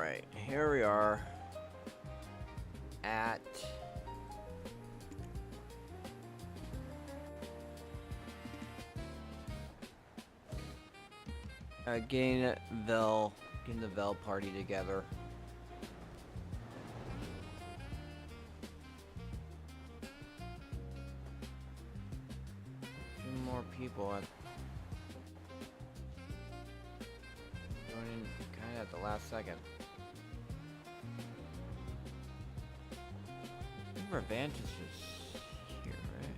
Alright, here we are at getting the Vell party together. Few more people joining kind of at the last second. Revantage is here, right?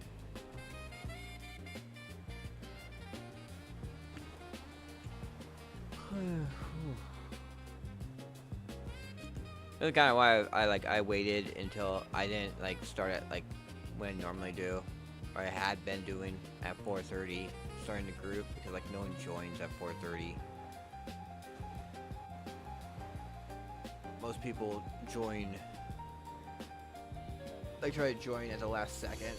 That's kind of why I waited until I didn't start at when I normally do, or I had been doing at 4:30, starting the group, because no one joins at 4:30. Most people join. They try to join at the last second.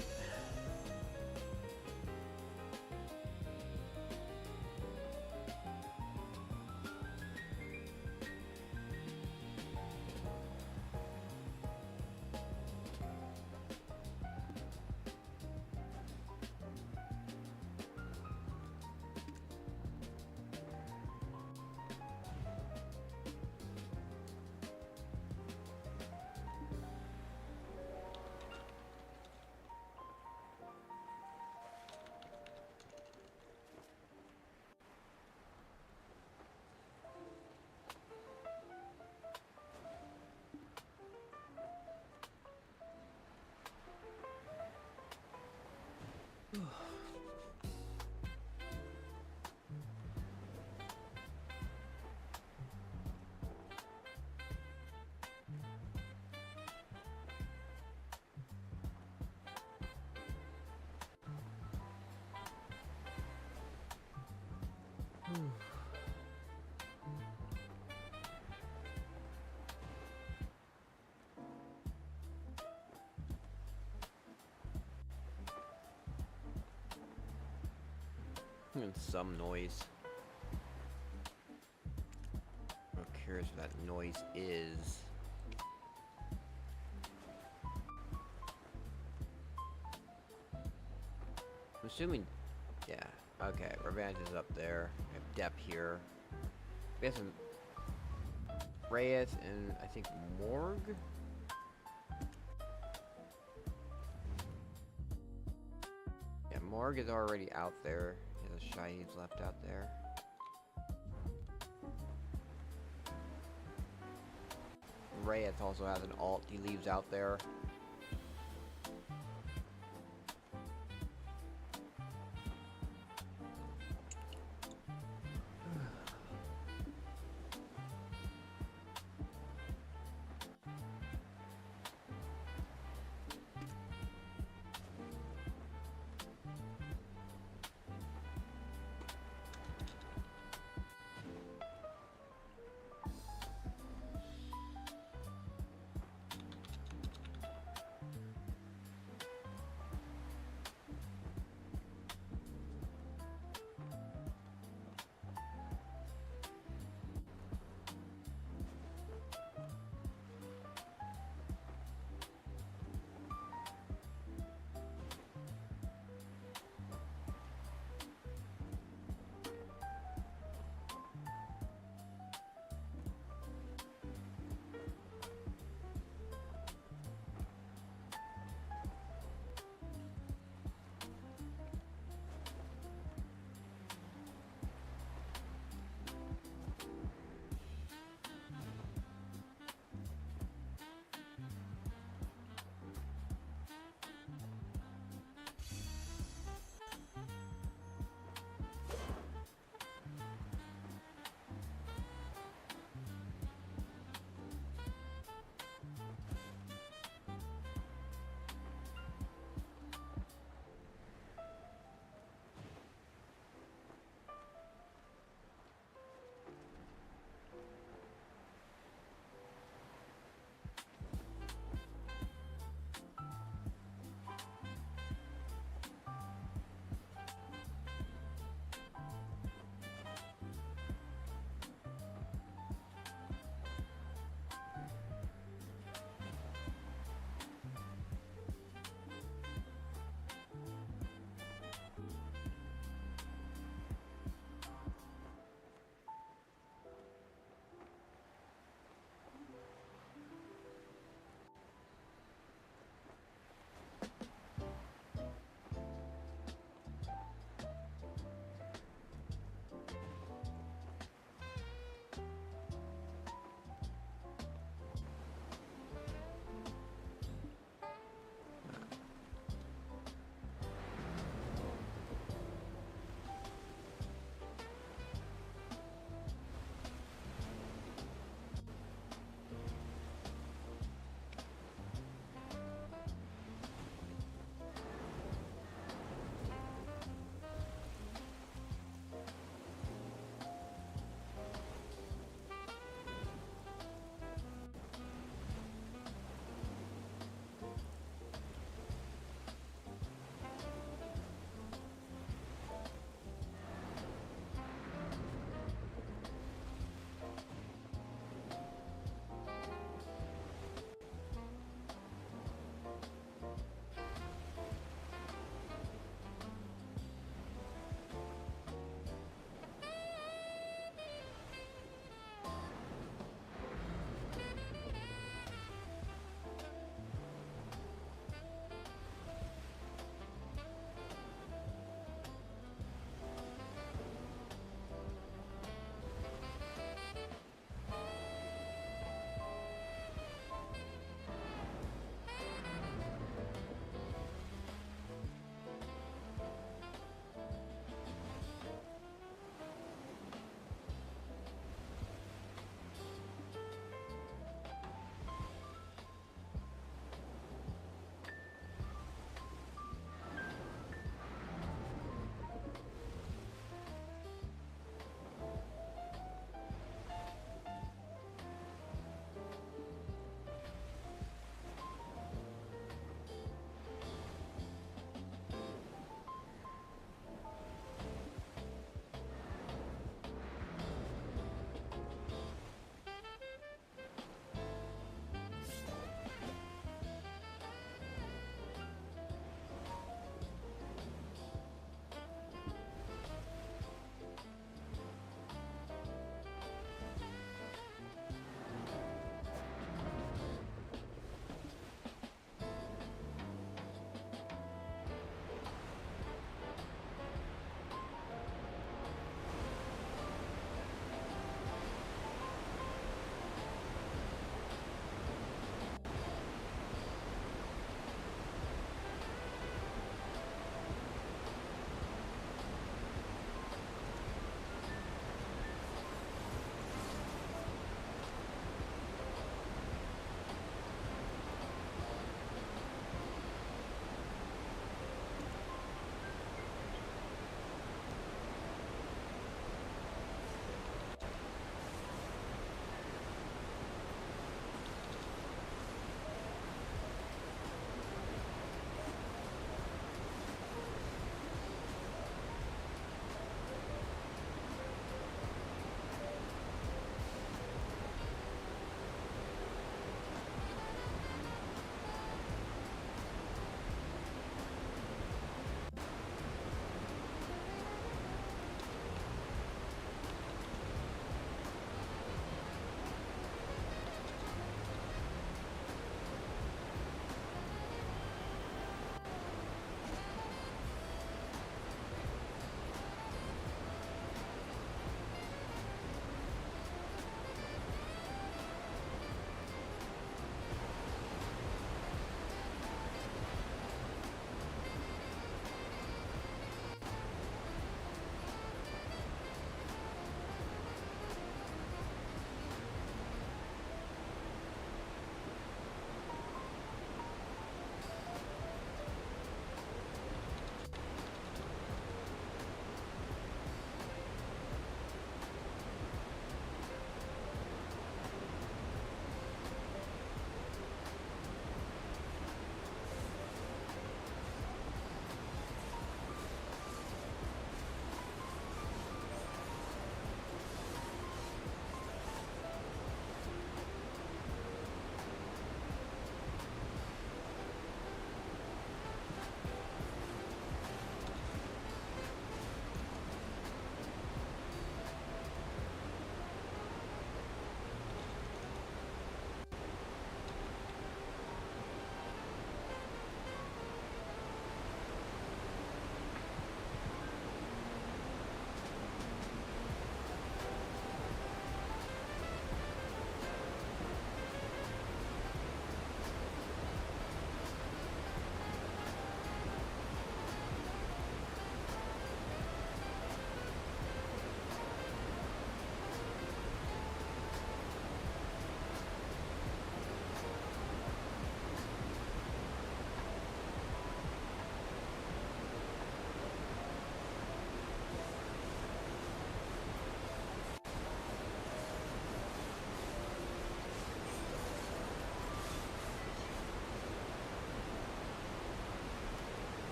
And some noise. I'm curious what that noise is. I'm assuming, yeah. Okay, Revenge is up there. We have Depp here. We have some Reyes and I think Morgue. Yeah, Morgue is already out there. The Shahid's left out there. Reyes also has an alt he leaves out there.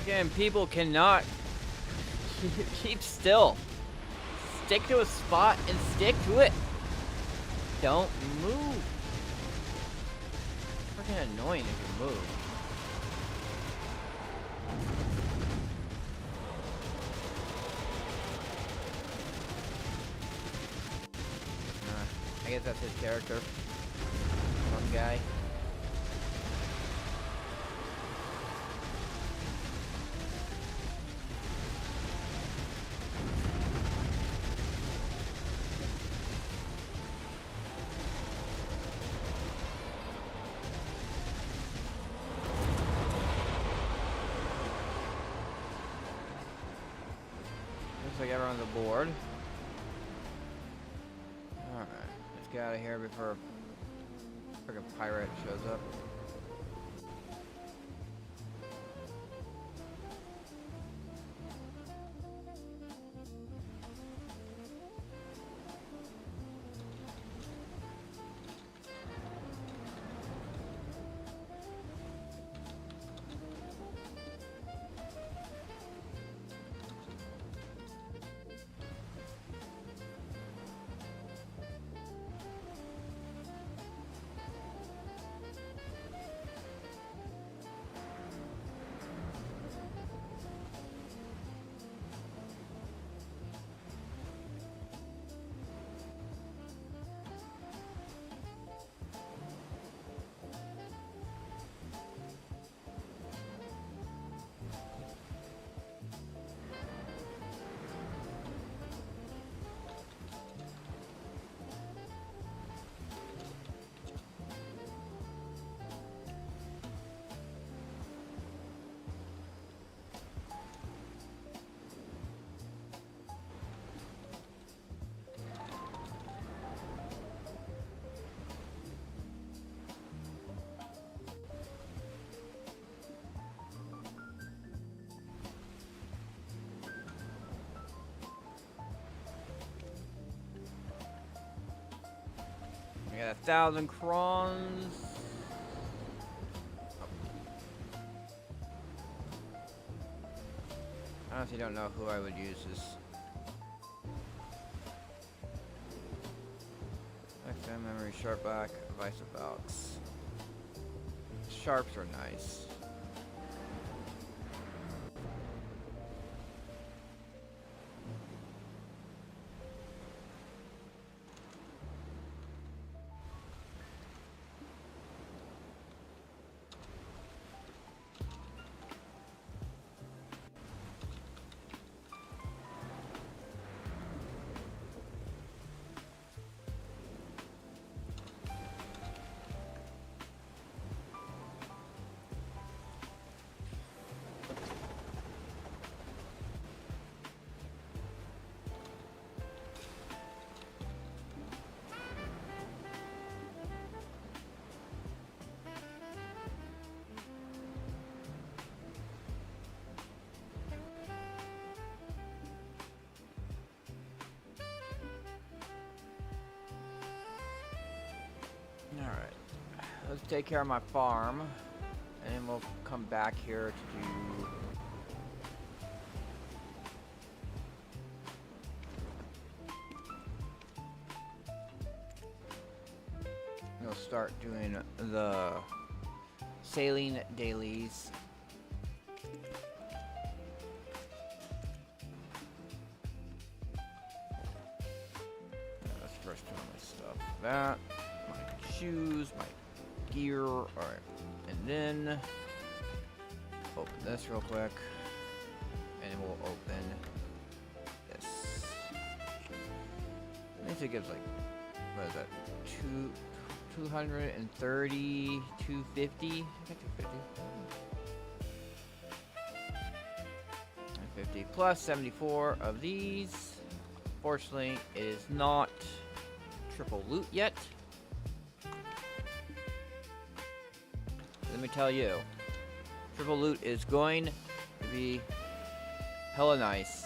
Again, people cannot keep still. Stick to a spot and stick to it. Don't move. Freaking annoying if you move. I guess that's his character. Some guy. Looks like everyone's aboard. Alright, let's get out of here before a freaking pirate shows up. I got 1,000 crons. I honestly don't know who I would use this. Lifetime memory, sharp back, vice of Valks. Sharps are nice. Alright, let's take care of my farm, and then we'll come back here to do... We'll start doing the sailing dailies. Let's first do my stuff. That. Shoes, my gear, alright, and then open this real quick, and then we'll open this. I think it gives like, what is that, 230, 250, I think 250. 250 plus 74 of these. Fortunately, it is not triple loot yet. Let me tell you, triple loot is going to be hella nice.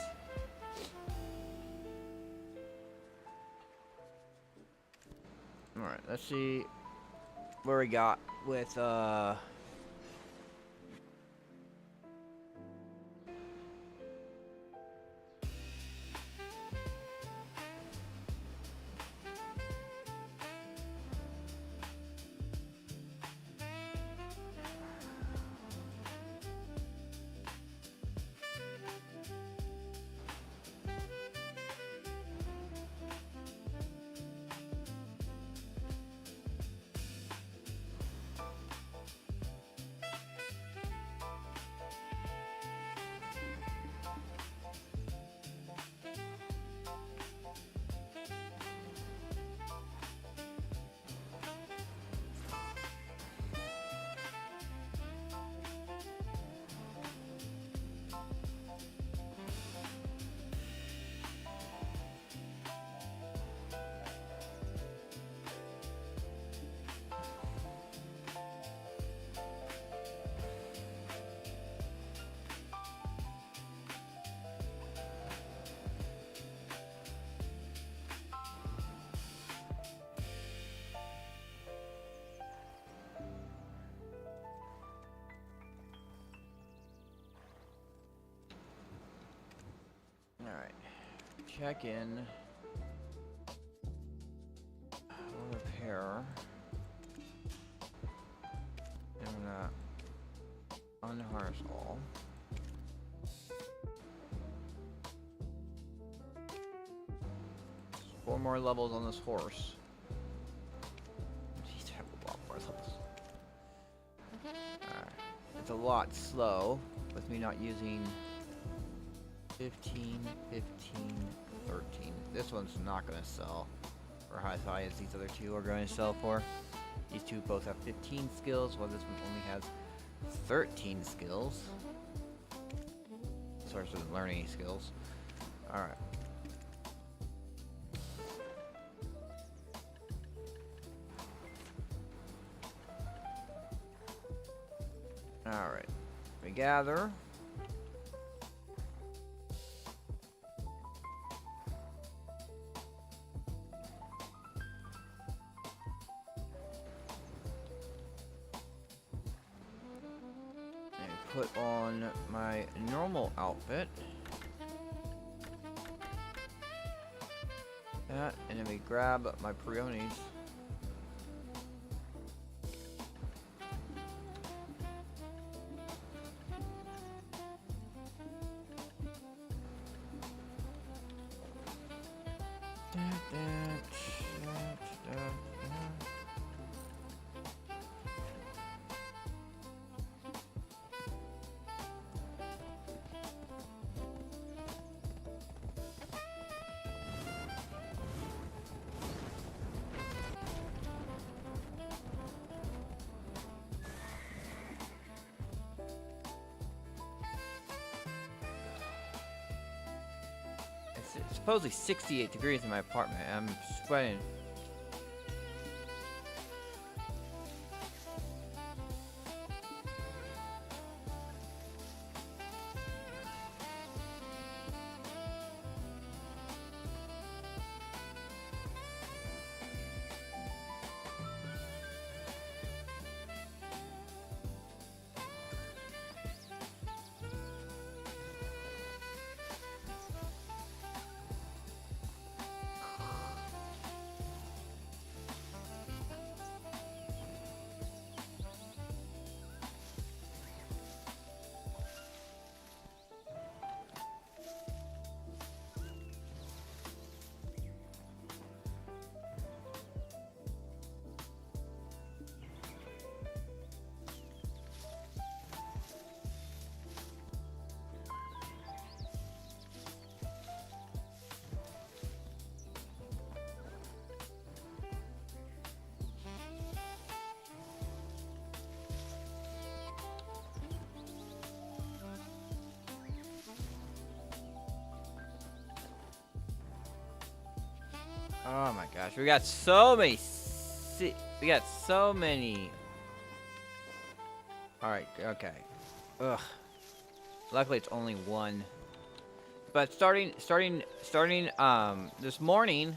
Alright, let's see where we got with check in. Repair. And I'm gonna unharness all. 4 more levels on this horse. Jeez, I have a lot more levels. Alright. It's a lot slow with me not using 15, 15, 13. This one's not going to sell for as high as these other two are going to sell for. These two both have 15 skills, while this one only has 13 skills. This horse doesn't learn any skills. Alright. Alright. We gather. Put on my normal outfit. That, and then we grab my peonies. It's supposedly 68 degrees in my apartment. I'm sweating. Oh my gosh, we got so many. We got so many. All right, okay. Ugh. Luckily, it's only one. But starting this morning.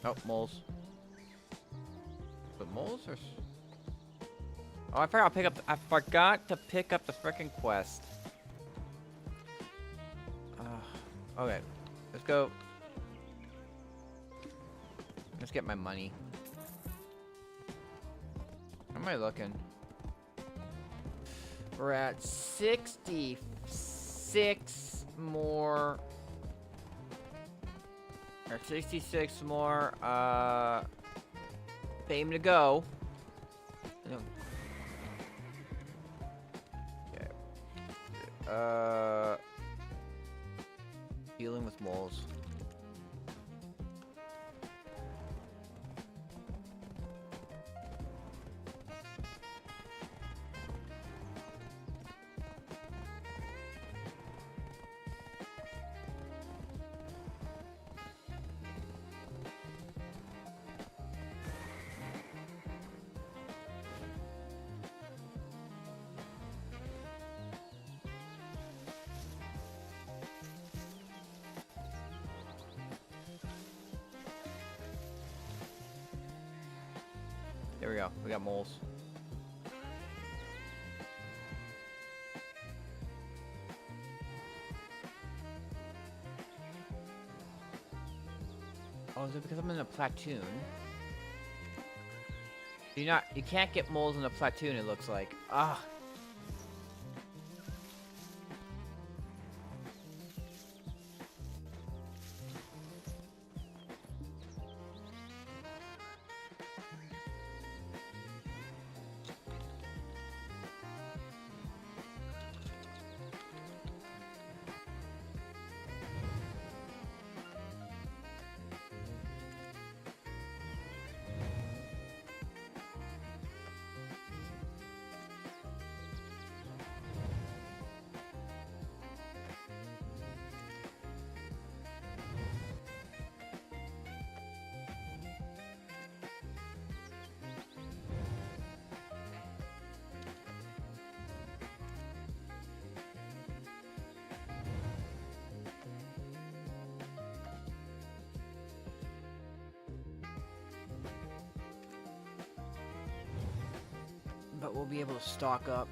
Oh, moles. The moles are. Oh, I forgot to pick up the frickin' quest. Okay, let's go. Let's get my money. How am I looking? We're at 66 more. Or 66 more fame to go. Dealing with moles. There we go. We got moles. Oh, is it because I'm in a platoon? You can't get moles in a platoon, it looks like. Ah. But we'll be able to stock up.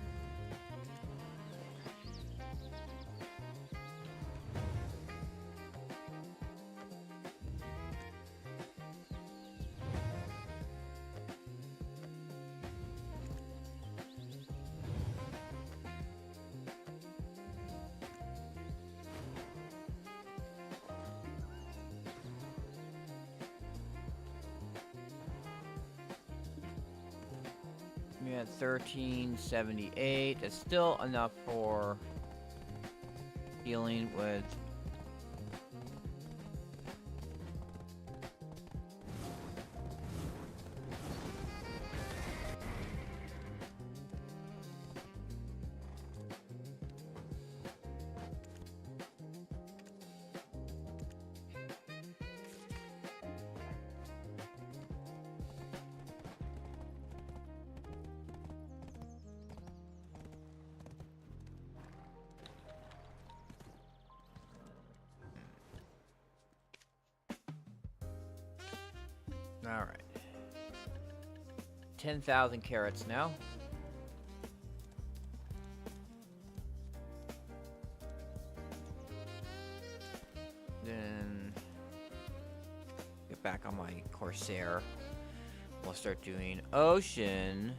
We had 1378. That's still enough for dealing with. All right. 10,000 carrots now. Then get back on my Corsair. We'll start doing ocean.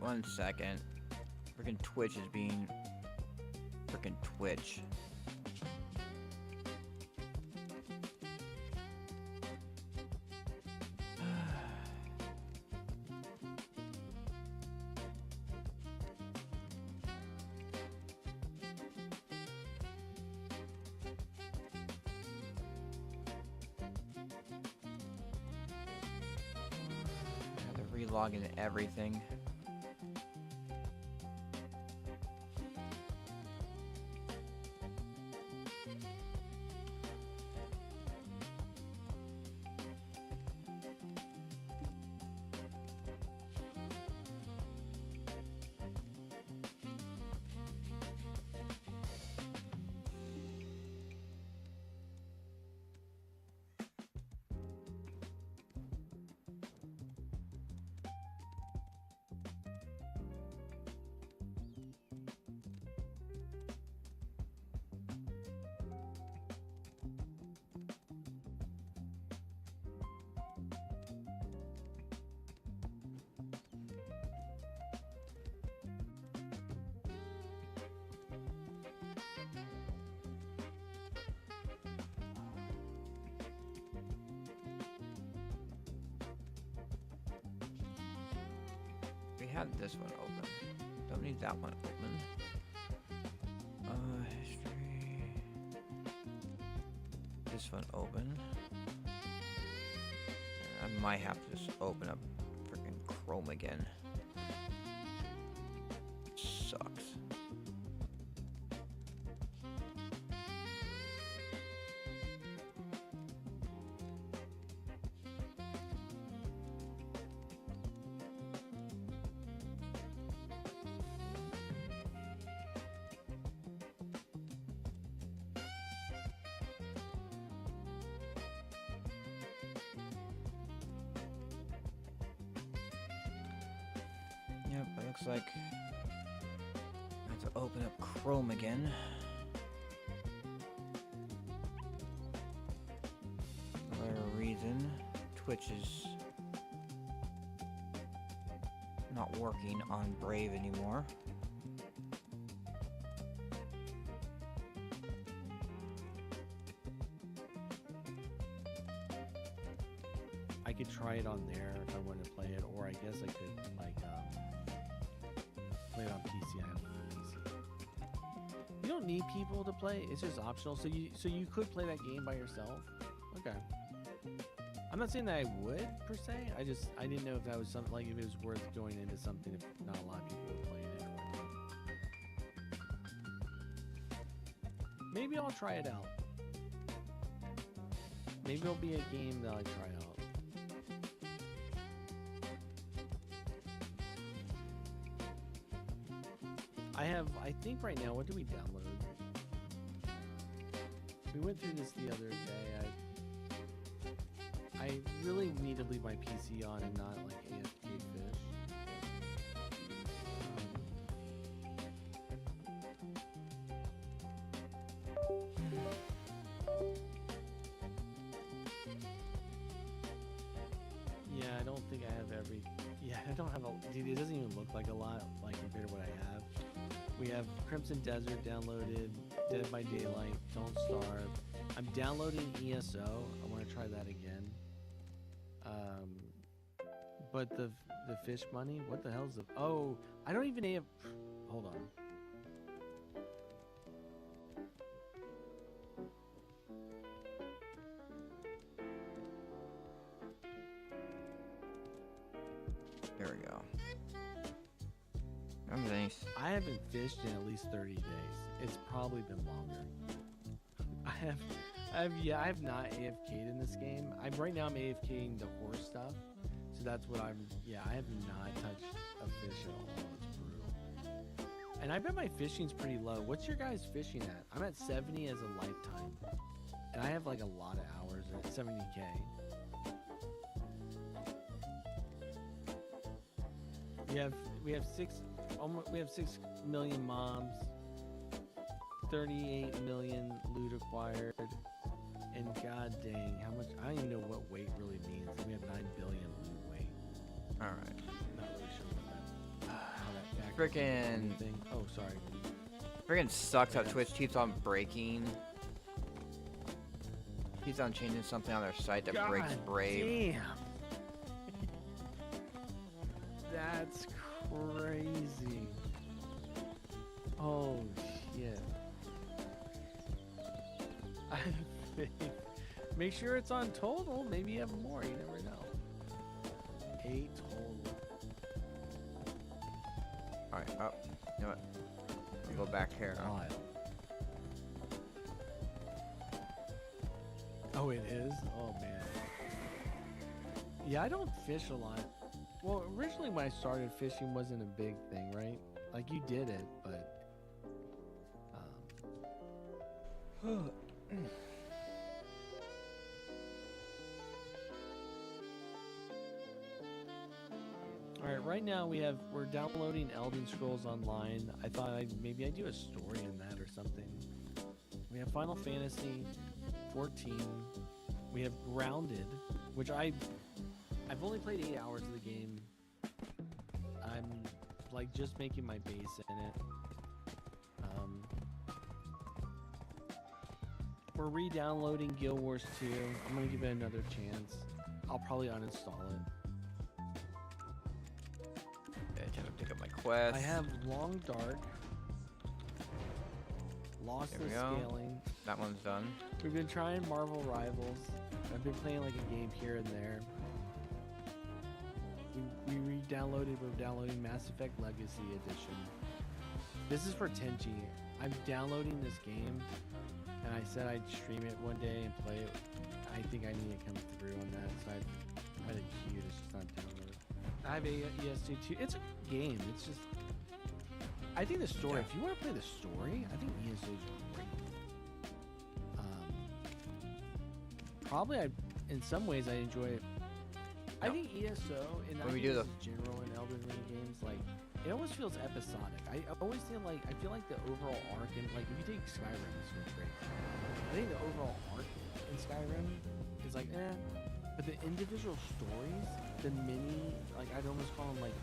1 second. Freaking Twitch is being... Freaking Twitch. Relog into everything. We have this one open. Don't need that one open. History. This one open. I might have to just open up freaking Chrome again. Sucks. Yep, it looks like I have to open up Chrome again. For whatever reason, Twitch is not working on Brave anymore. I could try it on there if I wanted to play it, or I guess I could like play it on PC. I have a PC. You don't need people to play; it's just optional. So you could play that game by yourself. Okay. I'm not saying that I would per se. I didn't know if that was something like if it was worth going into something if not a lot of people were playing it or whatnot. Maybe I'll try it out. Maybe it'll be a game that I try out. I think right now, what do we download? We went through this the other day. I really need to leave my PC on and not like AFK fish. Yeah, I don't think I have every... Yeah, I don't have a... Dude, it doesn't even look like a lot, like, compared to what I have. We have Crimson Desert downloaded, Dead by Daylight, Don't Starve. I'm downloading ESO. I want to try that again. But the fish money? What the hell's the... Oh, I don't even have... Hold on. There we go. I'm nice. I haven't fished in at least 30 days. It's probably been longer. I have not AFK'd in this game. Right now I'm AFKing the horse stuff. So that's what I have not touched a fish at all. It's brutal. And I bet my fishing's pretty low. What's your guys fishing at? I'm at 70 as a lifetime. And I have like a lot of hours at 70K. We have 6 million mobs, 38 million loot acquired, and god dang, how much, I don't even know what weight really means. We have 9 billion loot weight. Alright. Not really sure what that Freaking, anything. Oh, sorry. freaking sucks how Yeah. Twitch keeps on breaking. Keeps on changing something on their site that breaks Brave. Damn. That's crazy. Oh shit. I think. Make sure it's on total. Maybe you have more. You never know. 8 total. Alright, oh, you know what? We go back here. Wild. Oh, it is? Oh, man. Yeah, I don't fish a lot. Well, originally when I started fishing wasn't a big thing, right? Like, you did it, but... Alright, right now we're downloading Elden Scrolls Online. I thought maybe I'd do a story in that or something. We have Final Fantasy 14. We have Grounded, which I've only played 8 hours of the game. I'm like just making my base in it. We're re-downloading Guild Wars 2. I'm gonna give it another chance. I'll probably uninstall it. Okay, trying to pick up my quest. I have Long Dark. Lost There the we go. Scaling. That one's done. We've been trying Marvel Rivals. I've been playing like a game here and there. We're downloading Mass Effect Legacy Edition. This is for Tenchi. I'm downloading this game, and I said I'd stream it one day and play it. I think I need to come through on that, so I've got it queued. It's just not downloaded. I have ES2 too. It's a game. It's just... I think the story, if you want to play the story, I think ESO is great. Probably, in some ways, I enjoy it. I think ESO, and I think this is general in Elden Ring games, like, it almost feels episodic. I always feel like the overall arc, and like, if you take Skyrim, it's been great. I think the overall arc in Skyrim is like, but the individual stories, the mini, like, I'd almost call them like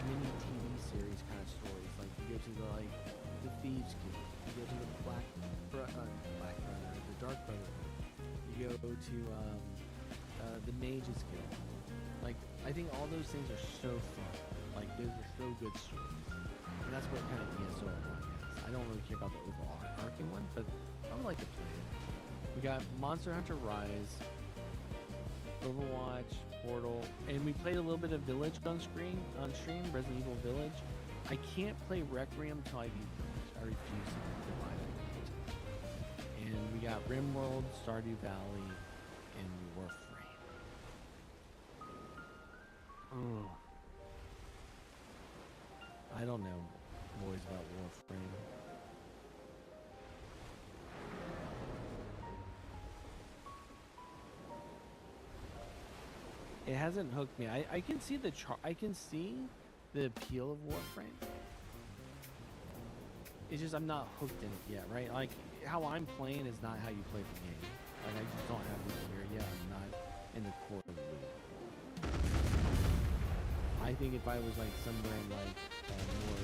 mini TV series kind of stories. Like, you go to the Thieves Guild, you go to the Black Brother, the Dark Brotherhood, you go to the Mages Guild. Like, I think all those things are so fun. Like, those are so good stories. And that's what kind of ESO is. I don't really care about the overall arcing one, but I would like to play it. We got Monster Hunter Rise, Overwatch, Portal, and we played a little bit of Village on stream, Resident Evil Village. I can't play Requiem until I beat Village. I refuse to buy that. And we got RimWorld, Stardew Valley, and Warframe. Oh. I don't know, boys, about Warframe. It hasn't hooked me. I can see I can see the appeal of Warframe. It's just I'm not hooked in it yet, right? Like, how I'm playing is not how you play the game. Like, I just don't have the gear yet. I'm not in the core of the loop. I think if I was like somewhere in like more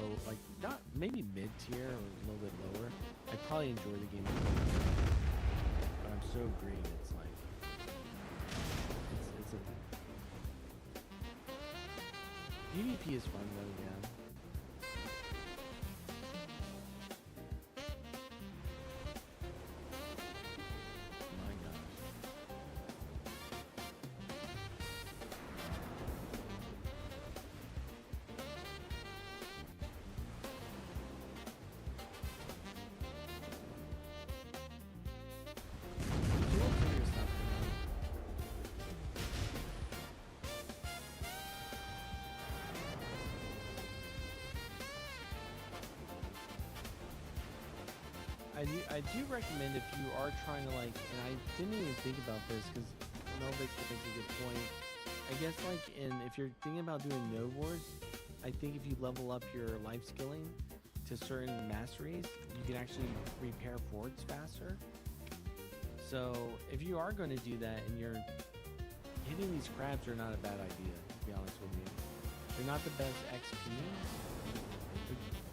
low, like not maybe mid tier or a little bit lower, I'd probably enjoy the game more. But I'm so green, it's like it's a PvP is fun though, yeah. My gosh. You will figure something out. I do recommend if you are trying to like, and I didn't even think about this because Melvick makes a good point. I guess like if you're thinking about doing Node Wars, I think if you level up your life skilling to certain masteries, you can actually repair forts faster. So if you are going to do that and you're hitting these crabs are not a bad idea, to be honest with you. They're not the best XP.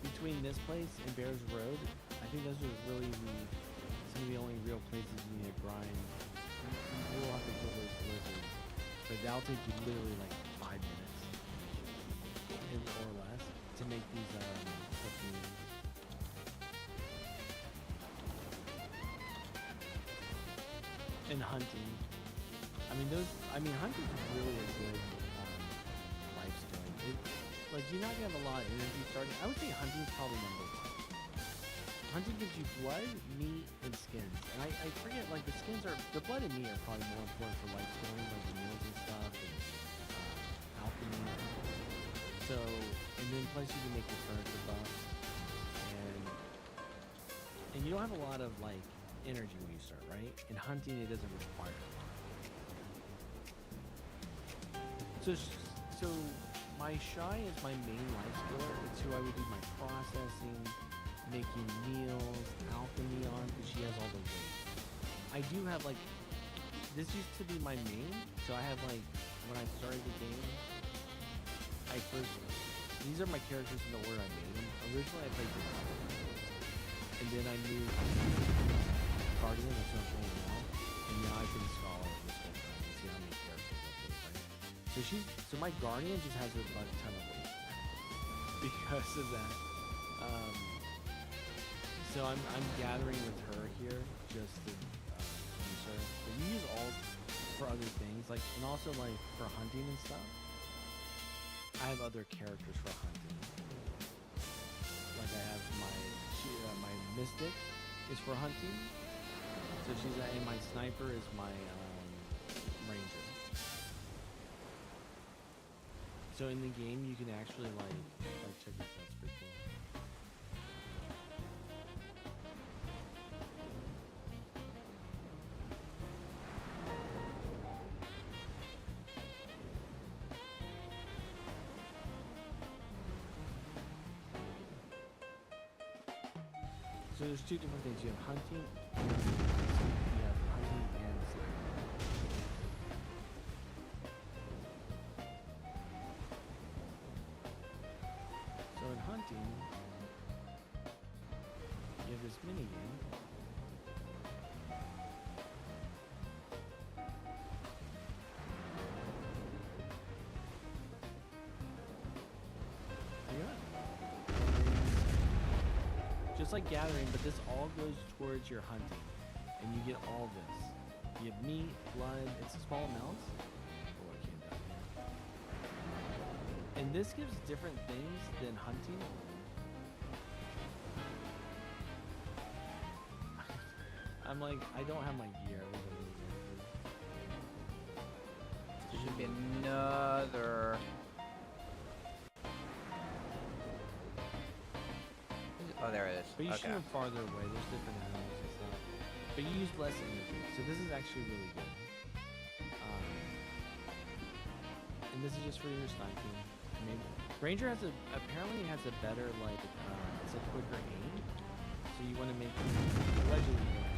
Between this place and Bears Road, I think those are really some of the only real places you need to grind. You will have to kill those lizards, but that'll take you literally like 5 minutes or less to make these harpoons. And hunting. Hunting is really a good life skill. Like, you're not gonna have a lot of energy starting. I would say hunting is probably number one. Hunting gives you blood, meat, and skins. And I forget, like, the blood and meat are probably more important for life skilling, like the meals and stuff, and alchemy. So, and then plus you can make your furniture buffs. And you don't have a lot of, like, energy when you start, right? In hunting, it doesn't require a lot. So my shy is my main life skiller. It's who I would do my processing, making meals, alchemy on, because she has all the weight. I do have, like, this used to be my main, so I have, like, when I started the game, these are my characters in the order I made them. Originally I played Guardian, and then I moved Guardian, that's what I'm playing now, and now I've been Scholar this whole time. You see how many characters I play, right? So my Guardian just has a ton of weight because of that. So I'm gathering with her here just to use her. But you use alt for other things, like, and also like for hunting and stuff. I have other characters for hunting. Like I have my mystic is for hunting. So and my sniper is my ranger. So in the game, you can actually like check this out. It's pretty cool. So there's two different things. You have hunting. You have hunting and sniping. So in hunting, you have this mini game. Just like gathering, but this all goes towards your hunting, and you get all this. You have meat, blood, it's small amounts. Oh, I came down here. And this gives different things than hunting. I'm like, I don't have my gear. There should be another. Oh, there it is. But you shoot them farther away. There's different animals and stuff. But you use less energy. So this is actually really good. And this is just for your sniping. Ranger apparently has a better, like, it's a quicker aim. So you want to make it allegedly more.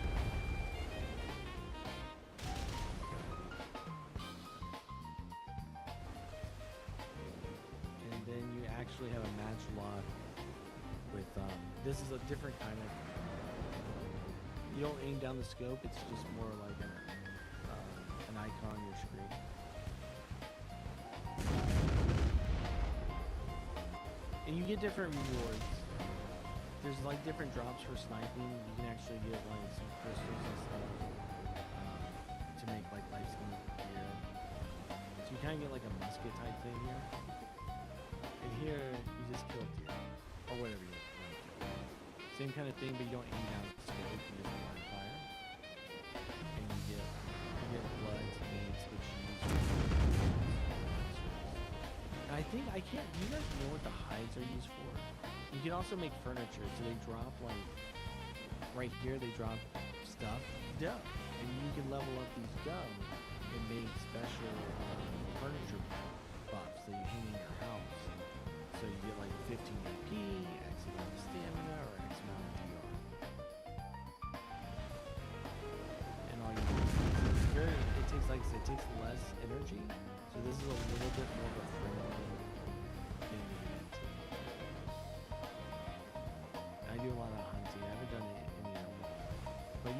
And then you actually have a match lock with, this is a different kind of, you don't aim down the scope, it's just more like an icon on your screen. And you get different rewards. There's like different drops for sniping. You can actually get like some crystals and stuff to make like life skin gear. So you kind of get like a musket type thing here. And here you just kill deer or whatever you want to do. Same kind of thing, but you don't aim down the scope. You just line fire, and you get blood, meats, which you use. I think, do you guys know what the hides are used for? You can also make furniture, so they drop, like, right here, they drop stuff, dough. And you can level up these dough and make special furniture buffs that you hang in your house. So you get, like, 15 AP, X amount of stamina, or X amount of DR. And all you do is, it takes less energy, so this is a little bit more of a friendly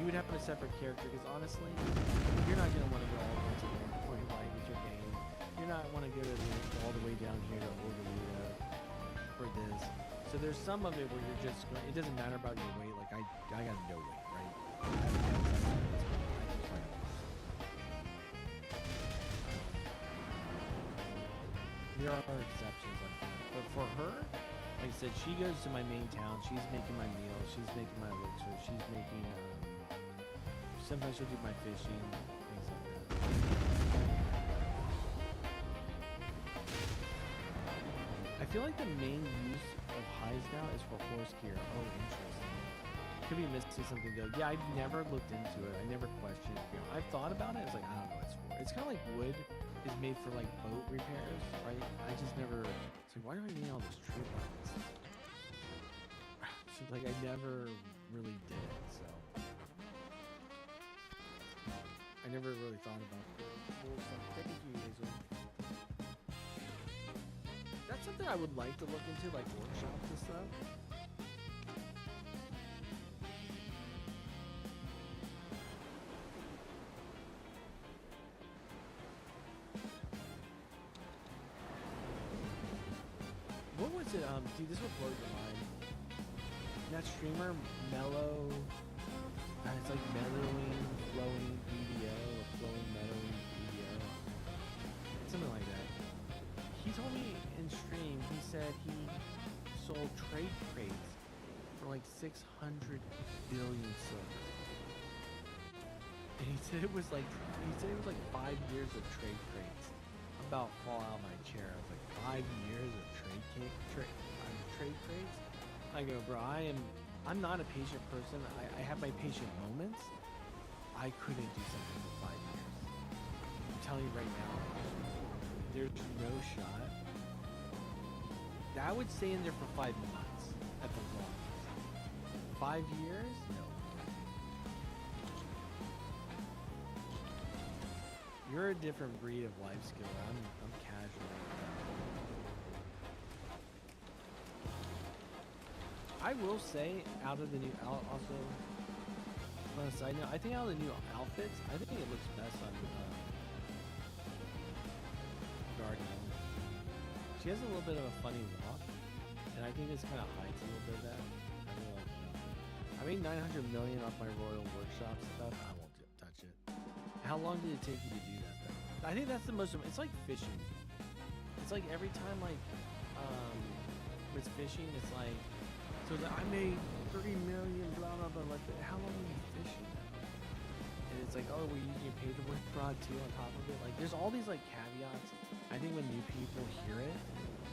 you would have a separate character because honestly, you're not gonna want to go all the way to the point light with your game. You're not want to go all the way down here to Orgalita for this. So there's some of it where you're just it doesn't matter about your weight. Like I got no weight, right? There are exceptions like that, but for her, like I said, she goes to my main town. She's making my meals. She's making my elixir. She's making. Sometimes she'll do my fishing, things like that. I feel like the main use of highs now is for horse gear. Oh, interesting. Could be missing something though. Yeah, I've never looked into it. I never questioned it. I've thought about it. It's like I don't know what it's for. It's kind of like wood is made for like boat repairs, right? I just never. It's like why do I need all this tree lines? So like I never really did it. So I never really thought about it. Thank you, Hazel. That's something I would like to look into, like workshops and stuff. What was it? Dude, this would blow your mind. That streamer, Mellow. It's like mellowing, flowing BDO, or flowing mellowing BDO. Something like that. He told me in stream, he said he sold trade crates for like 600 billion silver. And he said it was like 5 years of trade crates. I'm about to fall out of my chair. I was like, 5 years of trade crates? I go, bro, I'm not a patient person. I have my patient moments. I couldn't do something for 5 years. I'm telling you right now, there's no shot. That would stay in there for 5 months at the longest. 5 years? No. You're a different breed of life skill. I'm casual. I will say, out of the new, also, on a side note, I think out of the new outfits, I think it looks best on Guardian. She has a little bit of a funny walk, and I think this kind of hides a little bit of that. I really like that. I made 900 million off my Royal Workshop stuff. I won't touch it. How long did it take you to do that, though? I think that's the most, it's like fishing. It's like every time, like, with fishing, it's like, so that I made 3 million, blah, blah, blah, like that. How long are you fishing? And it's like, oh, we're using your pay to work fraud too on top of it. Like, there's all these like caveats. I think when new people hear it,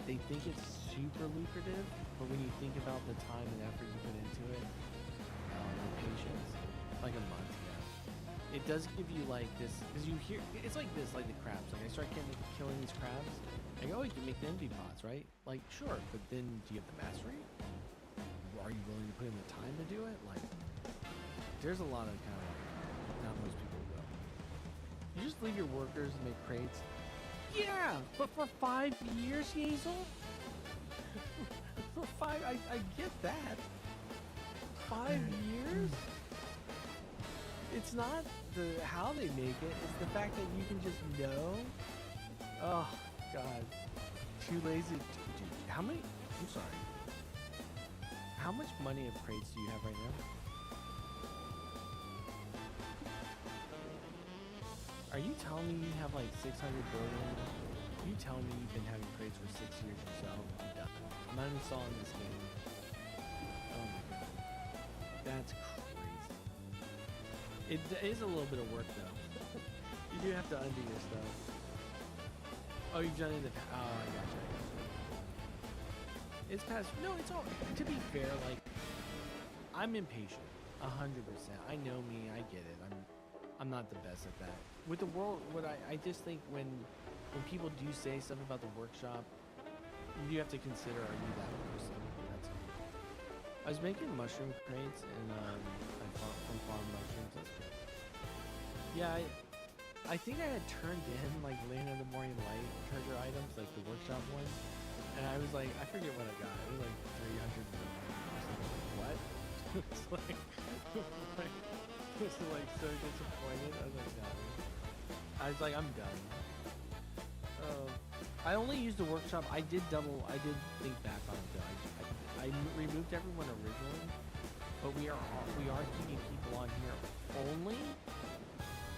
they think it's super lucrative, but when you think about the time and effort you put into it, the patience, like a month, yeah. It does give you like this, because you hear, it's like this, like the crabs. Like I start killing these crabs, I go, oh, you can make the empty pots, right? Like, sure, but then do you have the mastery? Are you willing to put in the time to do it? Like, there's a lot of kind of like, not most people will. You just leave your workers and make crates. Yeah, but for 5 years, Hazel? For 5, I get that. 5 years? It's not the how they make it, it's the fact that you can just know. Oh, God. Too lazy. How many? I'm sorry. How much money of crates do you have right now? Are you telling me you have like 600 billion? Are you telling me you've been having crates for 6 years yourself? I'm done. I'm uninstalling this game. Oh my god. That's crazy. It is a little bit of work though. You do have to undo your stuff. Oh, you've done it in the past. Oh, I gotcha. It's past. No, it's all. To be fair, like, I'm impatient, 100%. I know me. I get it. I'm not the best at that. With the world, what I just think when people do say stuff about the workshop, you have to consider, are you that person? That's all. I was making mushroom crates and from farm mushrooms. That's good. Yeah, I think I had turned in like Land of the Morning Light treasure items, like the workshop one. And I was like, I forget what I got. It was like 300 million or something. What? It's like, was like so disappointed. I was like, no. I was like, I'm done. I only used the workshop. I did think back on it though. I removed everyone originally, but we are keeping people on here only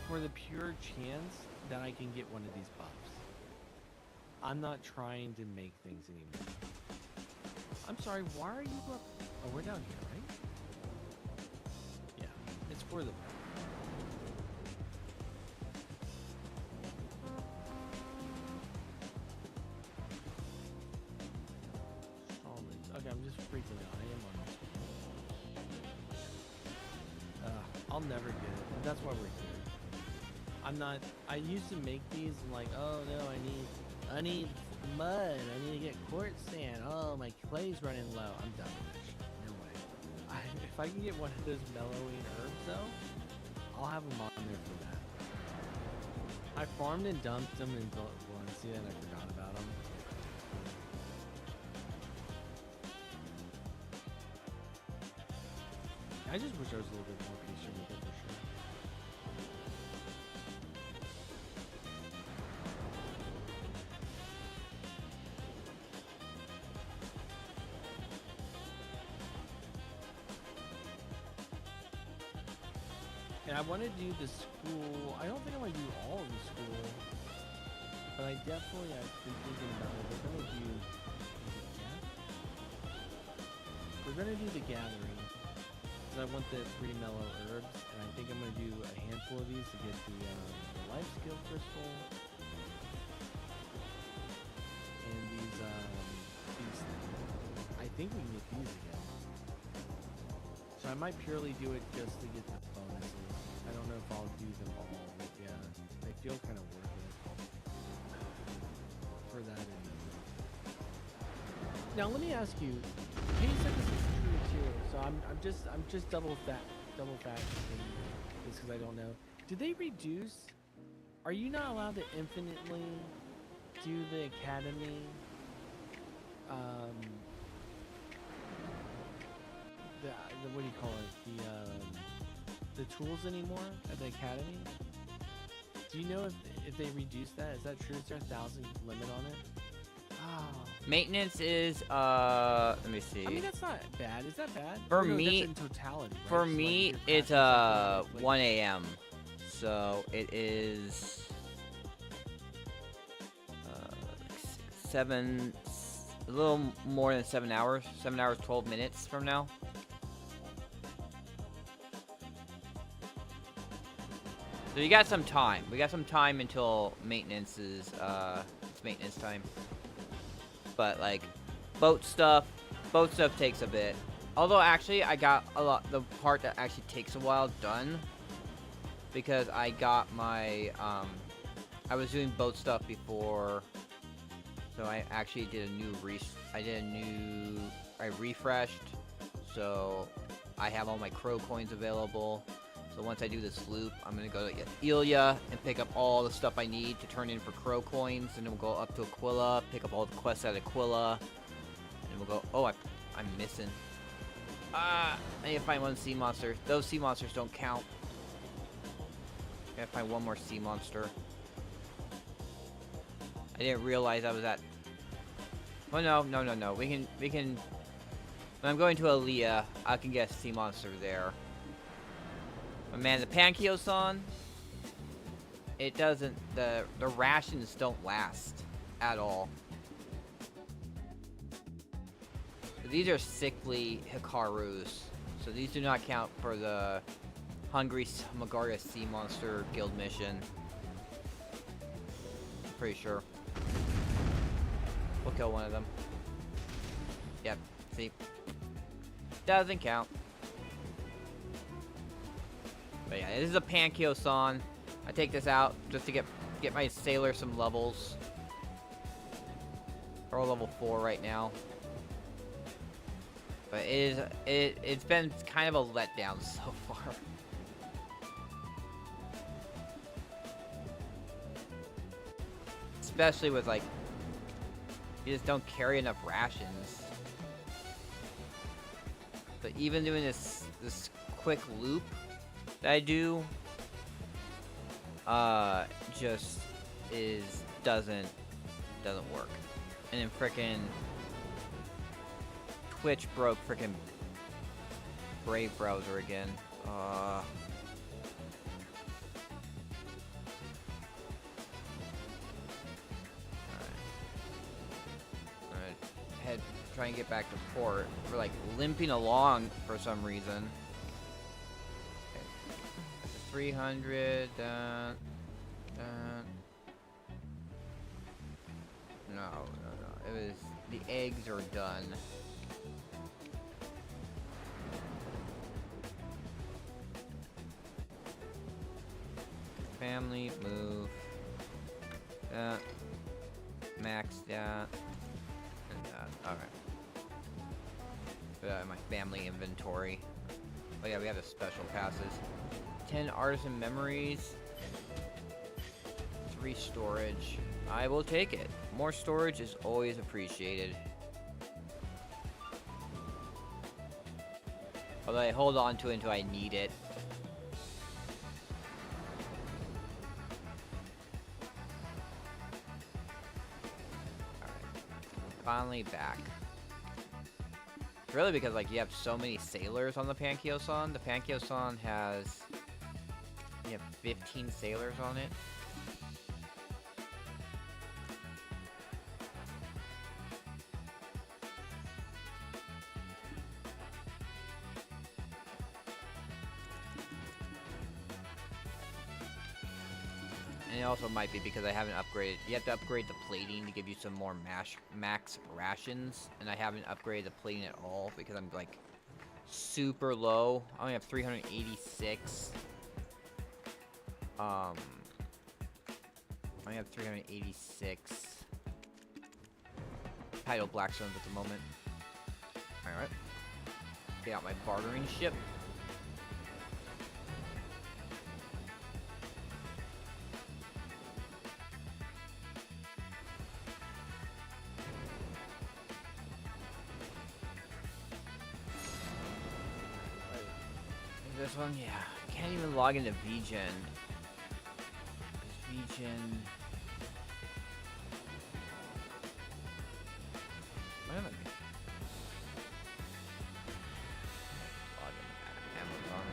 for the pure chance that I can get one of these buffs. I'm not trying to make things anymore. I'm sorry, why are you up? Oh, we're down here, right? Yeah, it's for the... Okay, I'm just freaking out. I am on this. I'll never get it. And that's why we're here. I'm not... I used to make these and like, oh no, I need mud. I need to get quartz sand. Oh, my clay's running low. I'm done with this shit. No way. If I can get one of those mellowing herbs though, I'll have them on there for that. I farmed and dumped them in Valencia and I forgot about them. I just wish I was a little bit more patient with it for sure. And I want to do the school. I don't think I want to do all of the school, but I've been thinking about it. We're gonna do the gathering. I want the 3 mellow herbs, and I think I'm going to do a handful of these to get the life skill crystal, and these I think we can get these again. So I might purely do it just to get the bonuses. I don't know if I'll do them all, but yeah, they feel kind of worth it for that. Now let me ask you, Kate said this is true too, so I'm just double fact checking this because I don't know. Did they reduce? Are you not allowed to infinitely do the academy? The what do you call it? The tools anymore at the academy? Do you know if they reduced that? Is that true? Is there 1,000 limit on it? Oh. Maintenance is let me see. I mean that's not bad. Is that bad? For no, me, that's in totality, right? for So, me, like, it's like 1 a.m. So it is 7, a little more than 7 hours. 7 hours 12 minutes from now. So you got some time. We got some time until maintenance is it's maintenance time. But like boat stuff takes a bit. Although actually I got the part that actually takes a while done because I got my I was doing boat stuff before, so I actually did a new I refreshed, so I have all my crow coins available. So once I do this loop, I'm gonna go to Ilya and pick up all the stuff I need to turn in for crow coins, and then we'll go up to Aquila, pick up all the quests at Aquila, and we'll go. Oh, I'm missing. I need to find one sea monster. Those sea monsters don't count. I gotta find one more sea monster. I didn't realize I was at. Oh no. We can. When I'm going to Aliyah, I can get a sea monster there. But man, the Pankyo-san, it doesn't. The rations don't last at all. These are sickly Hikarus, so these do not count for the Hungry Magaria Sea Monster Guild mission. I'm pretty sure. We'll kill one of them. Yep, see? Doesn't count. But yeah, this is a Pankyo-san. I take this out just to get my sailor some levels. We're level 4 right now. But it's been kind of a letdown so far. Especially with like, you just don't carry enough rations. But even doing this quick loop that I do, just doesn't work. And then frickin' Twitch broke frickin' Brave browser again. Alright. Try and get back to port. We're like limping along for some reason. Okay. 300. No. It was the eggs are done. Family move. That. Max that. And that. Alright. Put that in my family inventory. Oh yeah, we have the special passes. 10 artisan memories. 3 storage. I will take it. More storage is always appreciated. Although I hold on to it until I need it. Alright. Finally back. It's really because like you have so many sailors on the Pankyo-san. The Pankyo-san has... You have 15 sailors on it. And it also might be because I haven't upgraded. You have to upgrade the plating to give you some more max rations. And I haven't upgraded the plating at all because I'm like super low. I only have 386. I only have 386 tidal blackstones at the moment. Alright. Get out my bartering ship. This one, yeah. Can't even log into VGen. VGen. What am I? Log in Amazon.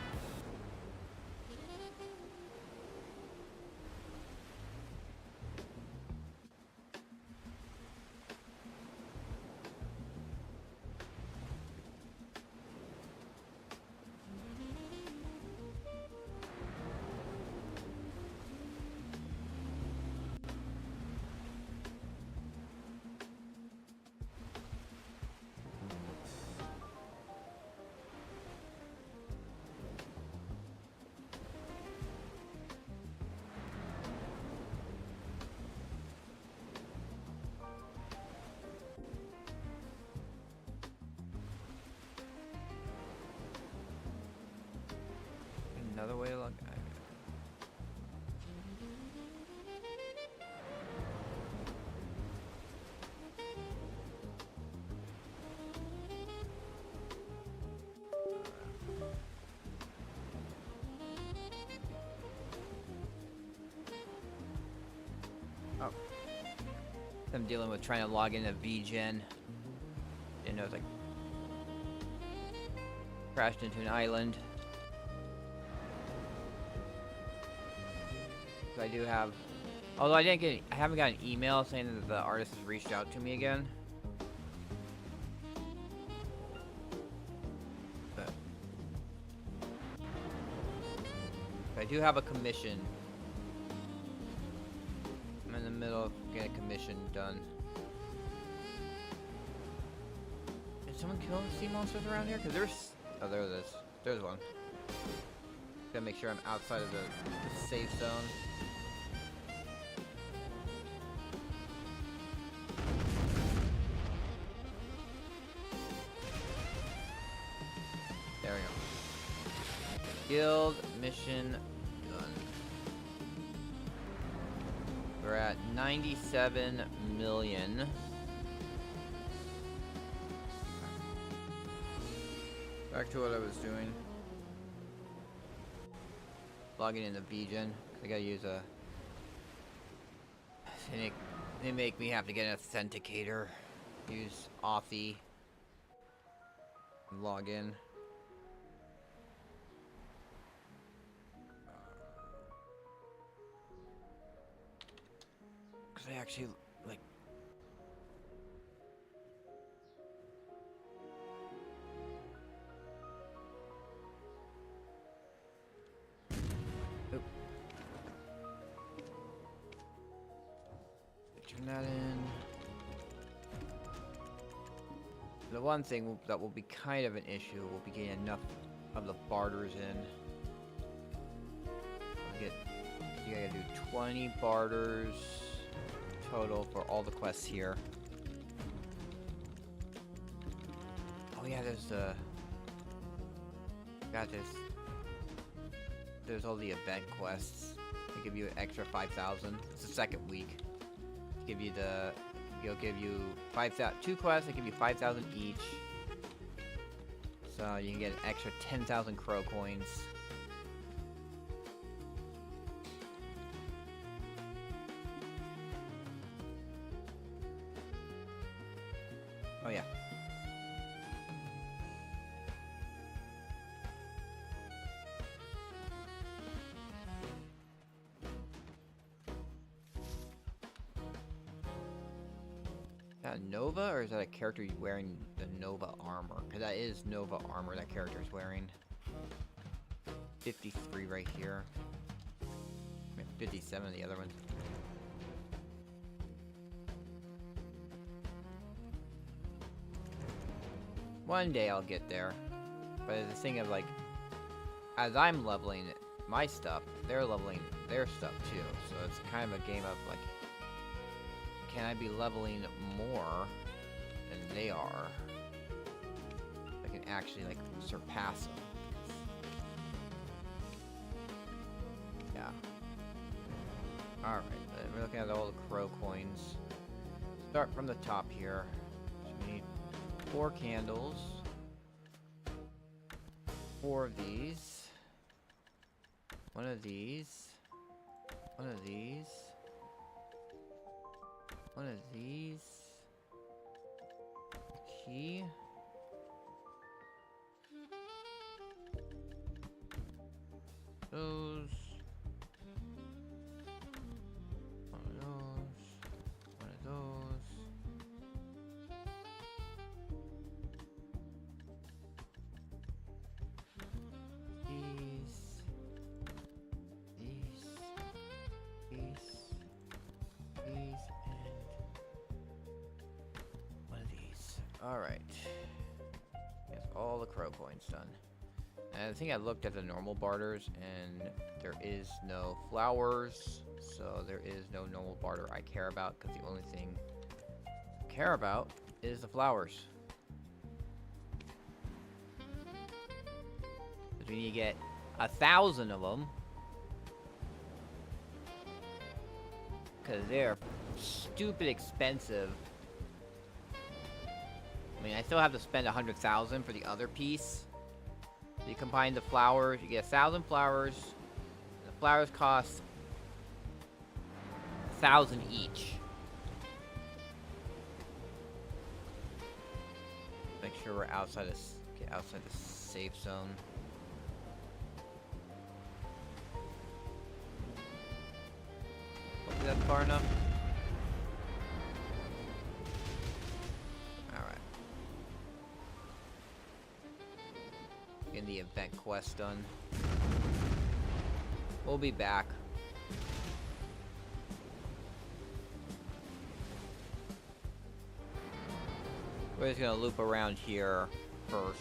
Another way to log. Oh. I'm dealing with trying to log into VGen. Didn't know it's like crashed into an island. So I do have, although I haven't got an email saying that the artist has reached out to me again. But I do have a commission. I'm in the middle of getting a commission done. Did someone kill the sea monsters around here? Cause there's, oh there it is. There's one. Gotta make sure I'm outside of the safe zone. There we go. Guild mission done. We're at 97 million. Back to what I was doing. logging in the VGen. I gotta use a. They make me have to get an authenticator. Use Authy. Log in. Because I actually like. Oop. Turn that in. The one thing that will be kind of an issue will be getting enough of the barters in. You gotta do 20 barters total for all the quests here. Oh yeah, there's the. Got this. There's all the event quests. They give you an extra 5,000. It's the second week. Give you the. It'll give you 5,000. 2 quests. They give you 5,000 each. So you can get an extra 10,000 crow coins. Oh yeah. Is that Nova, or is that a character wearing the Nova armor? Because that is Nova armor that character is wearing. 53 right here. I mean, 57 the other one. One day I'll get there. But it's a thing of like, as I'm leveling my stuff, they're leveling their stuff too. So it's kind of a game of like, can I be leveling more than they are? I can actually like surpass them. Yeah. Alright, we're looking at all the crow coins. Start from the top here. So we need 4 candles. 4 of these. 1 of these. 1 of these. 1 of these. Key. Those. 1 of those. 1 of those. These. These. These. These. Alright. Yes, all the crow coins done. And I think I looked at the normal barters, and there is no flowers, so there is no normal barter I care about, because the only thing I care about is the flowers. Because we need to get 1,000 of them. Because they're stupid expensive. I mean, I still have to spend 100,000 for the other piece. So you combine the flowers, you get 1,000 flowers. The flowers cost 1,000 each. Make sure we're outside get outside the safe zone. Hopefully that's far enough. Getting the event quest done. We'll be back. We're just gonna loop around here first.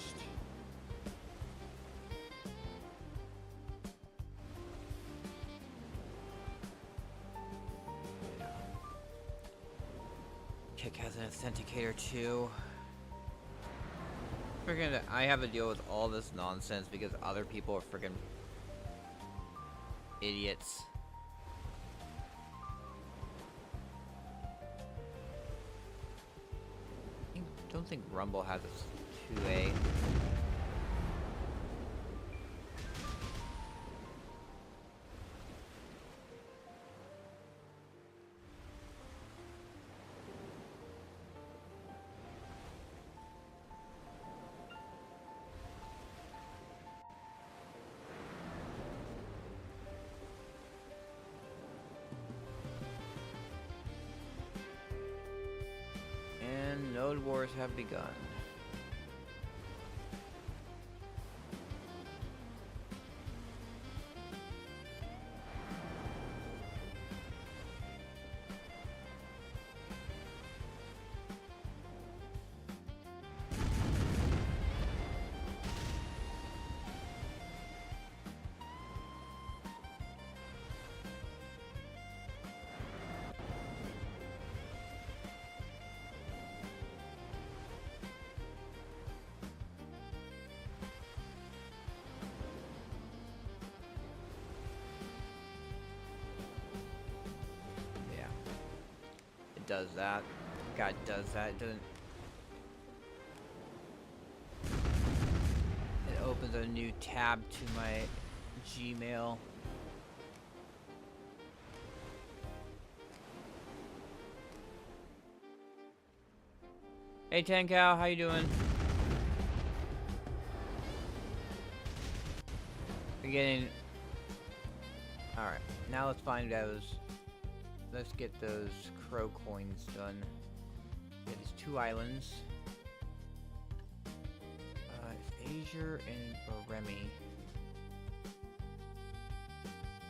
Kick has an authenticator too. I have to deal with all this nonsense because other people are freaking idiots. I don't think Rumble has a 2A. Food wars have begun. Does that. God does that. It doesn't. It opens a new tab to my Gmail. Hey Ten Cow, how you doing? We're getting. All right, now let's find those. Let's get those crow coins done. Yeah, there's 2 islands. It's Azure and Baremi.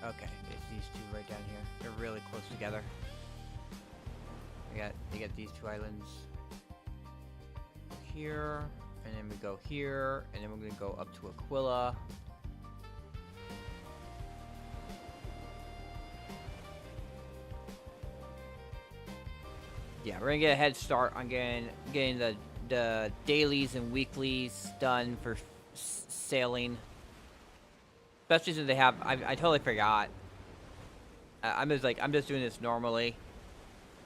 Okay, it's these 2 right down here. They're really close together. You got these 2 islands here, and then we go here, and then we're gonna go up to Aquila. Yeah, we're gonna get a head start on getting the dailies and weeklies done for sailing. Especially since they have, I totally forgot. I'm just doing this normally.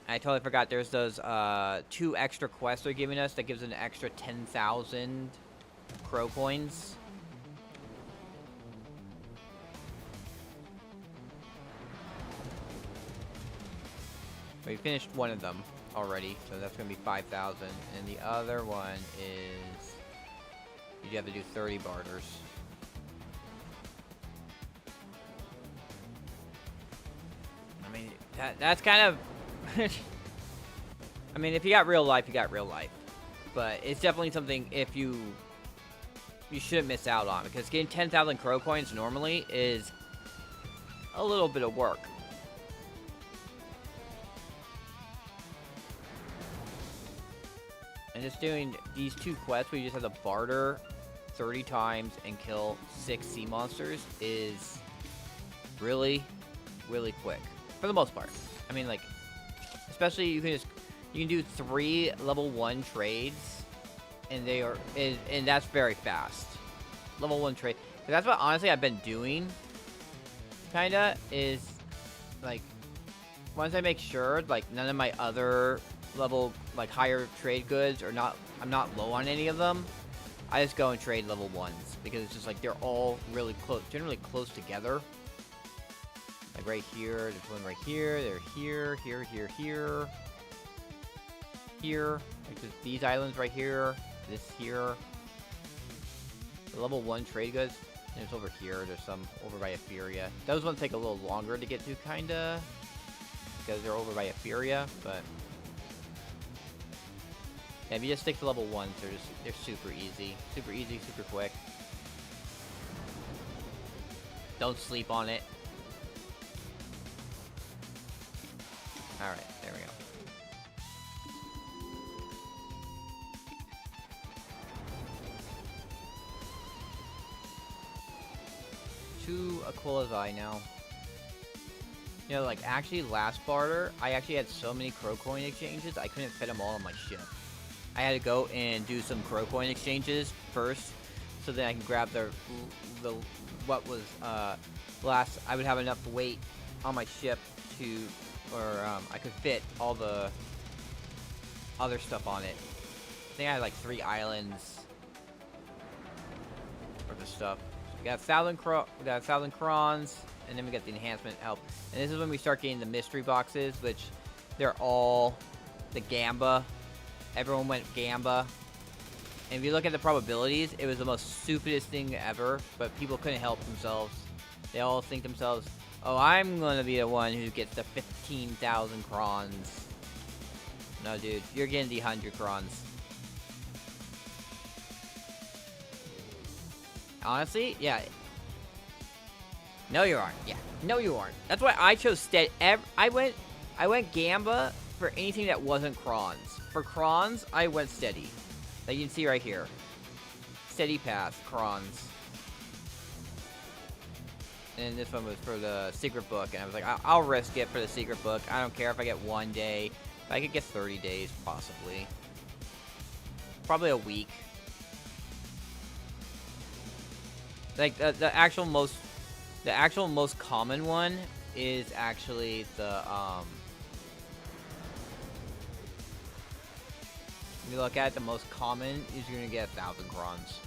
I totally forgot there's those 2 extra quests they're giving us that gives an extra 10,000 crow coins. We finished one of them already, so that's gonna be 5,000, and the other one is you have to do 30 barters. I mean, that's kind of I mean, if you got real life, you got real life, but it's definitely something if you shouldn't miss out on, because getting 10,000 crow coins normally is a little bit of work. And just doing these 2 quests where you just have to barter 30 times and kill 6 sea monsters is really, really quick. For the most part. I mean, like, especially you can do 3 level 1 trades, and and that's very fast. Level 1 trade. That's what honestly I've been doing, kinda, is like once I make sure like none of my other level like higher trade goods or I'm not low on any of them, I just go and trade level 1s because it's just like they're all really close, generally close together. Like right here, there's one right here, they're here, here, like these islands right here, this here. The level 1 trade goods, there's over here, there's some over by Etheria. Those ones take a little longer to get to kinda, because they're over by Etheria, but yeah, if you just stick to level 1s, they're super easy, super quick. Don't sleep on it. All right, there we go. To Aquila's Eye now. You know, like actually last barter, I actually had so many crow coin exchanges, I couldn't fit them all on my ship. I had to go and do some crow coin exchanges first, so then I can grab the what was last. I would have enough weight on my ship to, or I could fit all the other stuff on it. I think I had like 3 islands for the stuff. So we got 1,000 crons, and then we got the enhancement help. And this is when we start getting the mystery boxes, which they're all the Gamba. Everyone went Gamba. And if you look at the probabilities, it was the most stupidest thing ever, but people couldn't help themselves. They all think themselves, oh, I'm going to be the one who gets the 15,000 crons. No, dude, you're getting the 100 crons. honestly, yeah. No, you aren't. Yeah, no, you aren't. That's why I chose steady. I went Gamba for anything that wasn't Crons. For Crons, I went steady. Like you can see right here. Steady path, Crons. And this one was for the secret book, and I was like, I'll risk it for the secret book. I don't care if I get 1 day. If I could get 30 days, possibly. Probably a week. Like the actual most common one is actually the If you look at it, the most common is you're gonna get 1,000 crons.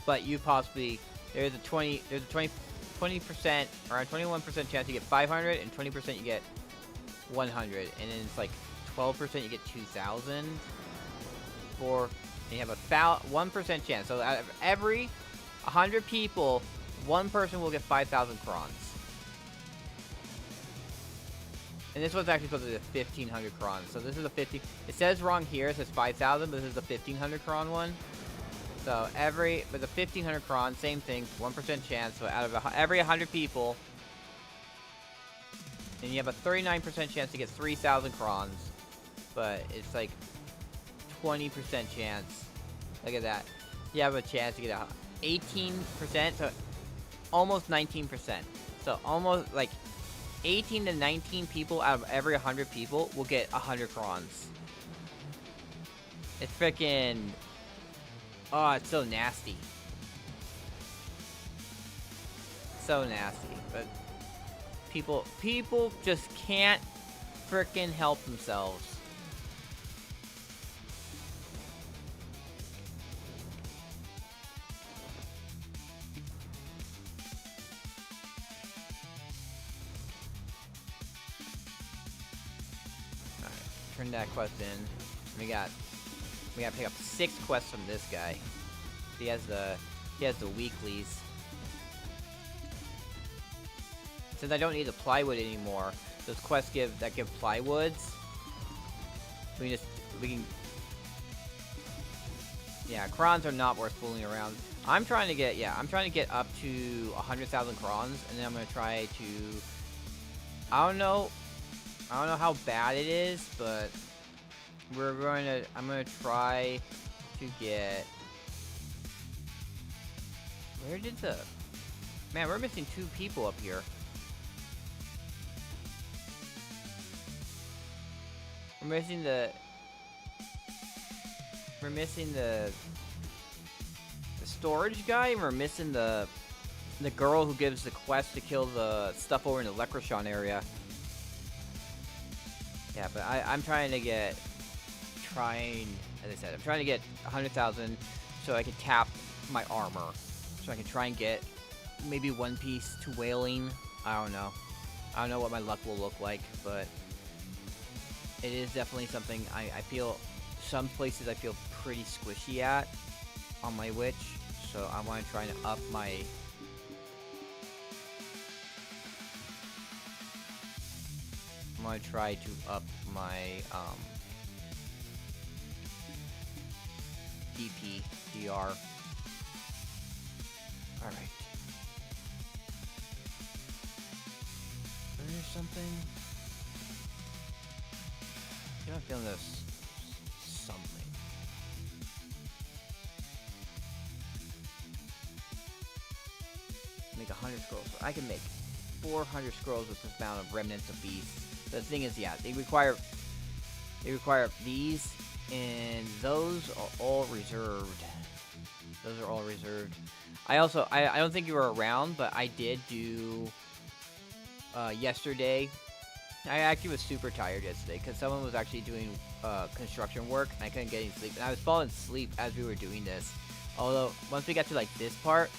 But you possibly there's a 20% or a 21% chance you get 500, and 20% you get 100, and then it's like 12% you get 2,000. And you have a 1% chance. So out of every 100 people, one person will get 5,000 crons. And this one's actually supposed to be a 1,500 crons. So this is a 50. It says wrong here. It says 5,000, but this is the 1,500 cron one. So but the 1,500 cron, same thing, 1% chance. So out of every 100 people, and you have a 39% chance to get 3,000 crons, but it's like 20% chance. Look at that. You have a chance to get 18%, so almost 19%. So almost like 18 to 19 people out of every 100 people will get 100 crons. It's freaking... Oh, it's so nasty. So nasty. But people just can't freaking help themselves. Alright, turn that quest in. We gotta pick up 6 quests from this guy. He has the weeklies. Since I don't need the plywood anymore, those quests give plywoods. We can. Yeah, crons are not worth fooling around. I'm trying to get up to 100,000 crons, and then I'm gonna try to. I don't know how bad it is, but I'm gonna try to get. Man, we're missing 2 people up here. We're missing the storage guy, and we're missing the girl who gives the quest to kill the stuff over in the Leprechaun area. Yeah, but I'm trying to get. As I said, I'm trying to get 100,000 so I can tap my armor. So I can try and get maybe 1 piece to whaling. I don't know. I don't know what my luck will look like, but it is definitely something I feel. Some places I feel pretty squishy at on my witch, so I want to try and up my. I'm gonna try to up my DP, DR. Alright. There's something. I'm feeling this something. Make 100 scrolls. I can make 400 scrolls with this amount of remnants of beasts. The thing is, yeah, they require these, and those are all reserved. Those are all reserved. I don't think you were around, but I did do yesterday. I actually was super tired yesterday because someone was actually doing construction work, and I couldn't get any sleep. And I was falling asleep as we were doing this. Although once we got to like this part,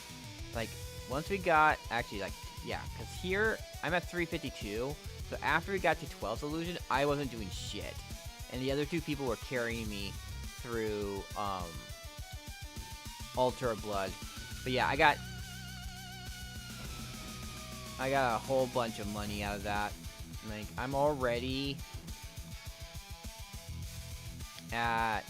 once we got because here I'm at 352. So after we got to 12th illusion, I wasn't doing shit, and the other 2 people were carrying me through Altar of Blood. But yeah, I got a whole bunch of money out of that. Like, I'm already at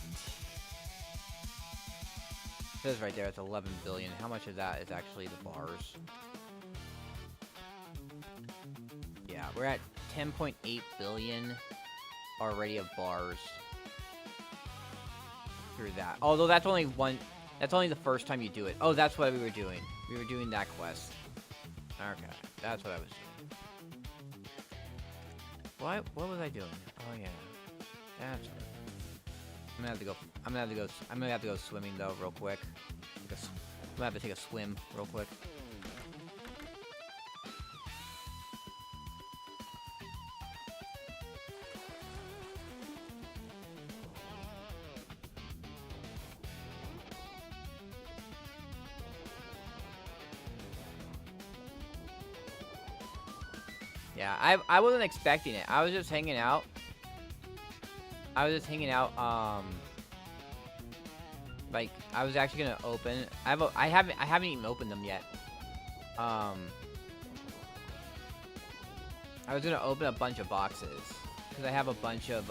says right there it's 11 billion. How much of that is actually the bars? Yeah, we're at 10.8 billion already of bars through that. Although that's only one. That's only the first time you do it. Oh, that's what we were doing. We were doing that quest. Okay, that's what I was doing. What was I doing? Oh yeah, that's right. I'm gonna have to go. I'm gonna have to go swimming though, real quick. I'm gonna have to take a swim real quick. Yeah, I wasn't expecting it. I was just hanging out. Like I was actually gonna open. I haven't even opened them yet. I was gonna open a bunch of boxes because I have a bunch of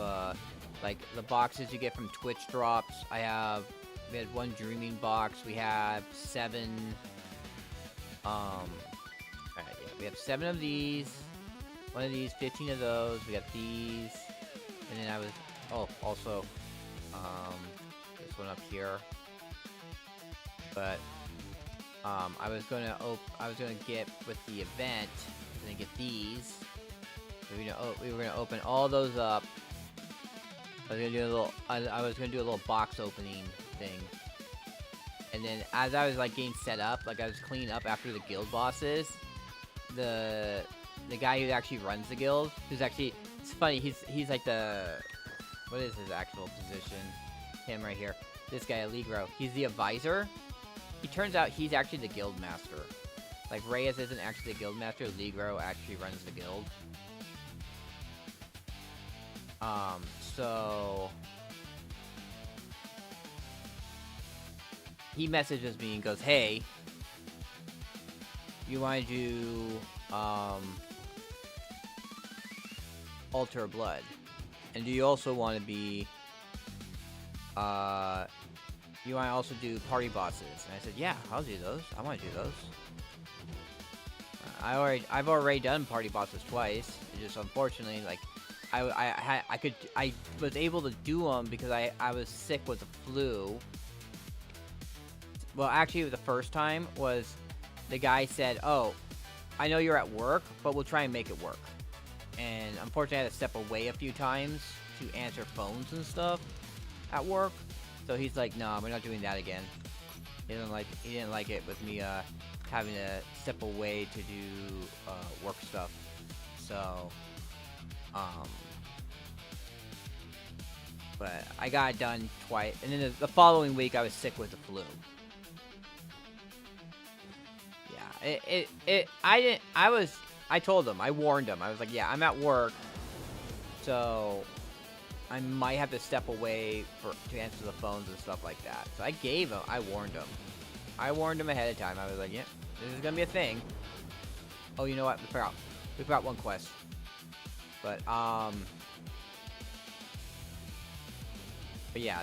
like the boxes you get from Twitch drops. We had one dreaming box. We have 7. Alright, yeah, we have 7 of these. One of these, 15 of those. We got these, and then I was also this one up here. But I was gonna get with the event. I was gonna get these. We were gonna open all those up. I was gonna do a little box opening thing. And then as I was like getting set up, like I was cleaning up after the guild bosses, the guy who actually runs the guild, who's actually, it's funny, he's like what is his actual position? Him right here. This guy, Allegro. He's the advisor. He turns out he's actually the guild master. Like, Reyes isn't actually the guild master, Allegro actually runs the guild. So he messages me and goes, hey, you want to do, Altar of Blood? And do you also want to be, you want to also do party bosses? And I said, yeah, I'll do those. I want to do those. I've already done party bosses twice. It's just unfortunately, like, I was able to do them because I was sick with the flu. Well, actually, the first time was the guy said, oh, I know you're at work, but we'll try and make it work. And unfortunately, I had to step away a few times to answer phones and stuff at work. So he's like, "No, we're not doing that again." He didn't like it with me having to step away to do work stuff. So, but I got it done twice, and then the following week I was sick with the flu. Yeah, I told him, I warned him. I was like, yeah, I'm at work, so I might have to step away to answer the phones and stuff like that. So I warned him. I warned him ahead of time. I was like, yeah, this is gonna be a thing. Oh, you know what? We forgot one quest. But yeah.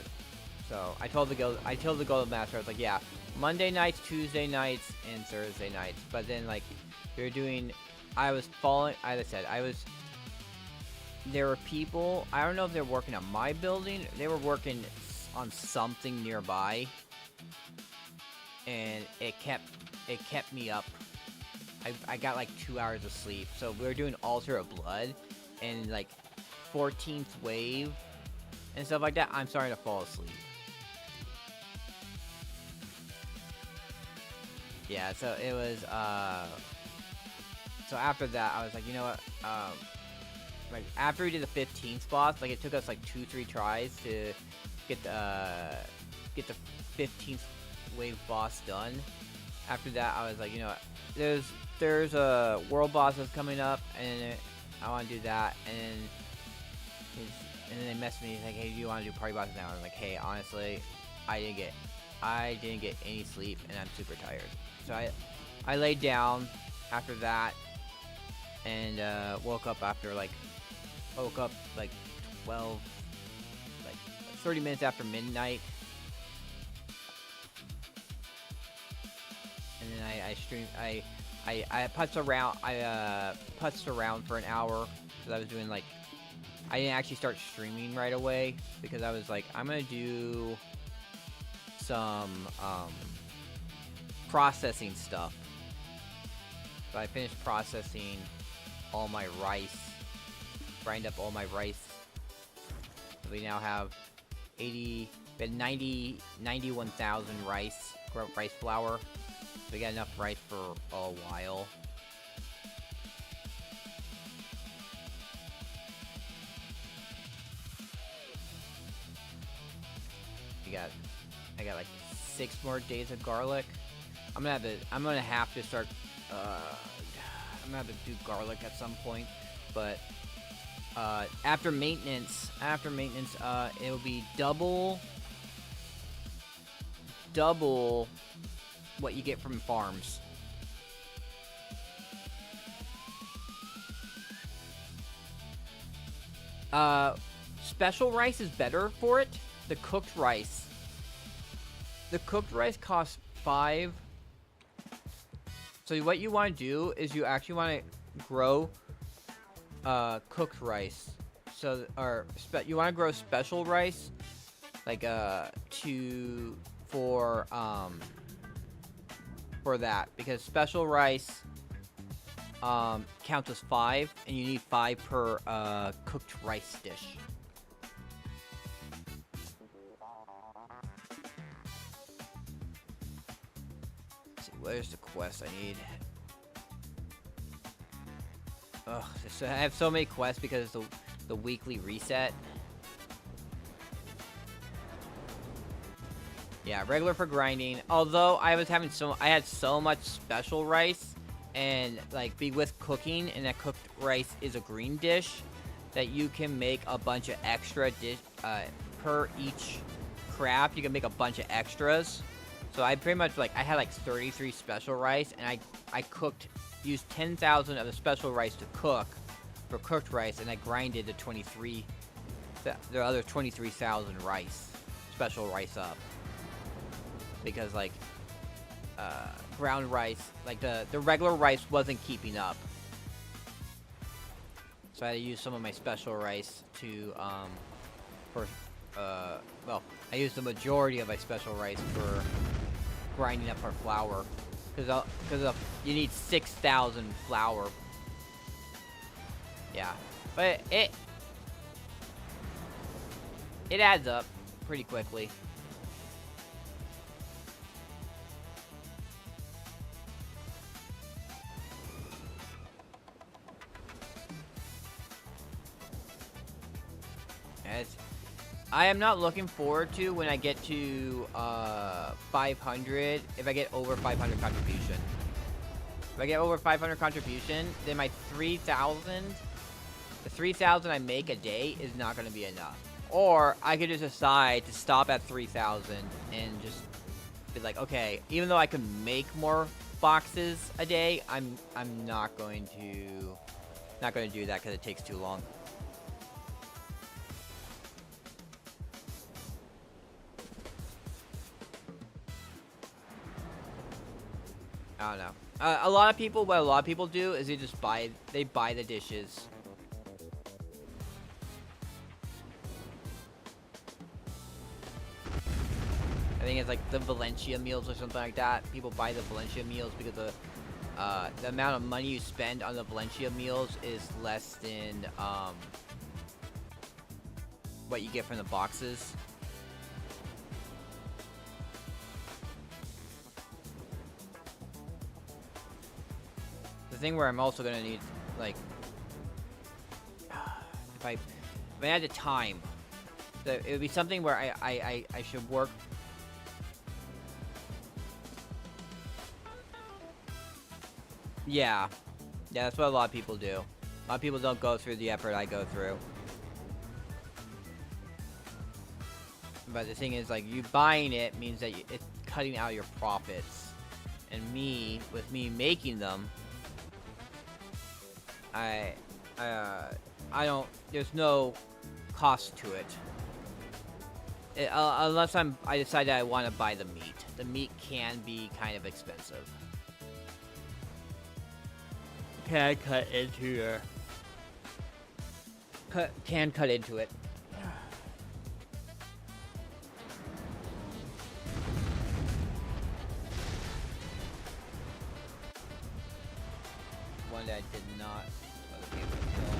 So I told the guild master, I was like, yeah, Monday nights, Tuesday nights, and Thursday nights. But then like we were doing, as I said, there were people, I don't know if they're working on my building, they were working on something nearby, and it kept me up. I got like 2 hours of sleep. So we were doing Altar of Blood, and like 14th wave and stuff like that, I'm starting to fall asleep. Yeah, so it was, so after that, I was like, you know what, like, after we did the 15th boss, like, it took us, like, 2-3 tries to get the 15th wave boss done. After that, I was like, you know what, there's a world boss that's coming up, and I want to do that, and then they messaged me, he's like, hey, do you want to do party bosses now? I was like, hey, honestly, I didn't get any sleep, and I'm super tired. So I laid down after that, and woke up like 12, like 30 minutes after midnight. I stream. I putzed around. I putzed around for an hour because I was doing like. I didn't actually start streaming right away because I was like, I'm gonna do some processing stuff. So I finished processing all my rice, grind up all my rice. We now have 91,000 rice flour. We got enough rice for a while. I got like 6 more days of garlic. I'm gonna have to start. I'm gonna have to do garlic at some point, but after maintenance, it'll be double what you get from farms. Special rice is better for it. The cooked rice costs 5. So what you want to do is you actually want to grow cooked rice. So you want to grow special rice, like for that, because special rice counts as 5, and you need 5 per cooked rice dish. Let's see, where's the quest I need? Ugh, I have so many quests because of the weekly reset. Yeah, regular for grinding. Although I had so much special rice, and like with cooking, and that cooked rice is a green dish, that you can make a bunch of extra per each craft. You can make a bunch of extras. So I pretty much I had like 33 special rice, and I used 10,000 of the special rice to cook for cooked rice, and I grinded the other 23,000 special rice up. Because ground rice, the regular rice wasn't keeping up. So I had to use some of my special rice to, I used the majority of my special rice for grinding up our flour. Because you need 6,000 flour. Yeah. But it adds up pretty quickly. I am not looking forward to when I get to 500, if I get over 500 contribution. If I get over 500 contribution, then my 3,000, the 3,000 I make a day is not going to be enough. Or I could just decide to stop at 3,000 and just be like, okay, even though I can make more boxes a day, I'm not going to do that because it takes too long. I don't know. What a lot of people do is they buy the dishes. I think it's like the Valencia meals or something like that. People buy the Valencia meals because the amount of money you spend on the Valencia meals is less than what you get from the boxes. The thing where I'm also gonna need, like, if I had the time, it would be something where I should work. Yeah, that's what a lot of people do. A lot of people don't go through the effort I go through. But the thing is, like, you buying it means that it's cutting out your profits, and with me making them. I don't. There's no cost to it. Unless I decide that I want to buy the meat. The meat can be kind of expensive. can cut into your can cut into it. One that I did not be able to kill.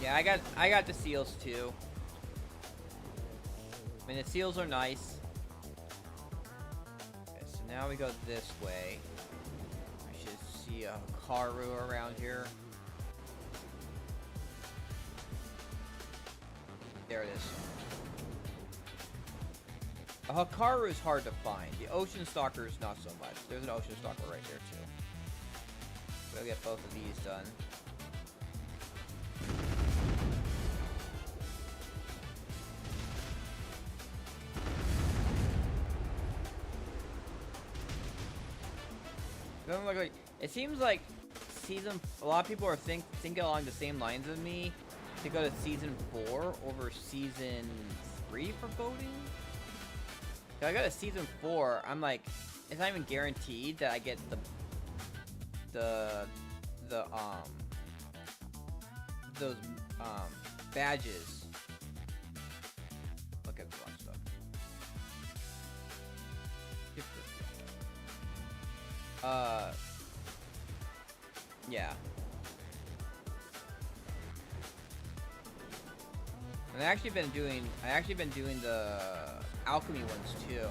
Yeah, I got the seals too. I mean, the seals are nice. Okay, so now we go this way. I should see a Karu around here. There it is. A Hakaru is hard to find. The Ocean Stalker is not so much. There's an Ocean Stalker right there too. We'll get both of these done. Doesn't look like it seems like a lot of people are thinking along the same lines as me to go to season 4 over season 3 for voting. If I go to season 4, I'm like, it's not even guaranteed that I get those badges. Look at the wrong stuff. Yeah. And I actually been doing the alchemy ones too.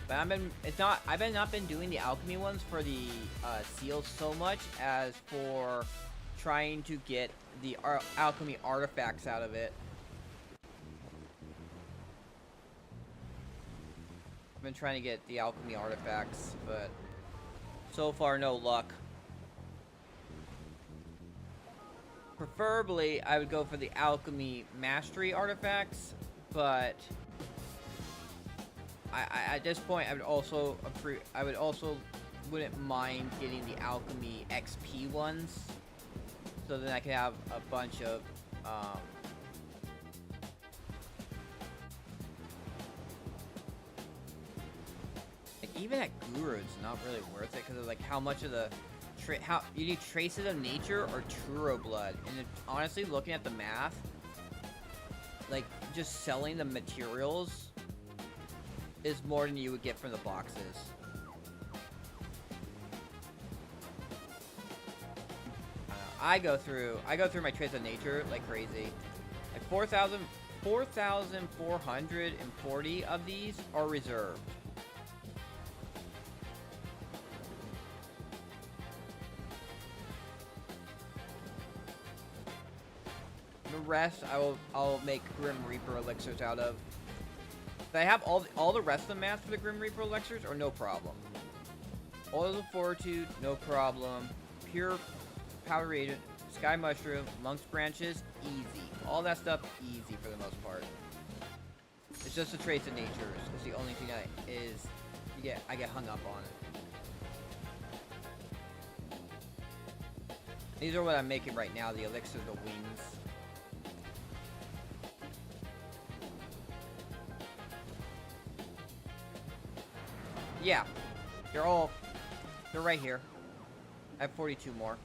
But I've not been doing the alchemy ones for the seals so much as for trying to get the alchemy artifacts out of it. I've been trying to get the alchemy artifacts, but so far no luck. Preferably, I would go for the alchemy mastery artifacts, but I at this point I would also wouldn't mind getting the alchemy XP ones, so then I could have a bunch of like even at Guru it's not really worth it because of like how much of the how you need traces of nature or Truro blood, and honestly looking at the math, like just selling the materials is more than you would get from the boxes. I go through my trace of nature like crazy. Like 4,440 of these are reserved. The rest I'll make Grim Reaper elixirs out of. But I have all the rest of the math for the Grim Reaper elixirs are no problem. Oils of Fortitude, no problem. Pure Powder Agent, Sky Mushroom, Monk's Branches, easy. All that stuff easy for the most part. It's just the trace of natures. It's the only thing I get hung up on it. These are what I'm making right now, the elixir of the wings. Yeah, they're right here. I have 42 more.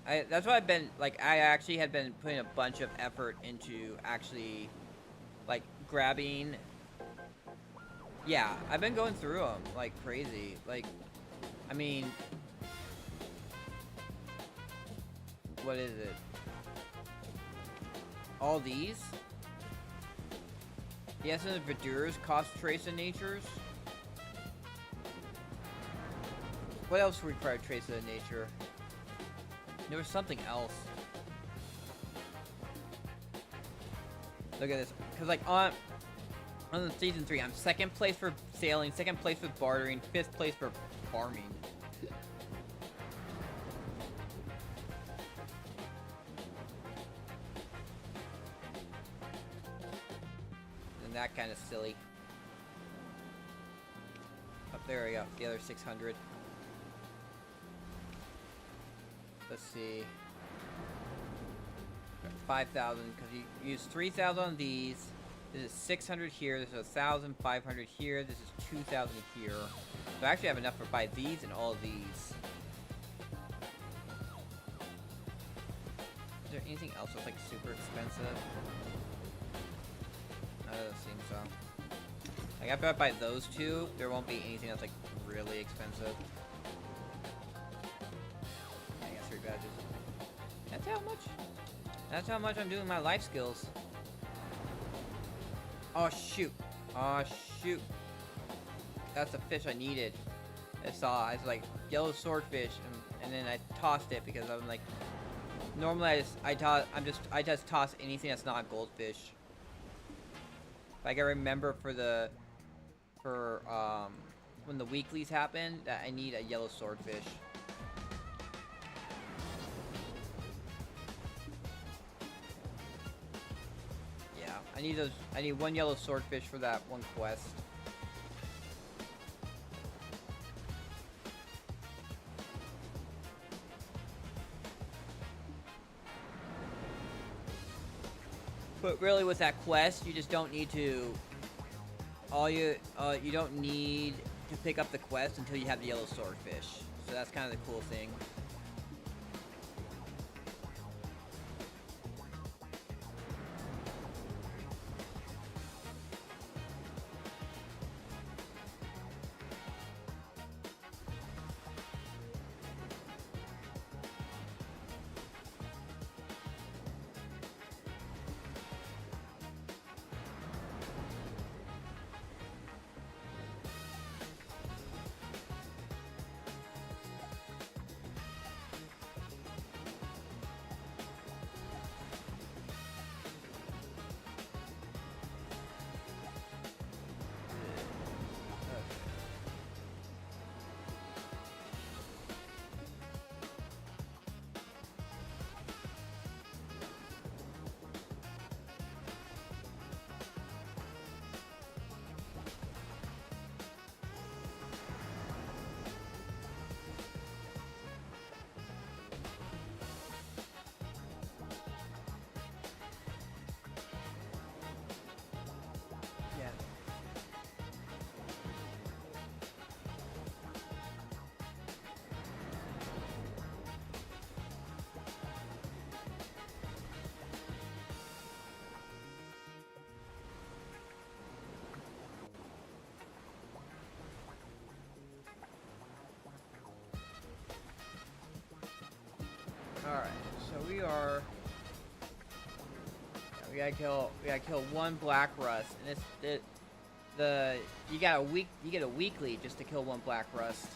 That's what I've been, like, I actually had been putting a bunch of effort into actually, like, grabbing. Yeah, I've been going through them like crazy. Like, I mean, what is it? All these? The Essence of Verdures cost trace of natures. What else required trace of nature? There was something else. Look at this, because like on the season 3, I'm 2nd place for sailing, 2nd place for bartering, 5th place for farming. That kind of silly. Up there we go. The other 600. Let's see. 5,000 because you use 3,000 on these, This is 600 here. This is 1,500 here. This is 2,000 here. So I actually have enough to buy these and all of these. Is there anything else that's like super expensive? No, it doesn't seem so. Like after I buy those two, there won't be anything that's like really expensive. I got 3 badges. That's how much. That's how much I'm doing my life skills. Oh shoot! Oh shoot! That's the fish I needed. I saw. I was like yellow swordfish, and then I tossed it because I'm like. Normally I just toss anything that's not a goldfish. Like I remember for when the weeklies happen that I need a yellow swordfish. Yeah, I need 1 yellow swordfish for that one quest. But really, with that quest, you just don't need to. You don't need to pick up the quest until you have the yellow swordfish. So that's kind of the cool thing. Alright, so we are. We gotta kill 1 black rust, and you get a weekly just to kill 1 black rust.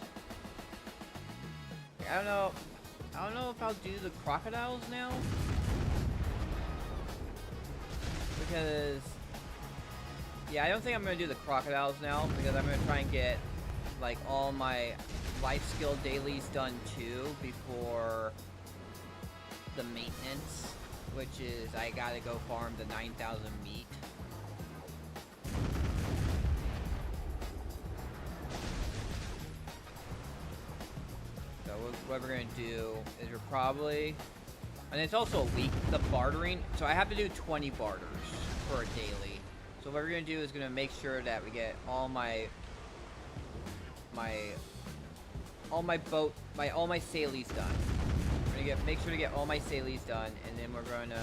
I don't know if I'll do the crocodiles now, because yeah, I don't think I'm gonna do the crocodiles now because I'm gonna try and get like all my life skill dailies done too before the maintenance, which is I gotta go farm the 9,000 meat. So what we're gonna do is we're probably, and it's also a week, the bartering, so I have to do 20 barters for a daily. So what we're gonna do is gonna make sure that we get all my salies done. Make sure to get all my salies done, and then we're going to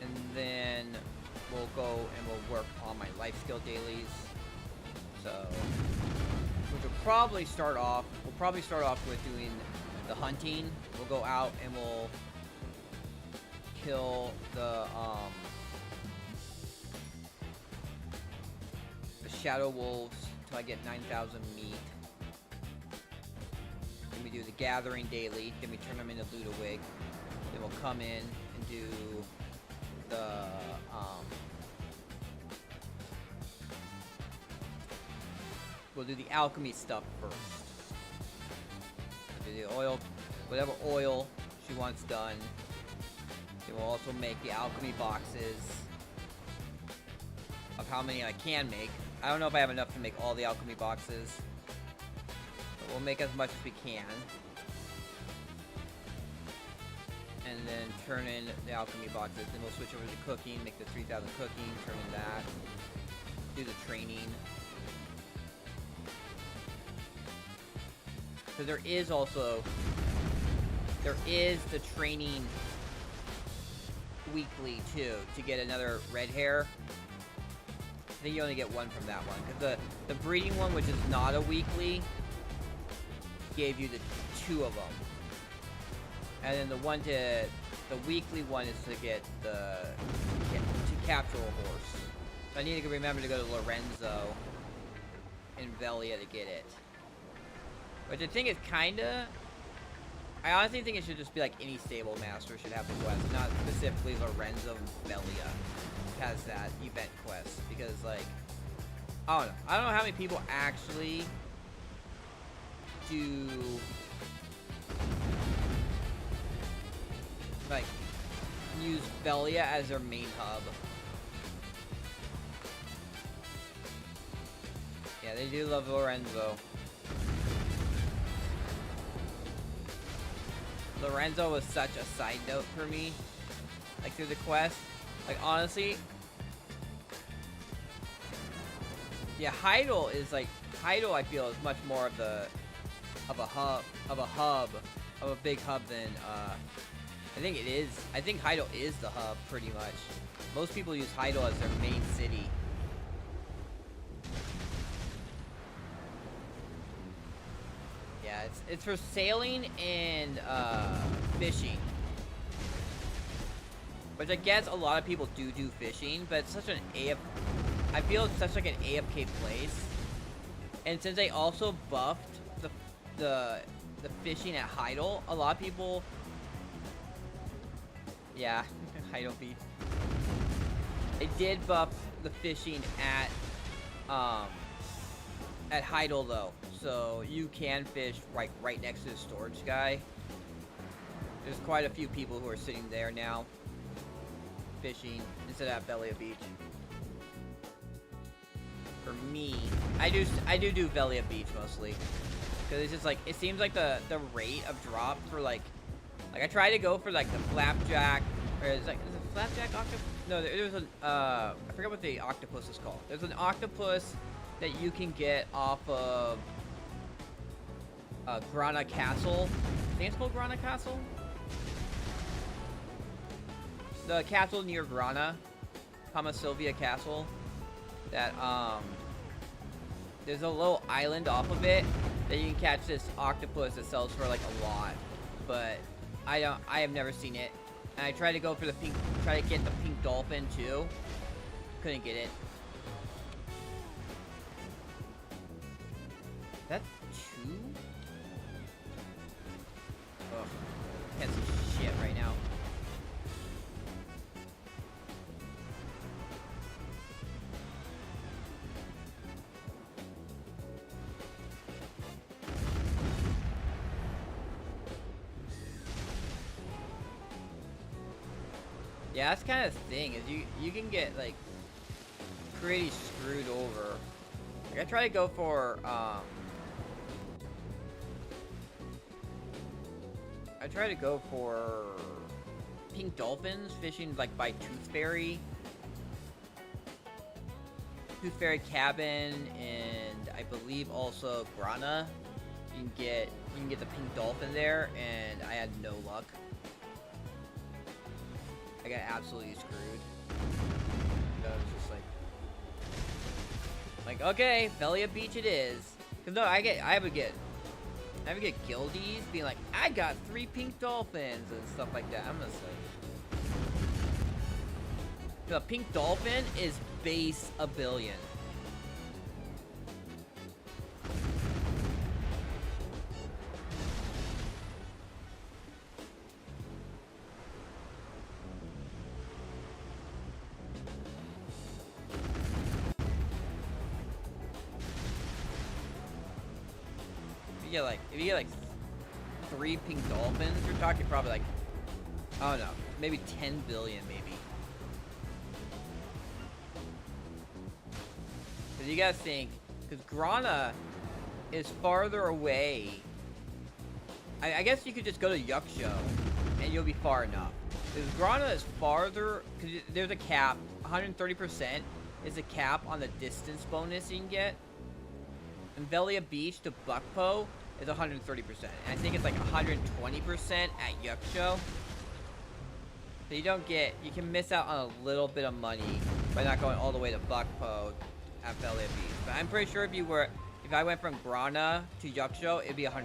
and then we'll go and we'll work on my life skill dailies. So we'll probably start off with doing the hunting. We'll go out and we'll kill the shadow wolves until I get 9,000 meat. Then we do the gathering daily. Then we turn them into Ludwig. Then we'll come in and do the we'll do the alchemy stuff first. We'll do the oil, whatever oil she wants done. Then we'll also make the alchemy boxes. of how many I can make. I don't know if I have enough to make all the alchemy boxes. But we'll make as much as we can. And then turn in the alchemy boxes. Then we'll switch over to cooking, make the 3,000 cooking, turn in that. Do the training. So there is the training weekly too, to get another red hair. I think you only get one from that one, because the breeding one, which is not a weekly, gave you the 2 of them. And then the weekly one is to get to capture a horse. So I need to remember to go to Lorenzo in Velia to get it. Which I think is kinda... I honestly think it should just be like any stable master should have the quest, not specifically Lorenzo Velia has that event quest. Because, like, I don't know. I don't know how many people actually do, like, use Velia as their main hub. Yeah, they do love Lorenzo. Lorenzo was such a side note for me, like, through the quest. Like, honestly, yeah, Heidel is like, Heidel I feel is much more of a big hub than I think it is. I think Heidel is the hub pretty much. Most people use Heidel as their main city. Yeah, it's for sailing and fishing. Which I guess a lot of people do fishing, but it's such an I feel it's such like an AFK place. And since they also buffed the fishing at Heidel, a lot of people, yeah, Heidel beat. They did buff the fishing at Heidel though, so you can fish right next to the storage guy. There's quite a few people who are sitting there now, fishing instead of at Velia Beach. For me, I do Velia Beach mostly, because it's just like, it seems like the rate of drop for like I try to go for like the flapjack, or is it flapjack octopus? No, there's an I forget what the octopus is called. There's an octopus that you can get off of Grana Castle. I think it's called Grana Castle. The castle near Grana, Kama Sylvia Castle. That there's a little island off of it that you can catch this octopus that sells for like a lot, but I have never seen it. And I tried to go for the try to get the pink dolphin too. Couldn't get it. That's 2? Ugh, can't see shit right now. Yeah, that's kind of the thing, is you can get like pretty screwed over. Like, I try to go for pink dolphins fishing like by Tooth Fairy Cabin, and I believe also Grana. You can get the pink dolphin there, and I had no luck. I got absolutely screwed. I was just like, okay, Velia Beach it is. Cause no, I would get guildies being like, I got 3 pink dolphins and stuff like that. I'm just like, the pink dolphin is base $1 billion. If you get like 3 pink dolphins, you're talking probably like, I don't know, maybe 10 billion maybe. Because you gotta think, because Grana is farther away. I guess you could just go to Yuksho, and you'll be far enough. Because Grana is farther, because there's a cap. 130% is a cap on the distance bonus you can get. And Velia Beach to Bukpo is 130%. And I think it's like 120% at Yuksho. So you don't get, you can miss out on a little bit of money by not going all the way to Bukpo at Velia Beach. But I'm pretty sure if I went from Grana to Yuksho, it'd be 130%.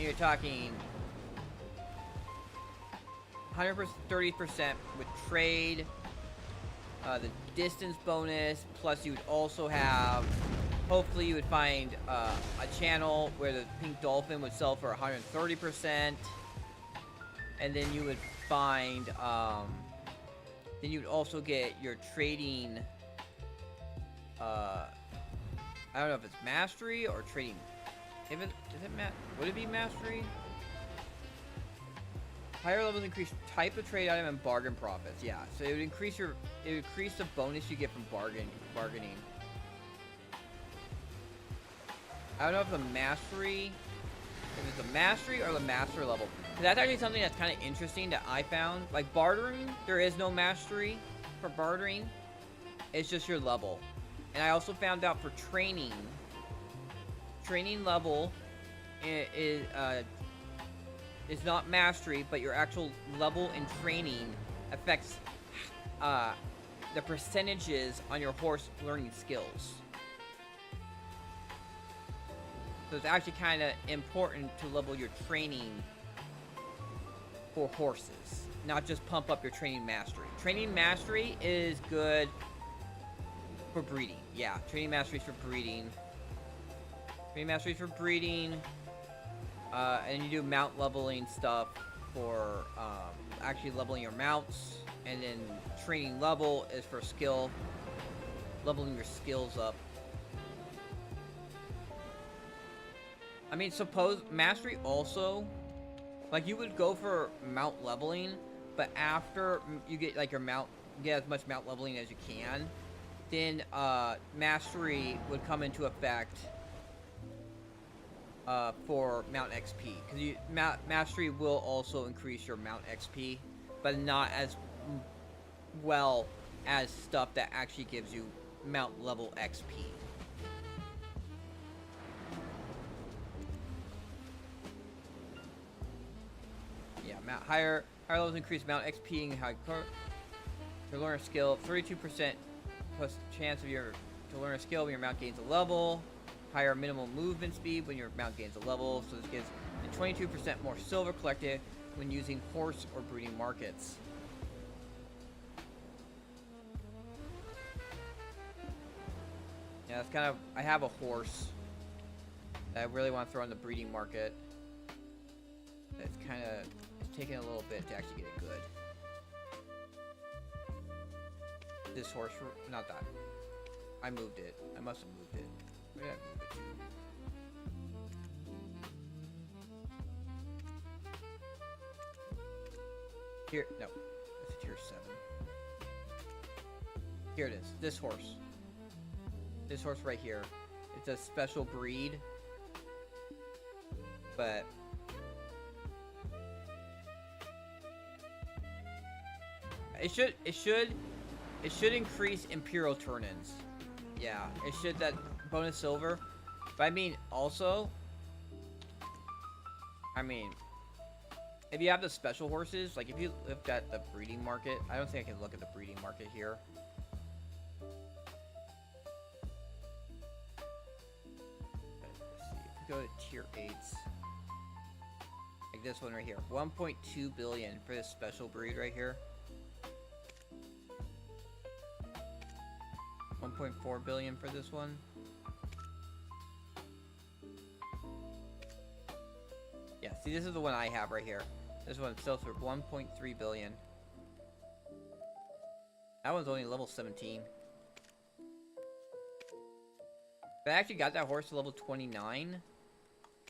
You're talking 130% with trade, the distance bonus, plus you would also have, hopefully you would find a channel where the pink dolphin would sell for 130%, and then you would find, then you would also get your trading, I don't know if it's mastery or trading. Would it be mastery? Higher levels increase type of trade item and bargain profits. Yeah, so it would increase the bonus you get from bargaining. I don't know if the mastery, if it's the mastery or the master level. That's actually something that's kind of interesting that I found. Like bartering, there is no mastery for bartering. It's just your level. And I also found out for training level is not mastery, but your actual level in training affects the percentages on your horse learning skills. So it's actually kind of important to level your training for horses, not just pump up your training mastery. Training mastery is good for breeding. Yeah, training mastery is for breeding. Training mastery is for breeding. And you do mount leveling stuff for actually leveling your mounts. And then training level is for skill, leveling your skills up. I mean, suppose mastery also, like you would go for mount leveling, but after you get like your mount, get as much mount leveling as you can, then mastery would come into effect for mount XP, because mastery will also increase your mount XP, but not as well as stuff that actually gives you mount level XP. Yeah, higher levels increase mount XP and high to learn a skill. 32% plus chance of to learn a skill when your mount gains a level. Higher minimal movement speed when your mount gains a level. So this gives 22% more silver collected when using horse or breeding markets. Yeah, that's kind of, I have a horse that I really want to throw in the breeding market. It's kind of, it's taking a little bit to actually get it good. This horse, not that. I moved it. I must have moved it. Where did I move it to? Here, no. That's a tier 7. Here it is. This horse. This horse right here. It's a special breed. But it should increase Imperial turn-ins. Yeah, it should, that bonus silver. But I mean, also, I mean, if you have the special horses, like if you look at the breeding market, I don't think I can look at the breeding market here. Let's see, if we go to tier 8s, like this one right here, 1.2 billion for this special breed right here. 1.4 billion for this one. Yeah, see, this is the one I have right here. This one sells for 1.3 billion. That one's only level 17. But I actually got that horse to level 29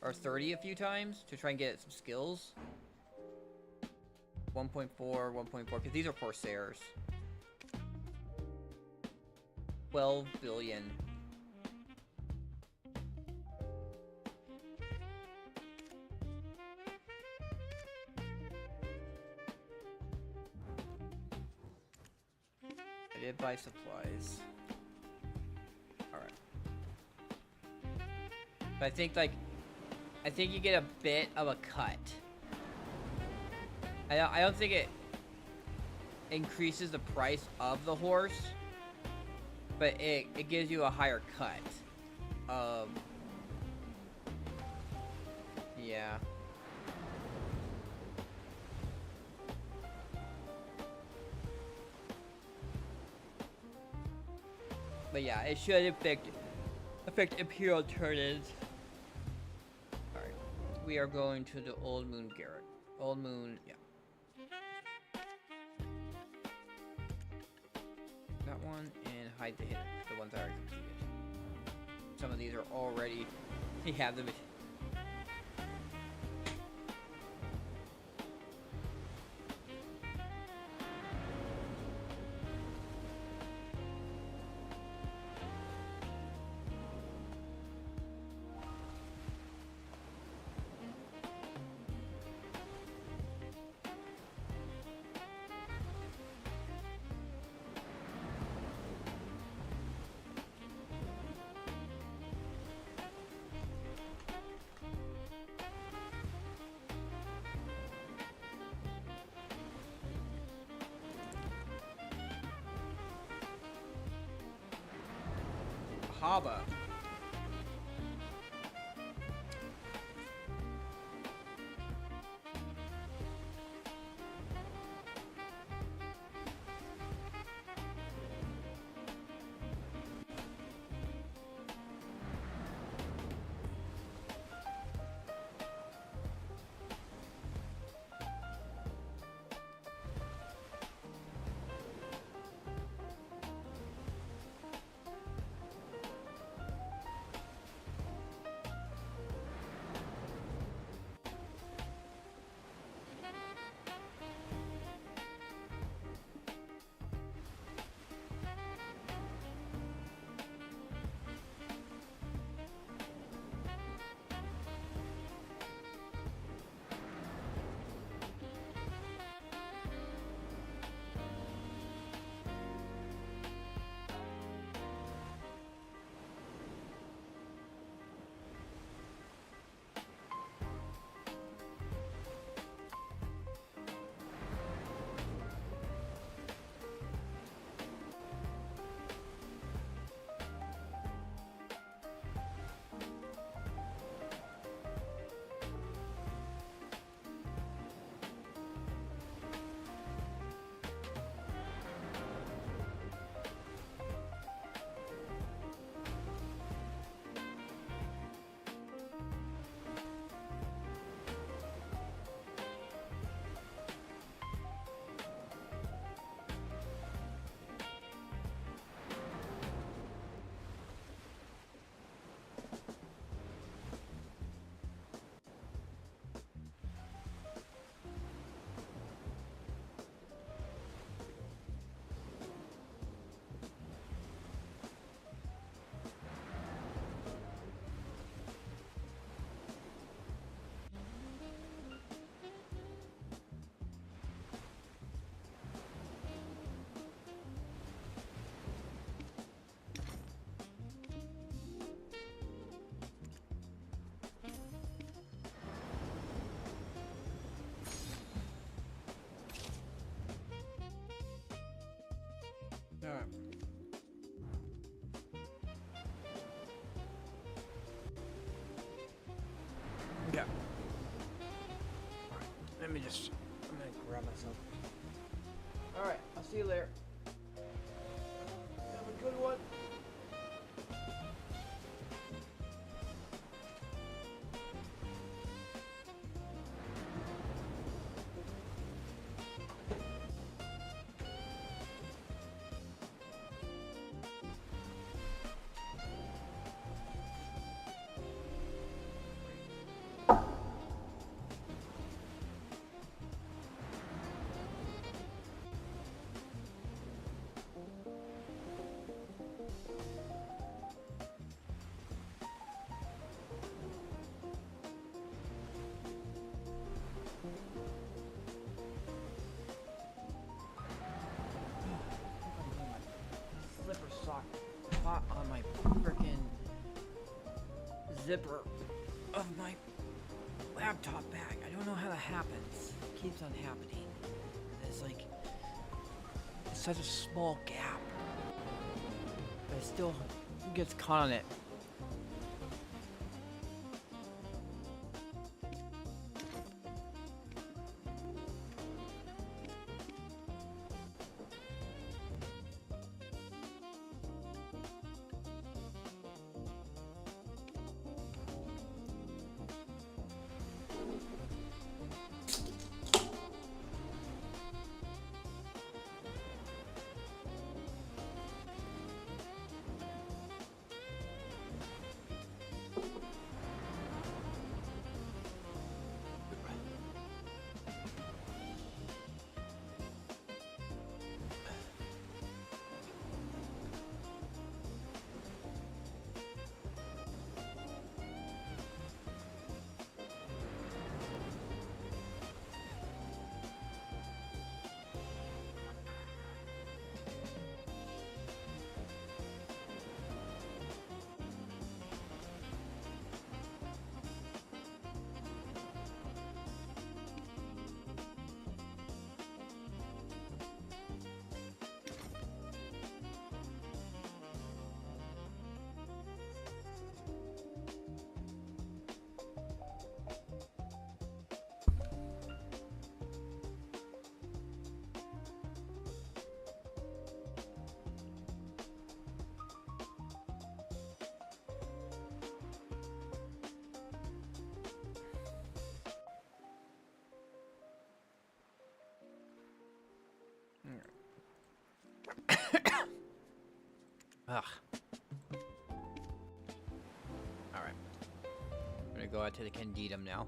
or 30 a few times to try and get some skills. 1.4, 1.4, because these are Corsairs. 12 billion. I did buy supplies. Alright. But I think, like, I think you get a bit of a cut. I don't think it increases the price of the horse, but it gives you a higher cut. Yeah. But yeah, it should affect Imperial turn-ins. Alright. We are going to the Old Moon Garret. Old Moon, yeah. That one, and hide the hidden, the ones I already completed. Some of these are already, they have them. Haba. Alright. Yeah. Let me just, I'm gonna grab myself. Alright, I'll see you later. Have a good one. caught on my freaking zipper of my laptop bag. I don't know how that happens. It keeps on happening. It's like, it's such a small gap. But it still gets caught on it. Ugh. Alright. I'm gonna go out to the Candidum now.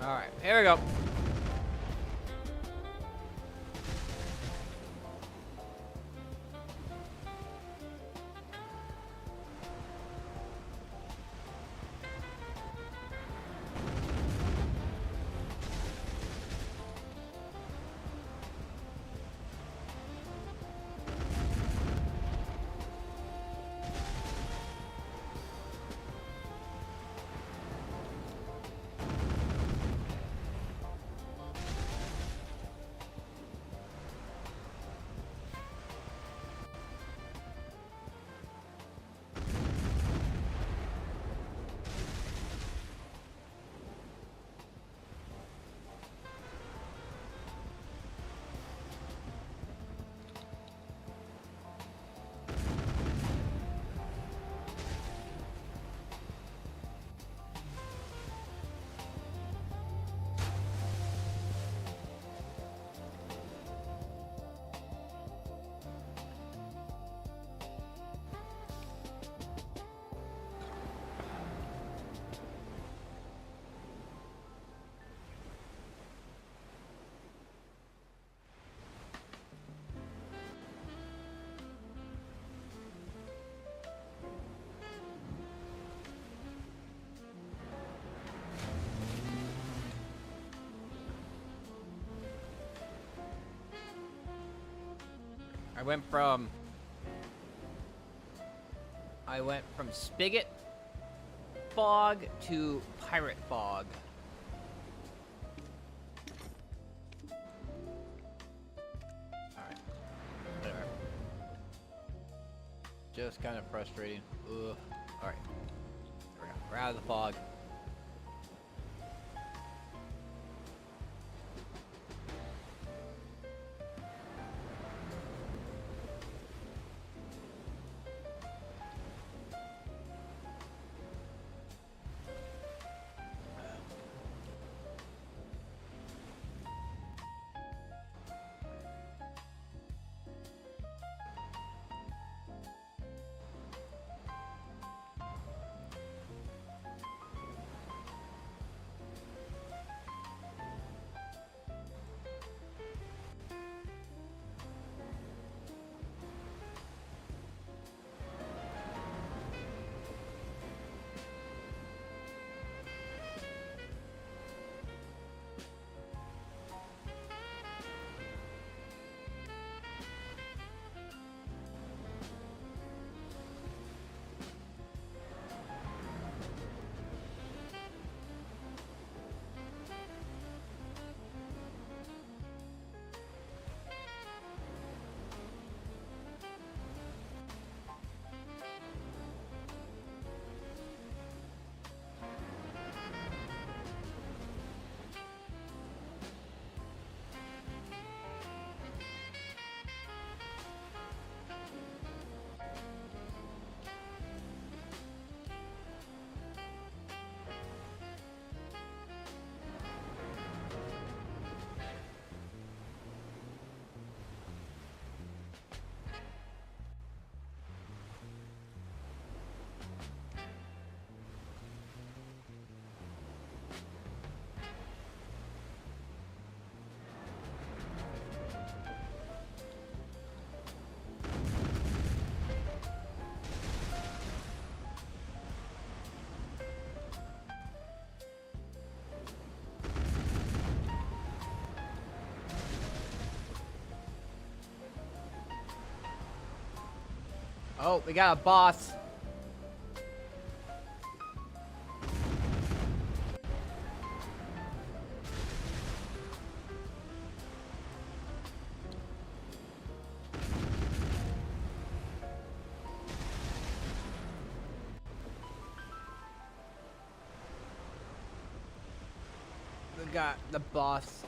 Alright, here we go. I went from Spigot Fog to Pirate Fog. Alright. Whatever. Just kind of frustrating. Ugh. Alright. There we go. We're out of the fog. Oh, we got a boss. We got the boss.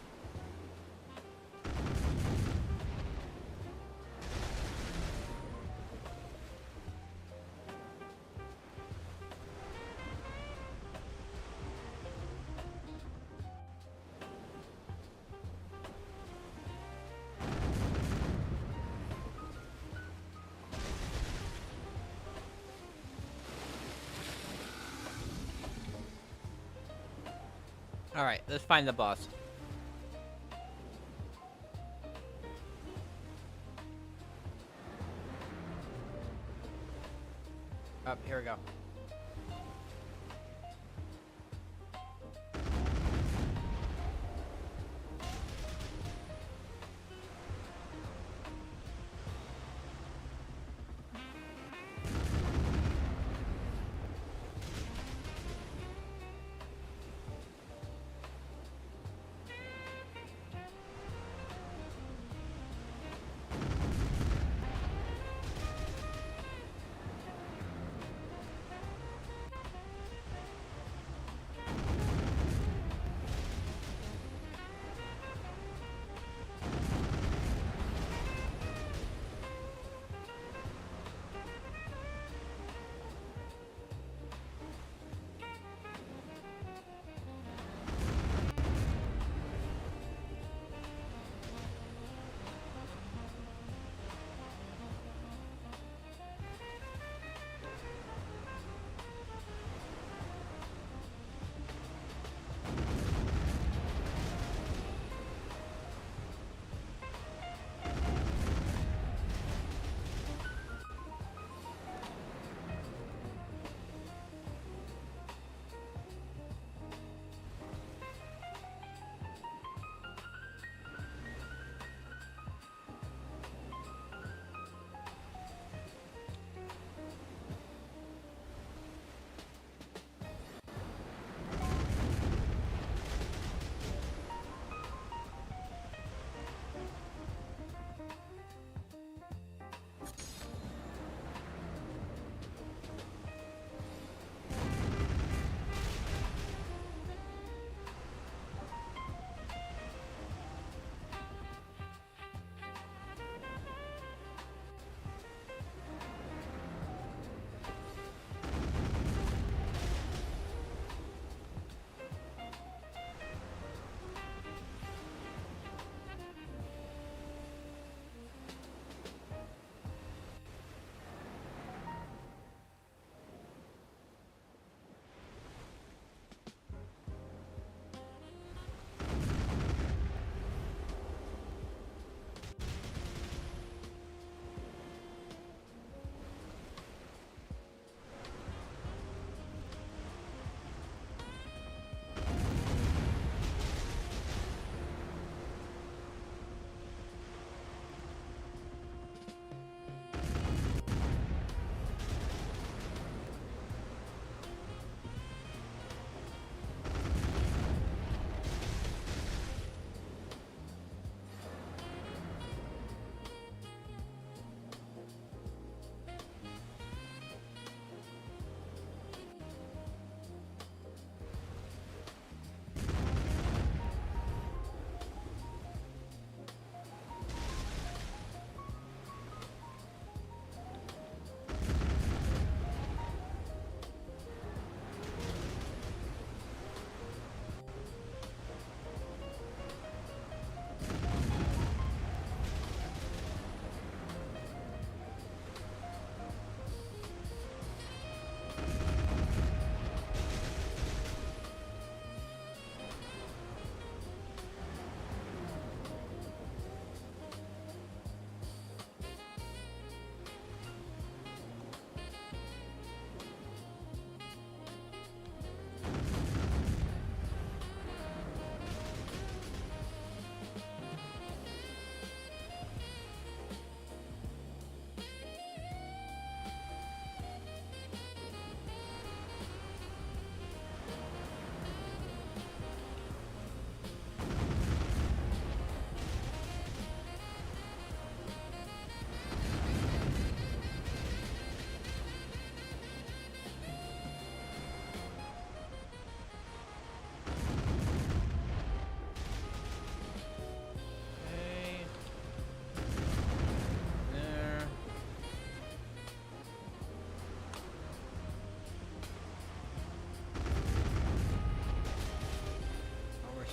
Alright, let's find the boss. Up, here we go.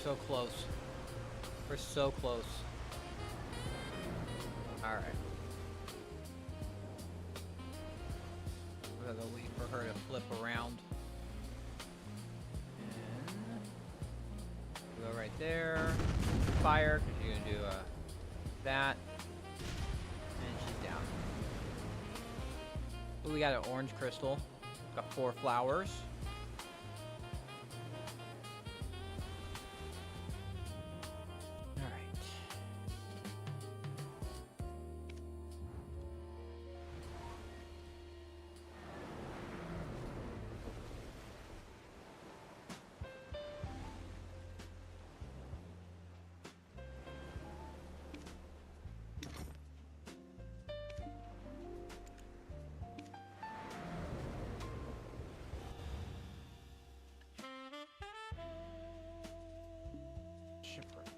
so close. We're so close. Alright. We're gonna wait for her to flip around. And go right there. Fire, because you're gonna do that. And she's down. Ooh, we got an orange crystal. Got 4 flowers.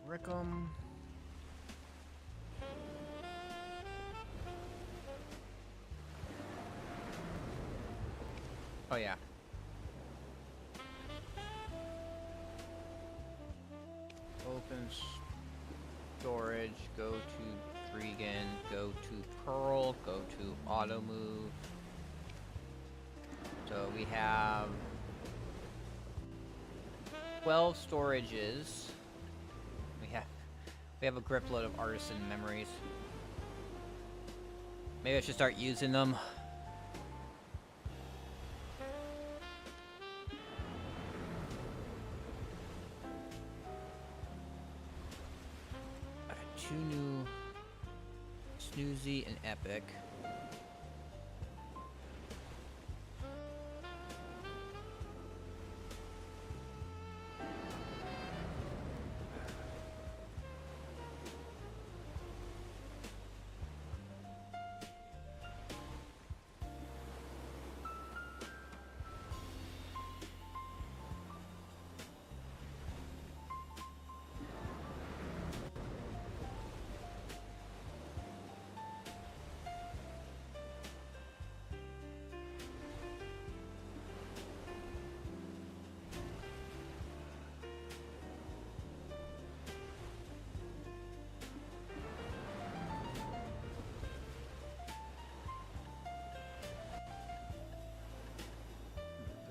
Rickham. Oh yeah. Open storage, go to Dregan, go to Pearl, go to auto move. So we have 12 storages. We have a grip load of artisan memories. Maybe I should start using them. I got 2 new Snoozy and Epic.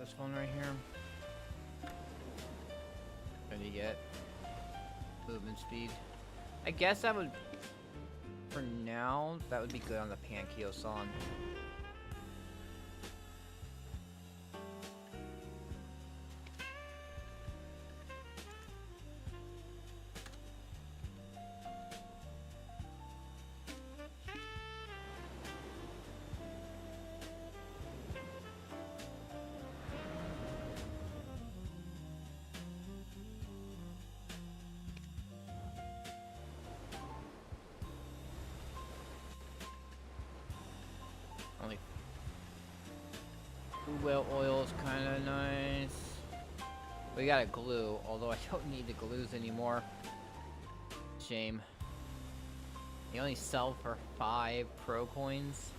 This one right here. What do you get? Movement speed. I guess that would, for now, that would be good on the Pankyo-san. Only whale oil is kind of nice. We got a glue, although I don't need the glues anymore. Shame. They only sell for 5 pro coins.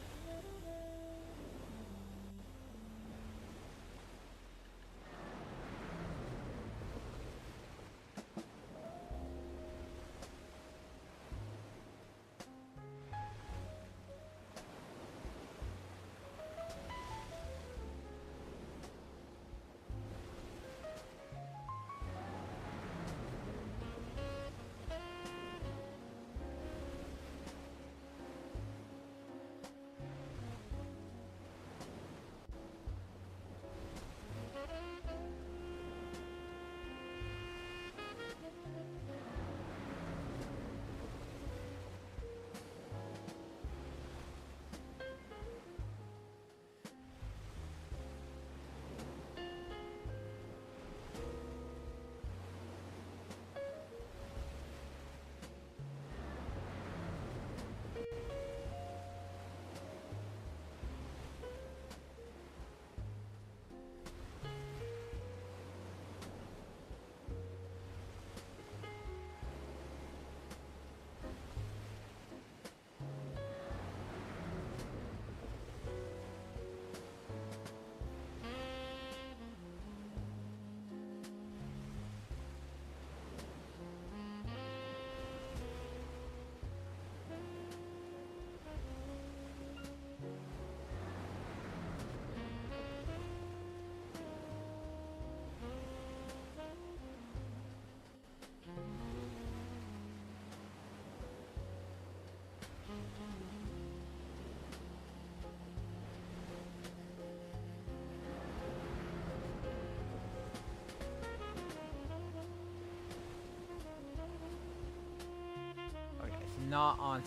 not on.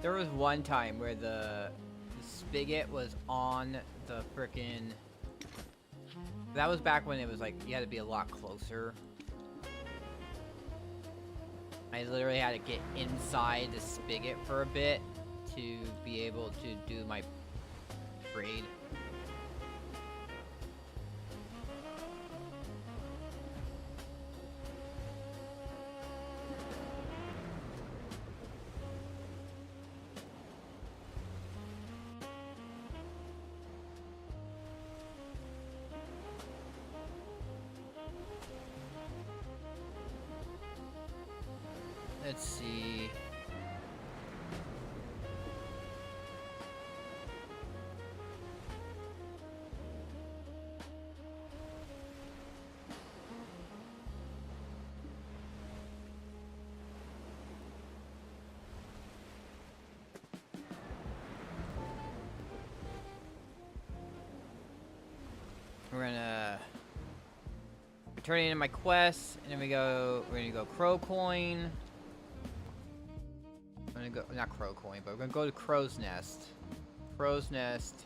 There was one time where the spigot was on the frickin'. That was back when it was like you had to be a lot closer. I literally had to get inside the spigot for a bit to be able to do my trade. Let's see. We're gonna turn in my quests, and then we're gonna go Crow Coin. I'm gonna go, not Crow Coin, but we're gonna go to Crow's Nest. Crow's Nest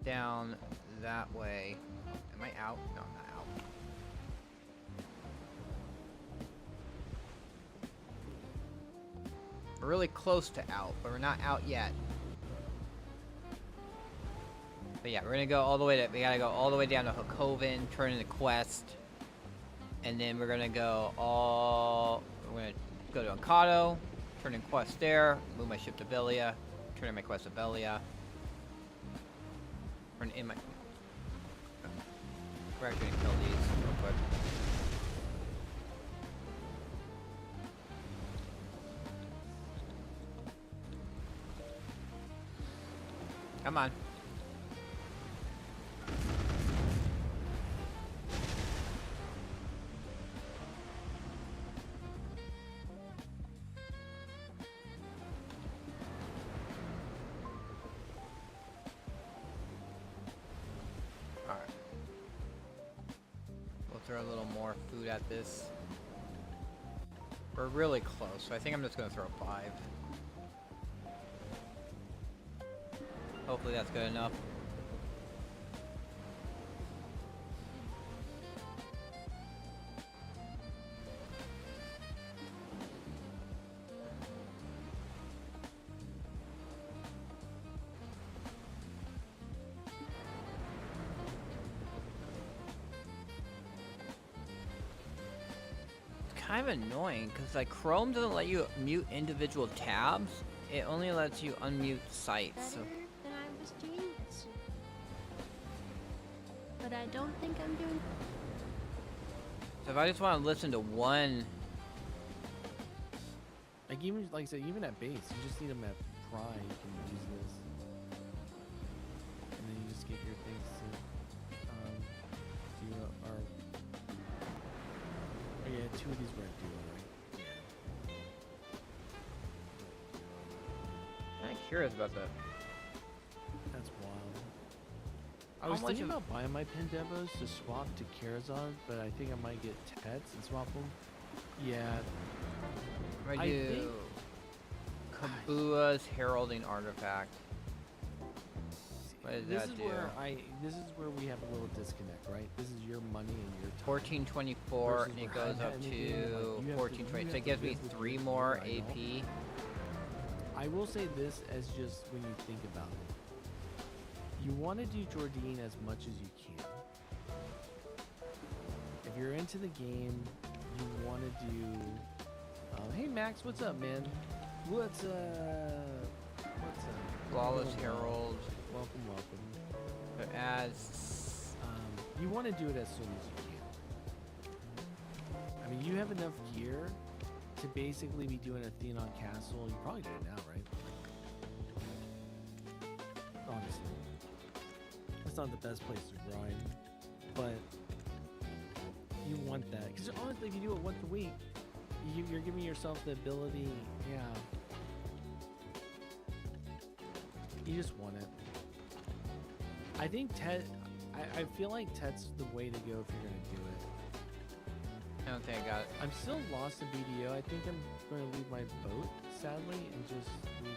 down that way. Am I out? No, I'm not out. We're really close to out, but we're not out yet. But yeah, we're gonna go all the way to, we gotta go all the way down to Hookoven, turn in the quest. And then we're gonna go we're gonna go to Ankado, turn in quest there, move my ship to Velia, turn in my quest to Velia. Turn in my, we're actually gonna kill these real quick. Come on. Alright. We'll throw a little more food at this. We're really close, so I think I'm just gonna throw 5. Hopefully that's good enough. It's kind of annoying because like Chrome doesn't let you mute individual tabs. It only lets you unmute sites. So. Than I was doing this. But I don't think I'm doing. So if I just want to listen to one, Like even like I said, even at base, you just need them at Pry. You can use this, and then you just get your things to do our. Oh yeah, 2 of these were at duo, right? Yeah. I'm curious about that. That's wild. I How was much thinking of- about buying my Pendebos to swap to Karazhan, but I think I might get Tets and swap them. Yeah, I I do think- Kabua's Heralding Artifact. What does this that is do? this is where we have a little disconnect, right? This is your money and your time. 1424, versus and it where goes I'm up at in the to game, like, you have to- 1420. you So it have gives to me live with 3 your more I know. AP. I will say this as just when you think about it. You want to do Jordine as much as you can. If you're into the game, you want to do. Hey Max, what's up, man? What's up? Flawless Welcome, Herald. Welcome, welcome. It adds. You want to do it as soon as you can. I mean, you have enough gear to basically be doing a Theon Castle. You probably do it now, right? Honestly, it's not the best place to grind, but you want that because honestly, if you do it once a week, you're giving yourself the ability. Yeah, you just want it. I think Tet. I feel like Tet's the way to go if you're gonna do it. I don't think I got it. I'm still lost in BDO. I think I'm going to leave my boat, sadly, and just leave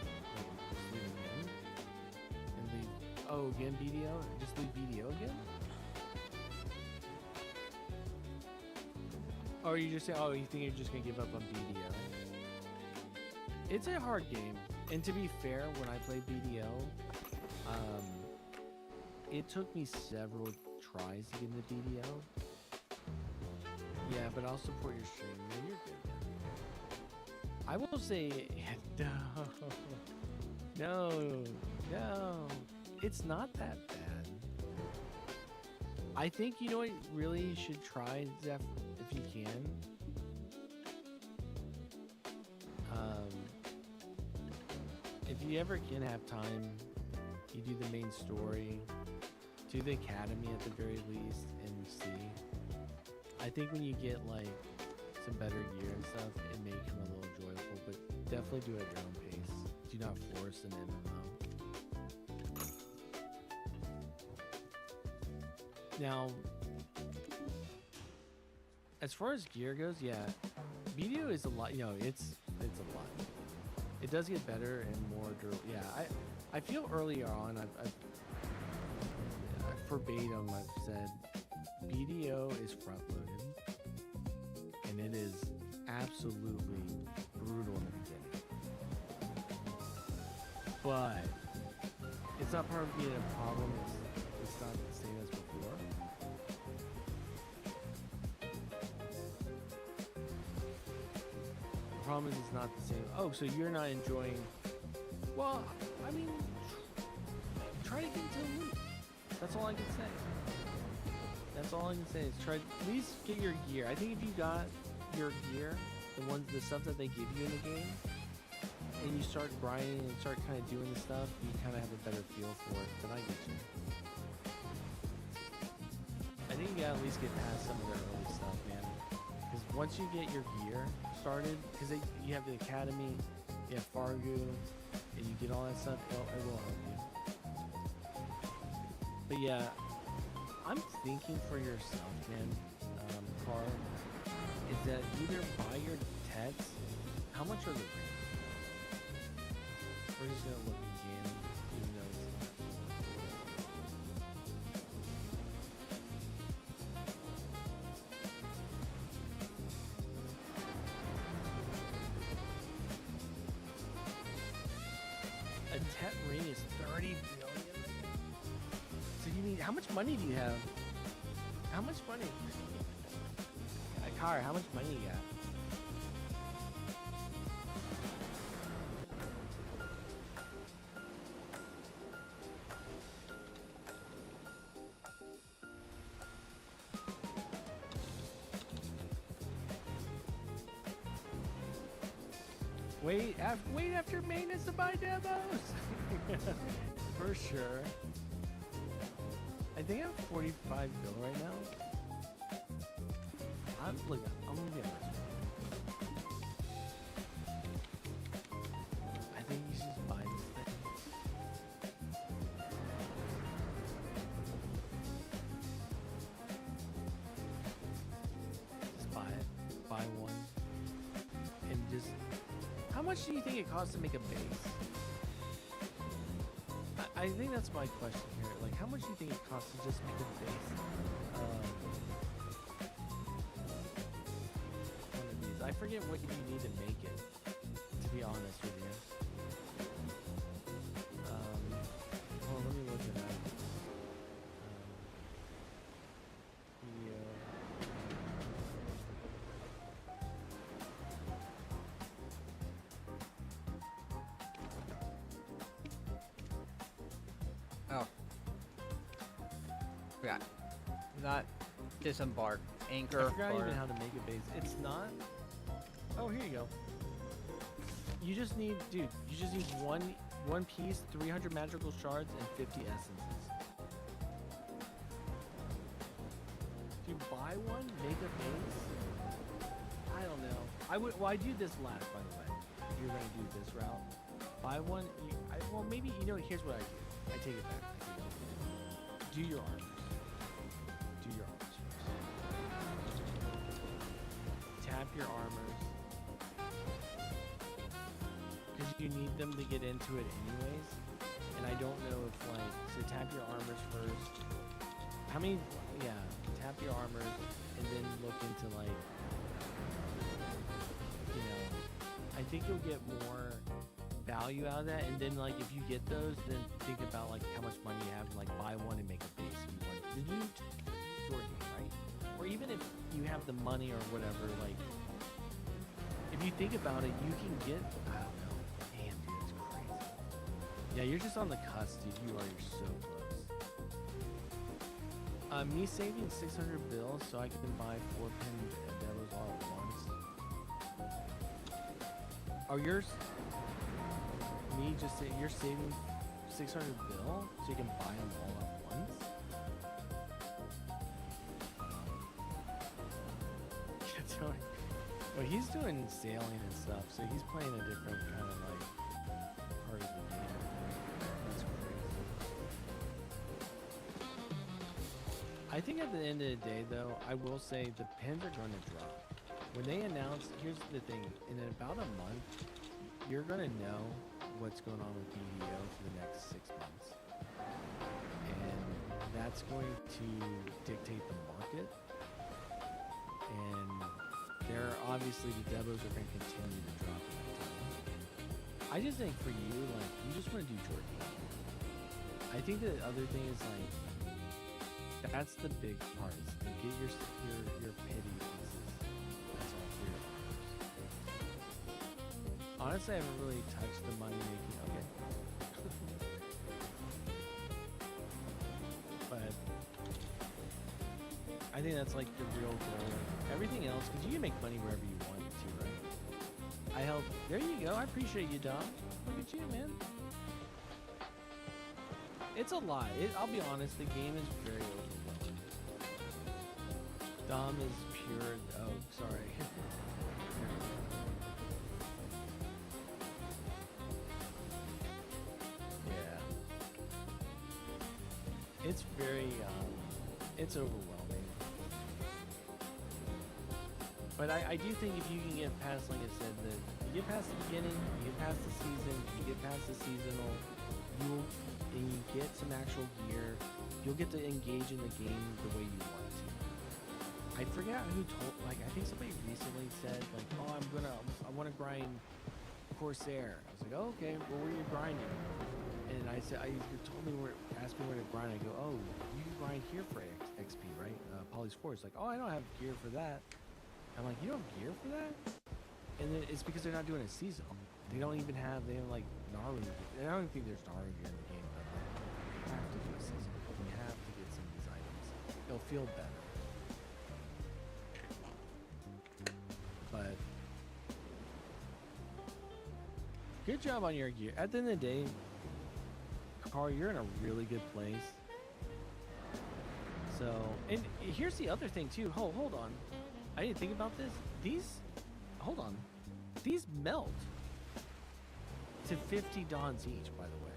him in. And leave. Oh, again, BDO? Just leave BDO again? Or you just say, oh, you think you're just going to give up on BDO? It's a hard game. And to be fair, when I played BDO, it took me several tries to get into BDO. Yeah, but I'll support your stream. No, you're good. I will say, no, it's not that bad. I think you know what, really you should try, Zeph, if you can. If you ever can have time, you do the main story, do the academy at the very least, and see. I think when you get like some better gear and stuff, it may become a little enjoyable, but definitely do it at your own pace. Do not force an MMO. Now, as far as gear goes, yeah, BDO is a lot. You know, it's a lot. It does get better and more durable. Yeah, I feel earlier on I've verbatim I've said BDO is front loaded, and it is absolutely brutal in the beginning. But it's not part of being a problem. It's not the same as before. The problem is it's not the same. Oh, so you're not enjoying? Well, I mean, try to get into the loop. That's all I can say. That's all I can say is try at least get your gear. I think if you got your gear, the stuff that they give you in the game, and you start grinding and start kind of doing the stuff, you kind of have a better feel for it. But I get you. I think you gotta at least get past some of the early stuff, man. Because once you get your gear started, because you have the academy, you have Fargu, and you get all that stuff, it will help you. But yeah, I'm thinking for yourself, man, Carl, is that either buy your tets. How much are the rings? We're just gonna look in game. Who knows? A tet ring is 30 billion. So you need, how much money do you have? How much money? Car, how much money you got? Wait after maintenance to buy demos. For sure. I think I'm 45 bill right now. I'm gonna be honest. I think you should just buy this thing. Just buy it. Buy one. And just, how much do you think it costs to make a base? I think that's my question here. Like, how much do you think it costs to just make a base? One of these. I forget what you need to make it, to be honest with you. Hold on, let me look it up. Video. Oh. Forgot. Not disembark. Anchor. I forgot or... even how to make a base. It's not. Oh, here you go. You just need, dude. You just need one piece, 300 magical shards, and 50 essences. If you buy one, make a base. I don't know. I would. Well, I do this last, by the way. If you're gonna do this route, buy one. Well, maybe you know. Here's what I do. I take it back. Do your armors. Do your armors first. tap your armors. Because you need them to get into it anyways. And I don't know if like, so tap your armors first. How many, yeah, tap your armors and then look into like, you know, I think you'll get more value out of that. And then like, if you get those, then think about like how much money you have and like buy one and make a base if you want. Did you, Jordan, right? Or even if you have the money or whatever, like, if you think about it, you can get, I don't know. Damn, dude, it's crazy. Yeah, you're just on the cusp, dude. You're so close. Me saving 600 bills so I can buy 4-pin Delos all at once. Oh, yours? Me just say you're saving 600 bill so you can buy them all at once? Well, he's doing sailing and stuff, so he's playing a different kind of like part of the game. That's crazy. I think at the end of the day, though, I will say the pins are going to drop. When they announce, here's the thing, in about a month, you're going to know what's going on with BDO for the next 6 months. And that's going to dictate the market. And they're obviously, the Devos are going to continue to drop in that time. I just think for you, like, you just want to do Jordan. I think the other thing is, like, that's the big part. Is to get your pity pieces. That's all for your armors. Honestly, I haven't really touched the money making. Okay. But I think that's like the real goal. Everything else, because you can make money wherever you want to, right? I help. There you go. I appreciate you, Dom. Look at you, man. It's a lot. I'll be honest. The game is very overwhelming. Dom is pure. Oh, sorry. Yeah. It's very. It's overwhelming. But I do think if you can get past, like I said, you get past the beginning, you get past the season, you get past the seasonal, and you get some actual gear, you'll get to engage in the game the way you want to. I forgot who told, like, I think somebody recently said, like, oh, I want to grind Corsair. I was like, oh, okay, well, where are you grinding? And I said, you told me asked me where to grind. I go, oh, you grind here for XP, right? Poly's Force. Like, oh, I don't have gear for that. I'm like, you don't have gear for that? And then it's because they're not doing a season. They don't even have, they have like Naru. I don't even think there's Naru gear in the game, but like, you have to do a season. You have to get some of these items. It'll feel better. But good job on your gear. At the end of the day, Carl, you're in a really good place. So, and here's the other thing too. Hold on. I didn't think about this. Hold on. These melt to 50 dons each, by the way.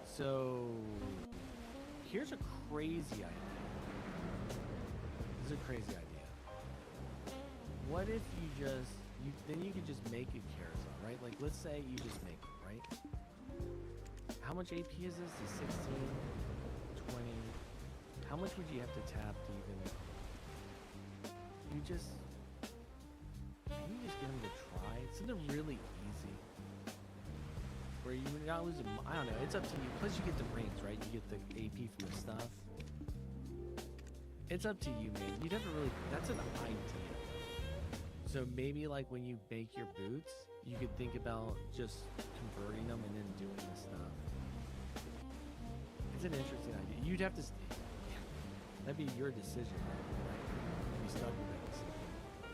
So, here's a crazy idea. This is a crazy idea. What if then you could just make a carousel, right? Like, let's say you just make it, right? How much AP is this? Is 16, 20. How much would you have to tap to even... Maybe just get them to try. It's something really easy. Where you're not losing... I don't know. It's up to you. Plus you get the rings, right? You get the AP from the stuff. It's up to you, man. You'd have to really... That's an idea. So maybe like when you make your boots, you could think about just converting them and then doing the stuff. It's an interesting idea. You'd have to... That'd be your decision, right? You'd be stuck with that decision.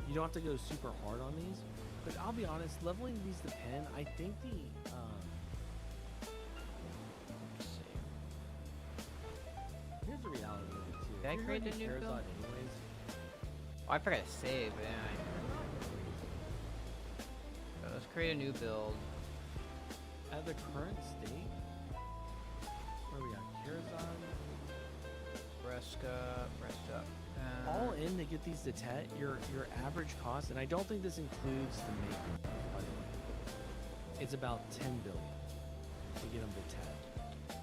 You don't have to go super hard on these, but I'll be honest, leveling these to pen, I think the... let's see. Here's the reality of it, too. Did I create a new build? Anyways. Oh, I forgot to save, but so let's create a new build. At the current state, where are we at? Curazon? Rest up. all in to get these to Tet, your average cost, and I don't think this includes the making, by the way. It's about 10 billion to get them to Tet.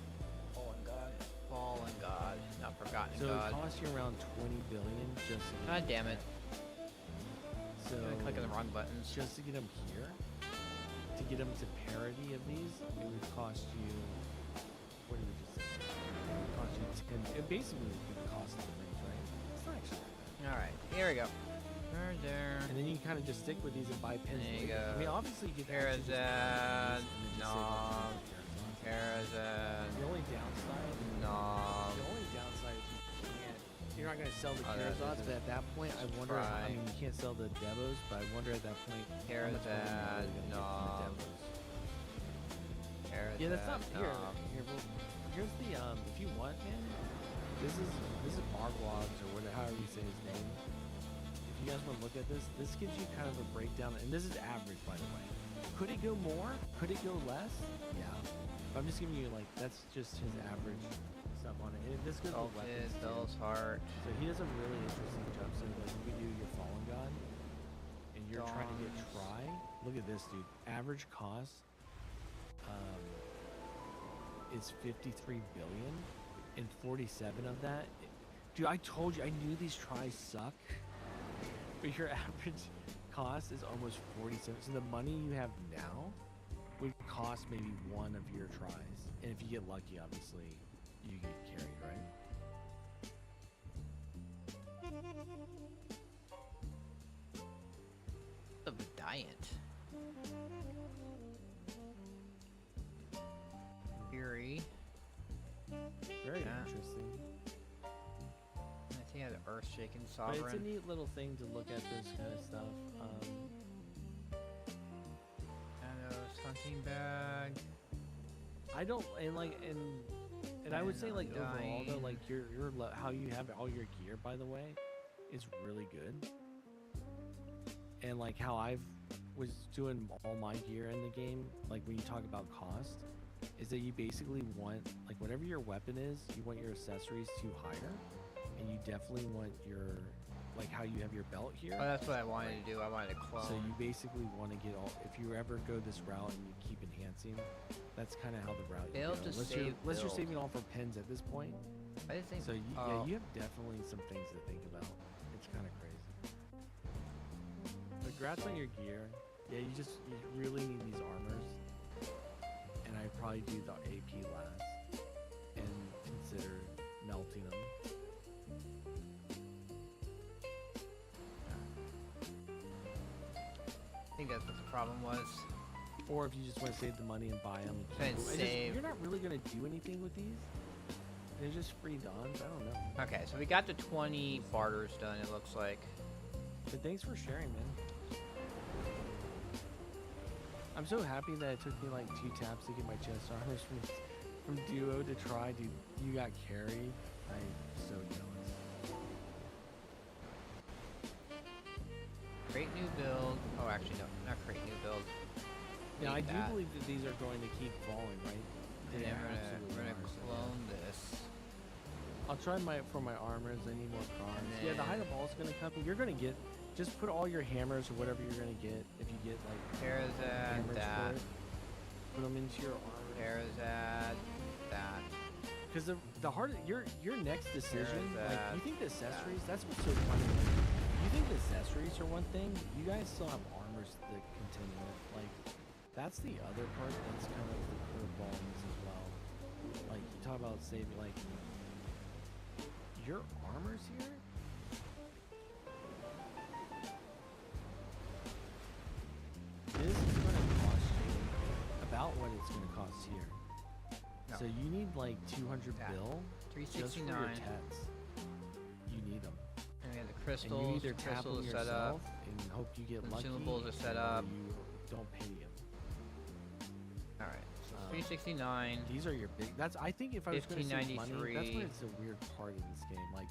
Fallen God. Fallen God. Not forgotten So God. it costs you around 20 billion just to get God them damn to it. Tet. So I'm clicking the wrong buttons. just to get them here, to get them to parity of these, it would cost you. What did we just say? It would cost you 10. It basically would be the cost of the rings, right? It's not actually that bad. Alright, here we go. There. And then you kind of just stick with these and buy pins. There you later. I mean, go. obviously you could actually just buy Parazad. these and then just No. save up the Parazad. The only downside, No. the only downside is you can't. You're not gonna sell the Oh, that Karazots, is but at that point, I wonder. try. I mean, you can't sell the Devos, but I wonder at that point how much money you're Parazad. really gonna No. get from the Devos. Parazad. Yeah, that's not here. No. Here, well, here's the if you want, man. This is Marglogs or whatever, however you say his name. If you guys want to look at this, this gives you kind of a breakdown, and this is average, by the way. Could it go more? Could it go less? Yeah. But I'm just giving you like that's just his average stuff on it. And this goes with weapons too. Bell's heart. So he does a really interesting job. So like you do your Fallen God, and you're trying to get Dawns. Try. Look at this, dude. Average cost is 53 billion, and 47 of that. Dude, I told you I knew these tries suck. But your average cost is almost 47. So the money you have now would cost maybe one of your tries. And if you get lucky, obviously, you get carried, right? The Valiant. Fury. Very Yeah. interesting. I think he has Earth Shaken But it's a Sovereign. neat little thing to look at this kind of stuff. Thanos Hunting Bag. I don't, and like, and I would say like overall though, Dying. like how you have all your gear, by the way, is really good. And like how I've was doing all my gear in the game, like when you talk about cost, is that you basically want like whatever your weapon is, you want your accessories to higher, and you definitely want your like how you have your belt here. Oh, that's what I wanted to do. I wanted to clone. So you basically want to get all. If you ever go this route and you keep enhancing, that's kind of how the route you Build go. to Unless save you're build. saving all for pins at this point. I didn't think So you, oh. yeah, you have definitely some things to think about. It's kind of crazy. But congrats on your gear. Yeah, you really need these armors. And I probably do the AP last and consider melting them. I think that's what the problem was. Or if you just want to save the money and buy them. And save. You're not really going to do anything with these. They're just free dons. I don't know. Okay, so we got the 20 barters done, it looks like. But thanks for sharing, man. I'm so happy that it took me like 2 taps to get my chest armors from duo to try. Dude, you got carried. I'm so jealous. Create new build. Oh, actually, no, not create new build. Now, I Need do that. believe that these are going to keep falling, right? And They then we're absolutely gonna are, so- clone this. I'll try for my armors. I need more cards. And Yeah, the then- high ball's gonna come. You're gonna get. Just put all your hammers or whatever you're gonna get. If you get like There's hammers for that. it, put them into your armor. There's that. Because the hard your next decision, like that, you think the accessories, that's what's so funny. Like, you think the accessories are one thing, you guys still have armors that contend with. Like that's the other part that's kind of the curveball in this as well. Like you talk about saving, like your armors here. This is going to cost you about what it's going to cost here. No. So you need like 200 That. bill just for 369. your Tets. You need them. And we have the And crystals. you either tap them crystals set yourself up. and hope you get lucky, Consumables are set or up. you don't pay them. Alright, so 369. These are your big. That's I think if I was going to save money, that's 1593. when it's a weird part of this game. Like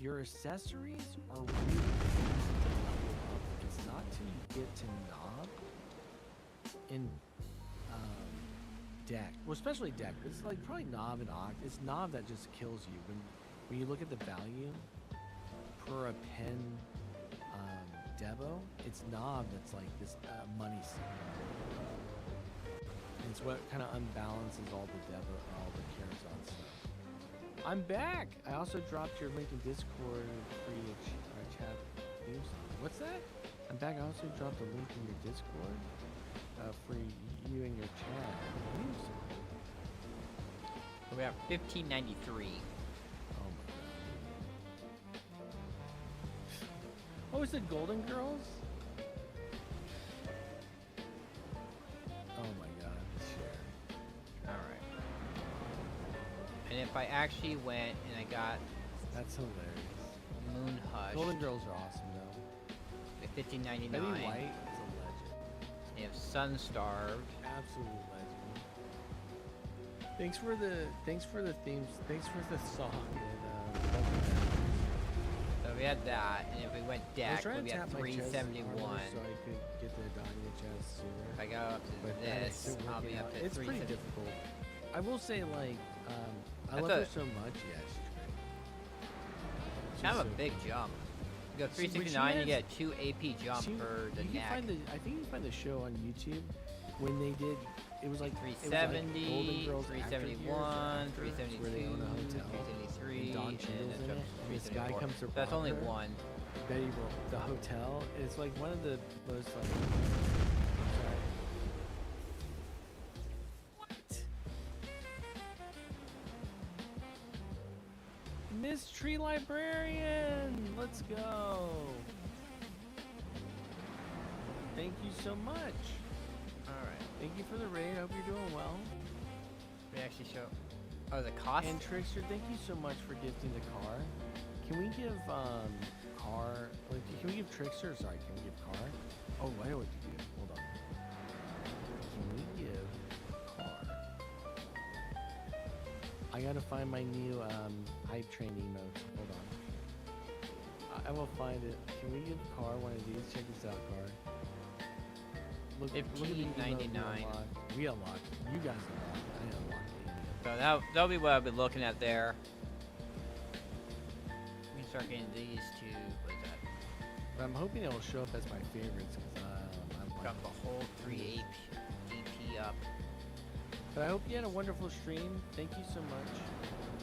your accessories are really easy to level up. It's not till you get to Knob in Deck. Well, especially Deck. It's like probably Knob and Oct. It's Knob that just kills you when you look at the value. for a pen Debo, it's knob that's like this money symbol. It's what kind of unbalances all the Debo, all the Carazon stuff. I'm back. I also dropped your link in Discord for you chat theme song. What's that? I'm back. I also dropped a link in your Discord for you and your chat theme song. We have 1593. Oh my god. Oh, it's the Golden Girls? Oh my god, share. Alright. And if I actually went and I got That's hilarious. Moon Hush, Golden Girls are awesome though. at 1599. Betty White is a legend. They have Sun Starved. Absolute legend. Thanks for the themes. Thanks for the song. And, So we had that, and if we went I was deck, trying we to had tap my chest 371. armor so I could get the Danya chest sooner. If I go up to But this, isn't I'll be working up out. to It's pretty 370. difficult. I will say, like, I That's love her a- so much. Yeah, she's great. Kind of She's a so big cool. jump. You go She- but she 369, you has- get 2 AP jump She- for the you can neck. find the, I think you can find the show on YouTube when they did. It was like 370, Golden Girls After Years or 371, After, where they 372, own a hotel. 373, And Don and Cheadle's then in it it, jumps to and this guy 374. comes to That's rob only her. one. Betty the hotel. It's like one of the most like. Sorry. What? Miss Tree Librarian, let's go. Thank you so much. Alright. Thank you for the raid. I hope you're doing well. We actually show. Oh, the cost? And Trickster, thank you so much for gifting the car. Can we give car? Like, can we give Trickster? Sorry, can we give car? Oh, I know what to do. Hold on. Can we give car? I gotta find my new hype train emotes. Hold on. I will find it. Can we give car one of these? Check this out, car. Look at the emote we $15.99. unlocked. We unlocked. You guys unlocked. I unlocked it. So that'll be what I'll be looking at there. We can start getting these two. What is that? But I'm hoping it will show up as my favorites because I'm Got the whole 3 AP up. But I hope you had a wonderful stream. Thank you so much,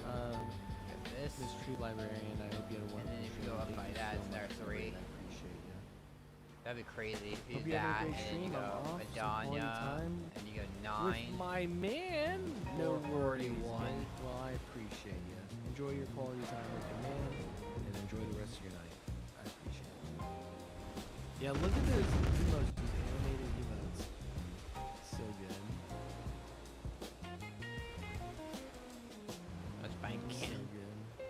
Got this. Miss Tree Librarian. I hope you had a And wonderful then if stream. you go up Thank by you that, so it's there much for the 3. raid. I appreciate you. That'd be crazy if you Hope do you had a that, great and then stream. you go I'm off. Some quality Adanya, time and you go with 9. my man. No worries. 441. Man. Well, I appreciate you. Enjoy your quality time with your man, and enjoy the rest of your night. I appreciate it. Yeah, look at those emotes, these animated emotes. So good. That's buying So can. good.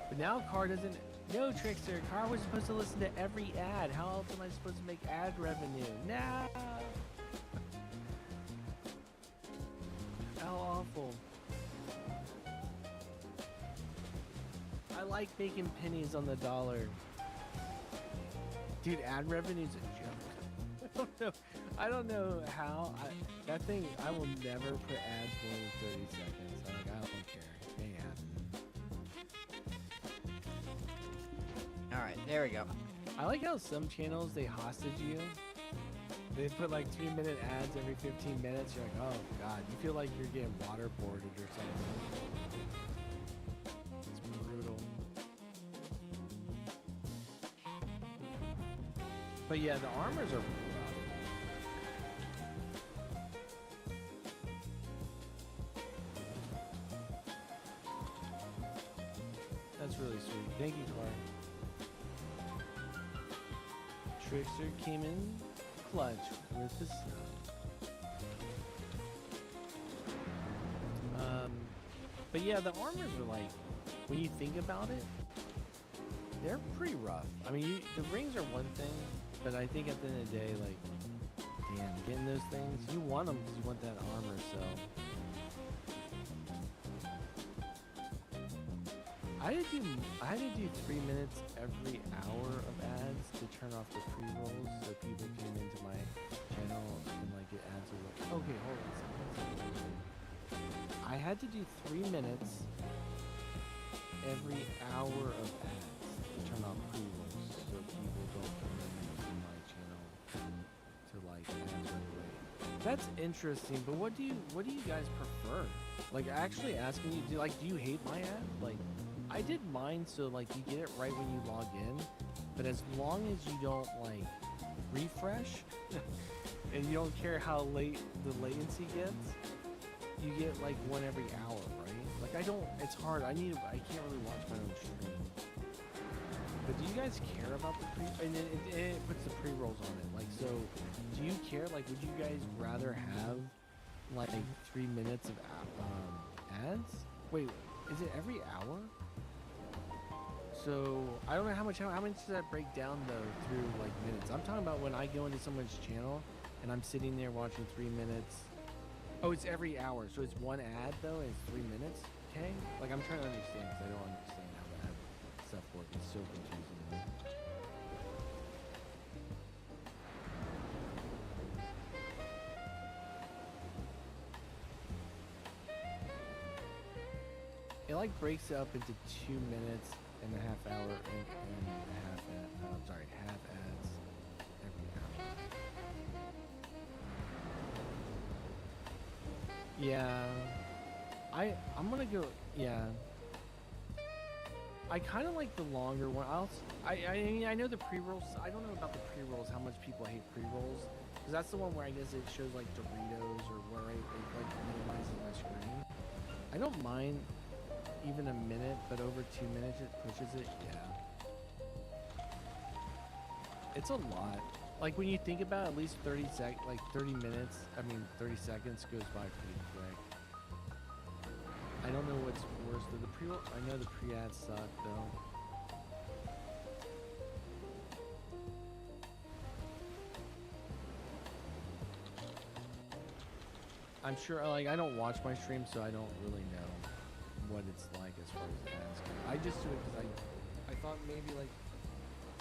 But now Car doesn't. No, Trickster. Car was supposed to listen to every ad. How else am I supposed to make ad revenue? No. How awful. I like making pennies on the dollar. Dude, ad revenue's a joke. I don't know how. That thing, I will never put ads more than 30 seconds. Like, I don't care. It ain't happening. Alright, there we go. I like how some channels, they hostage you. They put like 3-minute ads every 15 minutes. You're like, oh god, you feel like you're getting waterboarded or something. It's brutal. But yeah, the armors are rough. That's really sweet. Thank you, Clark. Trickster came in clutch with the snow. But yeah, the armors are like, when you think about it, they're pretty rough. I mean, the rings are one thing, but I think at the end of the day, like, damn, getting those things, you want them because you want that armor, so. I had to do 3 minutes every hour of ads to turn off the pre-rolls so people came into my channel and like get ads. Like, okay, hold on a second. I had to do 3 minutes every hour of ads to turn off pre-rolls so people don't come into my channel to like ads right away. That's interesting, but what do you guys prefer? Like actually asking you, do you hate my ad? Like I did mine so like you get it right when you log in, but as long as you don't like refresh and you don't care how late the latency gets, you get like one every hour, right? Like it's hard. I can't really watch my own stream. But do you guys care about the pre? And it puts the pre-rolls on it. Like, so, do you care? Like, would you guys rather have like 3 minutes of ads? Wait, is it every hour? So I don't know how much does that break down though through like minutes? I'm talking about when I go into someone's channel and I'm sitting there watching 3 minutes. Oh, it's every hour, so it's one ad though, and it's 3 minutes. Okay, like I'm trying to understand because I don't understand how the ad stuff works. It's so confusing. It like breaks it up into 2 minutes and a half hour and half half ads every hour. Yeah, I'm gonna go. Yeah, I kind of like the longer one. I mean I know the pre-rolls. I don't know about the pre-rolls. How much people hate pre-rolls? Because that's the one where I guess it shows like Doritos or where it like minimizes my screen. I don't mind even a minute, but over 2 minutes it pushes it. Yeah, it's a lot. Like when you think about it, at least 30 minutes. I mean 30 seconds goes by pretty quick. I don't know what's worse though. The pre-roll. I know the pre-ads suck though. I'm sure. Like I don't watch my stream, so I don't really know what it's like as far as ads go. I just do it because I thought maybe like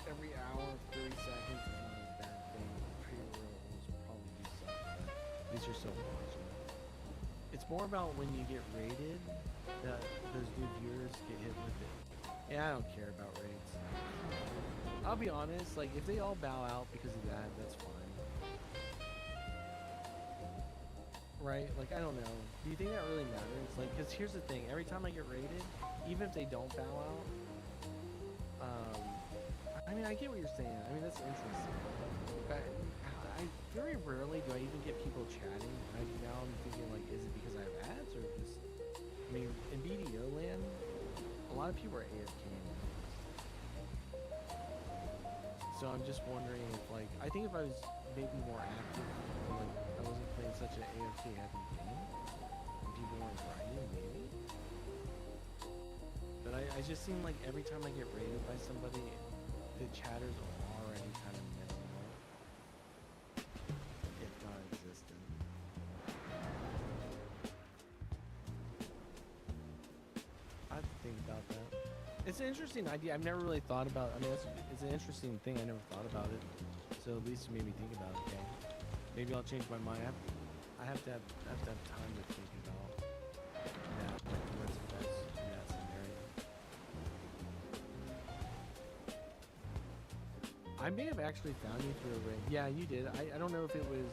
every hour, 30 seconds is not a bad thing. Pre-rolls probably do suck, but at least you're still watching. It's more about when you get rated that those new viewers get hit with it. Yeah, I don't care about rates. I'll be honest, like if they all bow out because of that, that's fine. Right? Like, I don't know. Do you think that really matters? Like, because here's the thing. Every time I get rated, even if they don't bow out, I mean, I get what you're saying. I mean, that's interesting. But I very rarely do I even get people chatting. Now I'm thinking, like, is it because I have ads or just... I mean, in BDO land, a lot of people are AFK now. So I'm just wondering if, like, I think if I was maybe more active, like, I wasn't playing such an AFK heavy game, and people weren't grinding, maybe. But I just seem like every time I get raided by somebody, the chatters are already kind of minimal, if non-existent. I have to think about that. It's an interesting idea. I've never really thought about. I mean, it's an interesting thing. I never thought about it. So at least it made me think about it. Okay, maybe I'll change my mind. I have to have time to think about that. Like what's best in that scenario. I may have actually found you through a ring. Yeah, you did. I don't know if it was.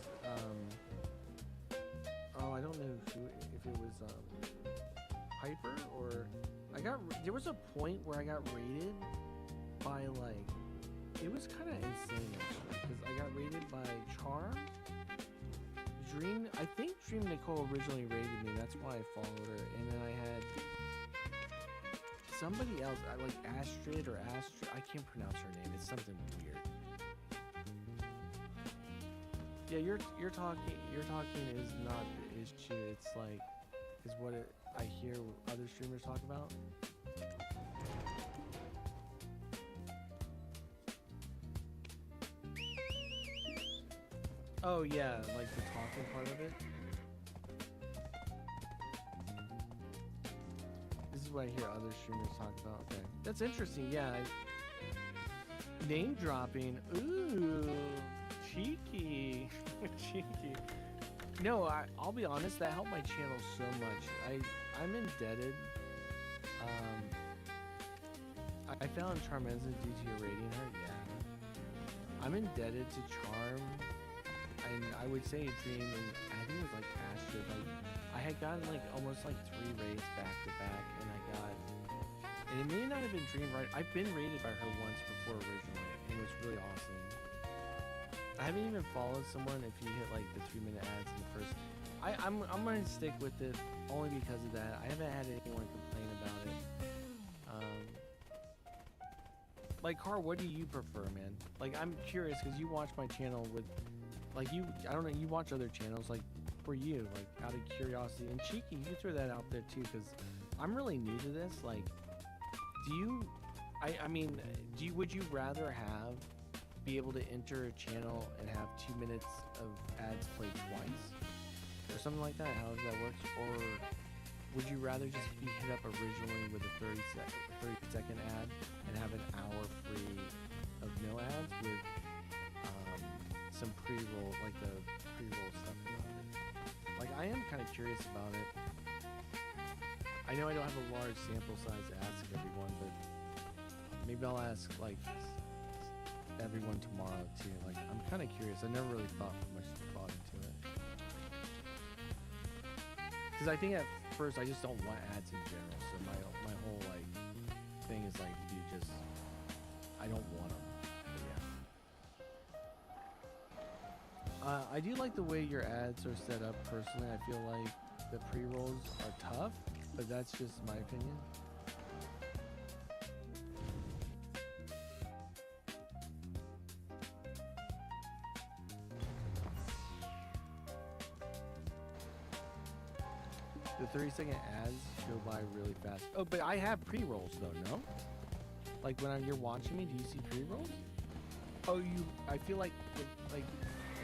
Oh, I don't know if it was Piper or. There was a point where I got raided by like, it was kind of insane actually, because I got raided by Charm, I think Dream Nicole originally raided me, that's why I followed her, and then I had somebody else, like Astrid, I can't pronounce her name, it's something weird. Yeah, you're talking is not the issue, it's like, is what I hear other streamers talk about. Oh yeah, like the talking part of it. This is what I hear other streamers talk about. Okay, that's interesting. Yeah, name dropping. Ooh, cheeky, cheeky. No, I'll be honest. That helped my channel so much. I'm indebted. I I fell in Charmenza due to your rating her. Yeah. I'm indebted to Charm, and I would say Dream, and I think it was like Astrid. Like I had gotten like almost like 3 raids back to back, and I got, and it may not have been Dream right. I've been raided by her once before originally, and it was really awesome. I haven't even followed someone if you hit like the 3-minute ads in the first. I'm gonna stick with it only because of that. I haven't had anyone complain about it. Like, Carl, what do you prefer, man? Like, I'm curious because you watch my channel with, like, you. I don't know. You watch other channels, like, for you, like, out of curiosity. And Cheeky, you can throw that out there too, because I'm really new to this. Like, do you? I mean, would you rather have be able to enter a channel and have 2 minutes of ads played twice, or something like that? However that works, or would you rather just be hit up originally with a 30-second ad and have an hour free of no ads with some pre-roll, like the pre-roll stuff around it? Like, I am kind of curious about it. I know I don't have a large sample size to ask everyone, but maybe I'll ask like everyone tomorrow too. Like, I'm kind of curious. I never really put much thought into it. Because I think at first I just don't want ads in general. So my whole like thing is like, dude, just I don't want them. But yeah. I do like the way your ads are set up. Personally, I feel like the pre-rolls are tough, but that's just my opinion. The 30-second ads go by really fast. Oh, but I have pre-rolls though, no? Like when you're watching me, do you see pre-rolls? Oh, I feel like,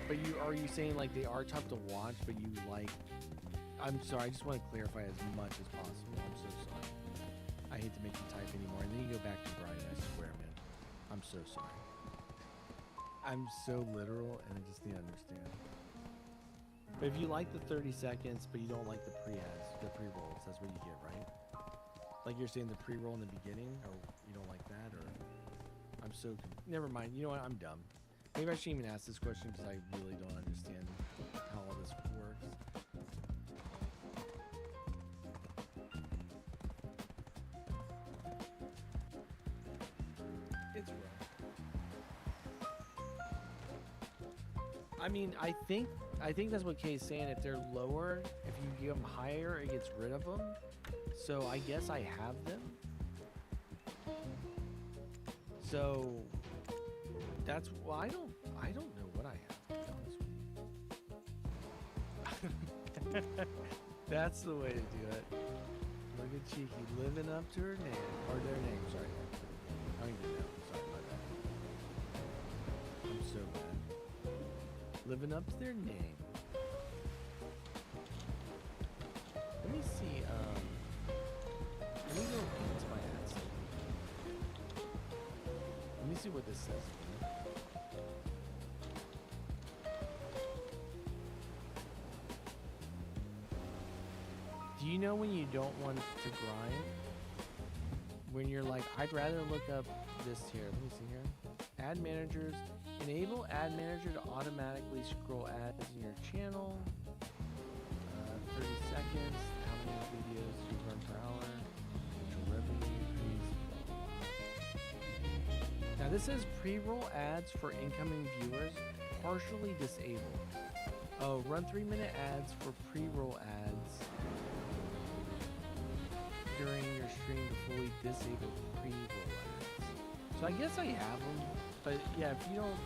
but are you saying like they are tough to watch, but you like, I'm sorry, I just want to clarify as much as possible. I'm so sorry. I hate to make you type anymore. And then you go back to Brian, I swear, man. I'm so sorry. I'm so literal and I just need to understand. But if you like the 30 seconds, but you don't like the pre-ads, the pre-rolls, that's what you get, right? Like you're saying the pre-roll in the beginning, or you don't like that, or I'm so never mind. You know what? I'm dumb. Maybe I shouldn't even ask this question because I really don't understand how all this works. It's rough. I mean, I think that's what Kay's saying. If they're lower, if you give them higher, it gets rid of them. So I guess I have them. So that's, well, I don't know what I have, to be honest with you. That's the way to do it. Look at Cheeky living up to her name, or their name, sorry. I don't even know. Sorry about that. I'm so bad. Living up to their name. Let me see, let me go into my ads. Let me see what this says. Do you know when you don't want to grind? When you're like, I'd rather look up this here. Let me see here. Ad managers. Enable ad manager to automatically scroll ads in your channel. 30 seconds. How many videos you run per hour? Potential revenue increase. Now this says pre-roll ads for incoming viewers partially disabled. Oh, run 3-minute ads for pre-roll ads during your stream to fully disable pre-roll ads. So I guess I have them, but yeah, if you don't.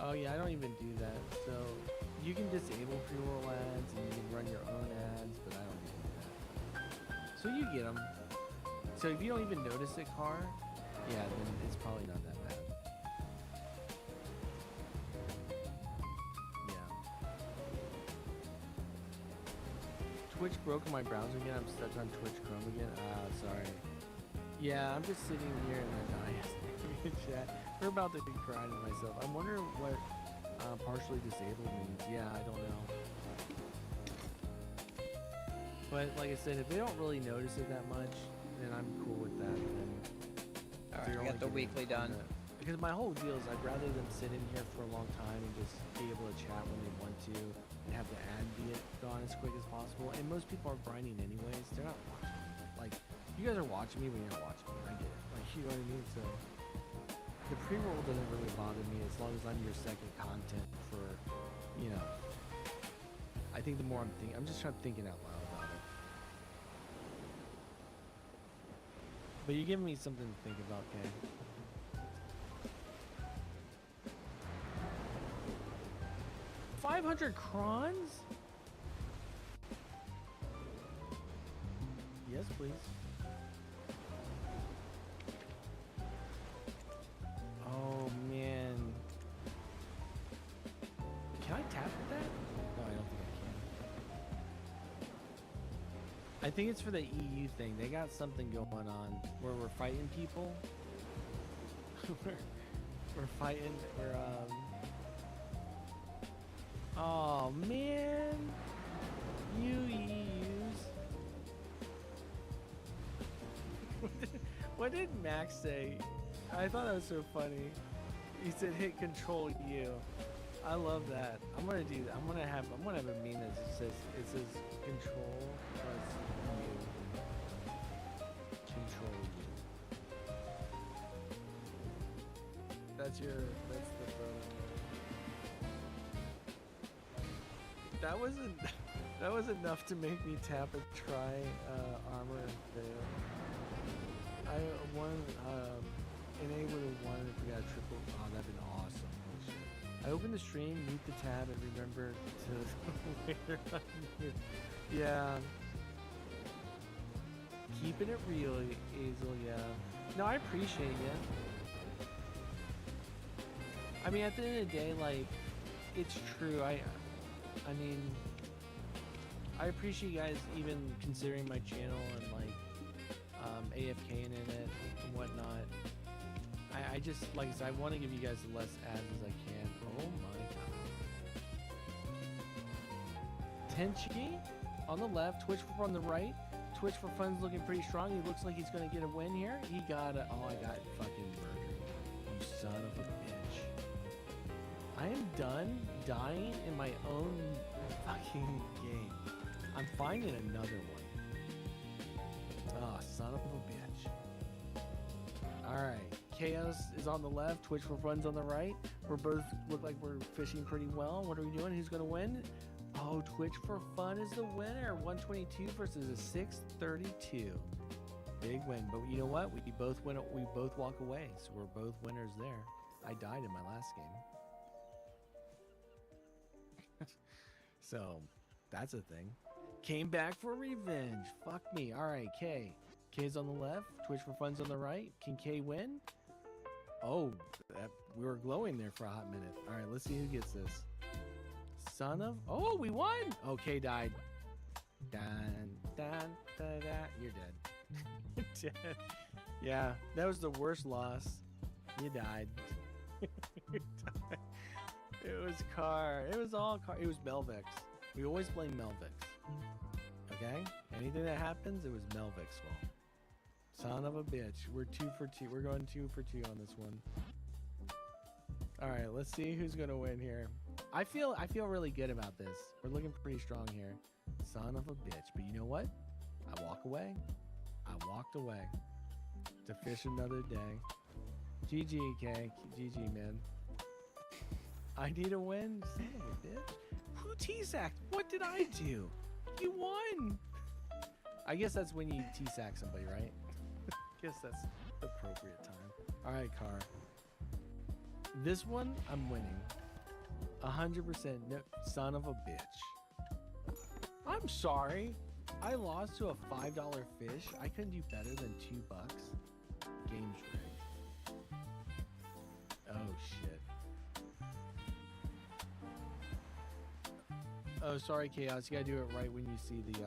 Oh yeah, I don't even do that. So you can disable pre-roll ads and you can run your own ads, but I don't do that. So you get them. So if you don't even notice it, Car, yeah, then it's probably not that bad. Yeah. Twitch broke in my browser again. I'm stuck on Twitch Chrome again. Ah, sorry. Yeah, I'm just sitting here in the nice chat. We're about to cry to myself. I wonder what partially disabled means. Yeah, I don't know. But like I said, if they don't really notice it that much, then I'm cool with that. Then All they're right, we only got the getting weekly on done. because my whole deal is I'd rather them sit in here for a long time and just be able to chat when they want to and have the ad be gone as quick as possible. And most people are grinding anyways. They're not watching. Like, you guys are watching me, but you're not watching me. I get it. Like, you know what I mean? So, the pre-roll doesn't really bother me as long as I'm your second content for, you know. I think the more I'm just thinking out loud about it. But you're giving me something to think about, Kay. $500 crons? Yes, please. Oh man. Can I tap with that? No, I don't think I can. I think it's for the EU thing. They got something going on where we're fighting people. we're fighting. Oh man, you EUs. What did Max say? I thought that was so funny. He said hit Control U. I love that. I'm gonna do that. I'm gonna have a meme that says Control plus U. Control U. That's the photo. That was enough to make me tap and try armor and fail. I won NA would have won if we got a triple. Oh, that'd been awesome. Holy shit. I opened the stream, mute the tab, and remember to later unmute. Yeah. Keeping it real, Hazel, yeah. No, I appreciate you. I mean, at the end of the day, like, it's true. I mean, I appreciate you guys even considering my channel and like AFKing in it and whatnot. I just, like I said, I want to give you guys the less ads as I can. Oh my god. Tenchi on the left, Twitch on the right. Twitch for Fun's looking pretty strong. He looks like he's gonna get a win here. He got a, oh, I got fucking murdered. You son of a bitch. I am done dying in my own fucking game. I'm finding another one. Oh, son of a bitch. Alright. Chaos is on the left. Twitch for Fun's on the right. We're both look like we're fishing pretty well. What are we doing? Who's gonna win? Oh, Twitch for Fun is the winner. 122 versus a 632. Big win. But you know what? We both win. We both walk away. So we're both winners there. I died in my last game. So that's a thing. Came back for revenge. Fuck me. All right, K. K's on the left. Twitch for Fun's on the right. Can K win? Oh, we were glowing there for a hot minute. All right, let's see who gets this. Son of... Oh, we won! Okay, died. Dun, dun, da, da. You're dead. You're dead. Yeah, that was the worst loss. You died. You died. It was Car. It was all Car. It was Melvix. We always blame Melvix. Okay? Anything that happens, it was Melvix's fault. Son of a bitch. We're 2 for 2. We're going 2 for 2 on this one. All right, let's see who's gonna win here. I feel really good about this. We're looking pretty strong here. Son of a bitch. But you know what? I walk away. I walked away to fish another day. GG, K. GG, man. I need a win. Son of a bitch. Who T-sacked? What did I do? You won. I guess that's when you T-sack somebody, right? Guess that's the appropriate time. All right, Car. This one, I'm winning. 100%. No, son of a bitch. I'm sorry. I lost to a $5 fish. I couldn't do better than $2. Game's rigged. Oh, shit. Oh, sorry, Chaos. You gotta do it right when you see the,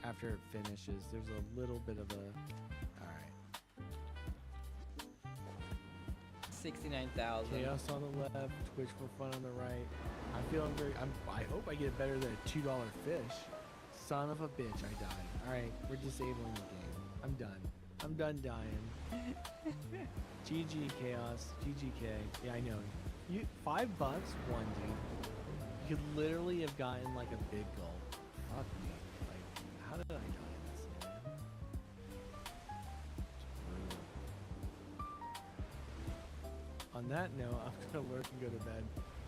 after it finishes. There's a little bit of a... Alright. 69,000. Chaos on the left, Twitch for fun on the right. I hope I get better than a $2 fish. Son of a bitch, I died. Alright, we're disabling the game. I'm done. I'm done dying. GG Chaos. GGK. Yeah, I know. $5 one dude. You could literally have gotten like a big gulp. Fuck me. Like, how did I die in this, man? It's brutal. On that note, I'm gonna lurk and go to bed.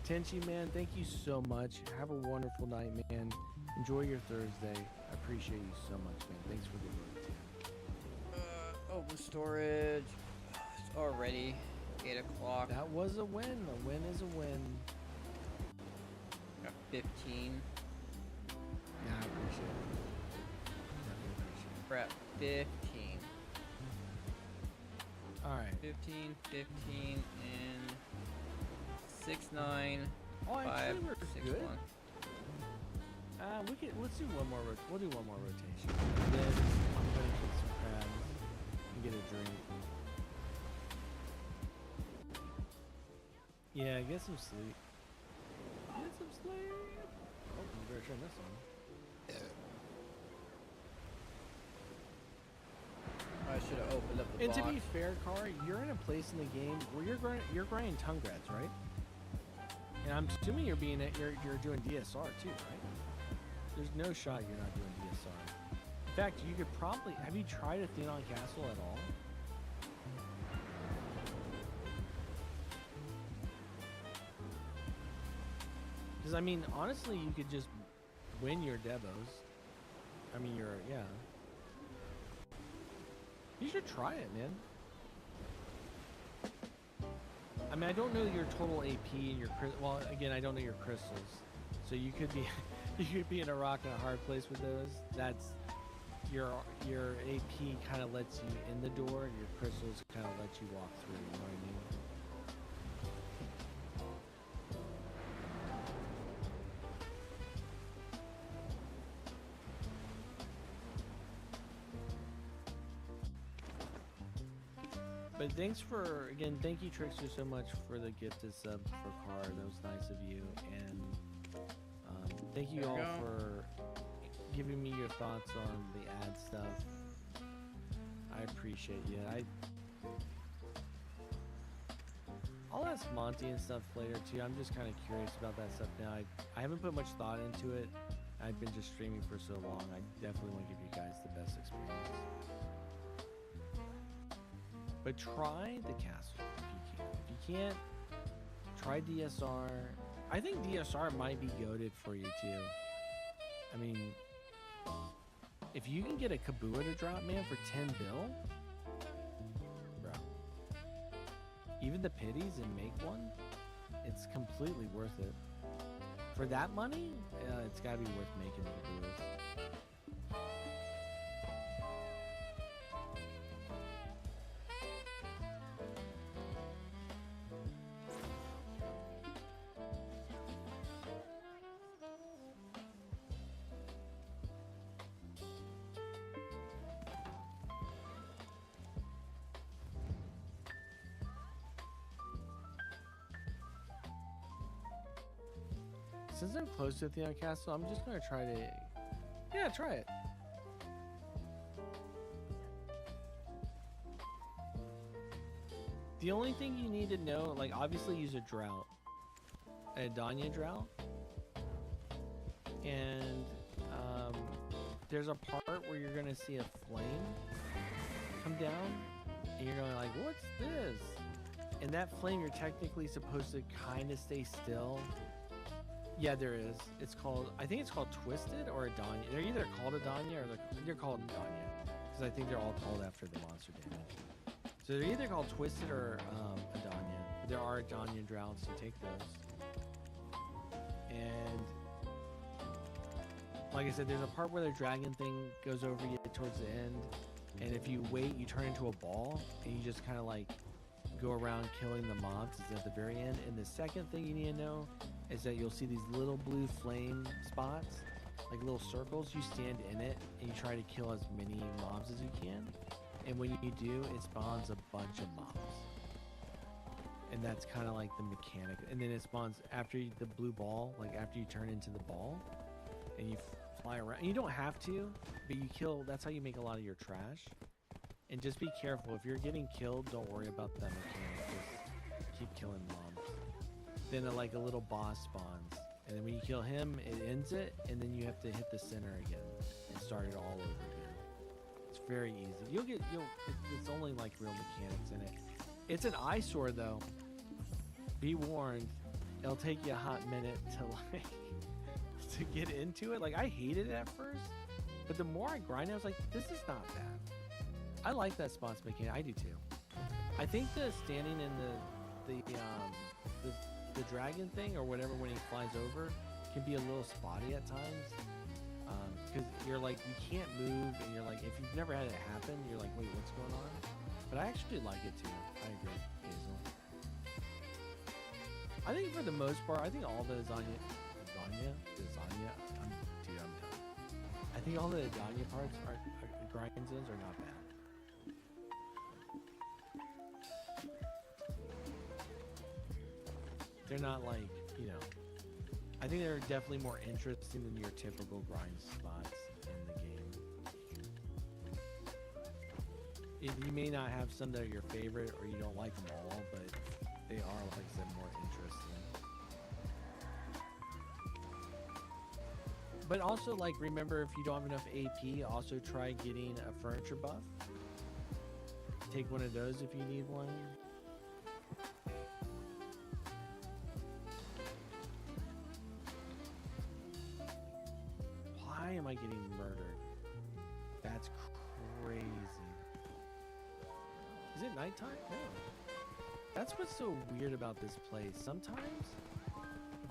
Tenchi, man, thank you so much. Have a wonderful night, man. Enjoy your Thursday. I appreciate you so much, man. Thanks for the work, too. Open storage. It's already 8 o'clock. That was a win. A win is a win. Got 15. Yeah, I appreciate it. Definitely appreciate it. We're at 15. Alright. 15, 15, and 6, 9, Oh, 5, actually, we're 6, good. 1. Let's do one more. We'll do one more rotation. And then I'm gonna kick some crabs and get a drink. Yeah, get some sleep. Get some sleep. Oh, you better turn this on. I should have opened up the And box. to be fair, Car, you're in a place in the game where you're grinding Tungrats, right? And I'm assuming you're doing DSR too, right? There's no shot you're not doing DSR. In fact, you could probably have you tried Athenon Castle at all? Because I mean, honestly, you could just win your Devos. I mean, yeah. You should try it, man. I mean, I don't know your total AP and your well, again, I don't know your crystals, so you could be you could be in a rock and a hard place with those. That's your AP kind of lets you in the door, and your crystals kind of let you walk through. You know what I mean? But thanks for, again, thank you Trickster so much for the gifted sub for Car. That was nice of you. And thank you There all we go. for giving me your thoughts on the ad stuff. I appreciate you. I'll ask Monty and stuff later too. I'm just kind of curious about that stuff now. I haven't put much thought into it. I've been just streaming for so long. I definitely want to give you guys the best experience. But try the castle if you can. If you can't, try DSR. I think DSR might be goated for you too. I mean, if you can get a Kabua to drop, man, for 10 bill, bro. Even the pities and make one, it's completely worth it. For that money, it's gotta be worth making the Kabuas. Since I'm close to Theon Castle, I'm just gonna try to... Yeah, try it. The only thing you need to know, like, obviously use a drought. A Danya drought. And, there's a part where you're gonna see a flame come down. And you're going like, what's this? And that flame, you're technically supposed to kind of stay still. Yeah, there is. It's called, I think it's called Twisted or Adanya. They're either called Adanya or they're called Adanya. Because I think they're all called after the monster damage. So they're either called Twisted or Adanya. But there are Adanya droughts, so take those. And like I said, there's a part where the dragon thing goes over you towards the end. And if you wait, you turn into a ball. And you just kind of like go around killing the mobs. It's at the very end. And the second thing you need to know is that you'll see these little blue flame spots, like little circles. You stand in it and you try to kill as many mobs as you can. And when you do, it spawns a bunch of mobs. and that's kind of like the mechanic. And then it spawns after the blue ball, like after you turn into the ball, and you fly around. And you don't have to, but you kill. That's how you make a lot of your trash. And just be careful. If you're getting killed, don't worry about that mechanic. Just keep killing mobs. Then like a little boss spawns, and then when you kill him, it ends it, and then you have to hit the center again and start it all over again. It's very easy. It's only like real mechanics in it. It's an eyesore though. Be warned, it'll take you a hot minute to like to get into it. Like I hated it at first, but the more I grind, I was like, this is not bad. I like that spots mechanic. I do too. I think the standing in the dragon thing or whatever when he flies over can be a little spotty at times. Because you're like, you can't move, and you're like, if you've never had it happen, you're like, wait, what's going on? But I actually like it too. I agree, Hazel. I think for the most part, I think all the lasagna, I'm done. I think all the lasagna parts grind zones are not bad. They're not like, you know, I think they're definitely more interesting than your typical grind spots in the game. You may not have some that are your favorite or you don't like them all, but they are, like I said, more interesting. But also, like, remember, if you don't have enough AP, also try getting a furniture buff. Take one of those if you need one. Why am I getting murdered? That's crazy. Is it nighttime? No. That's what's so weird about this place. Sometimes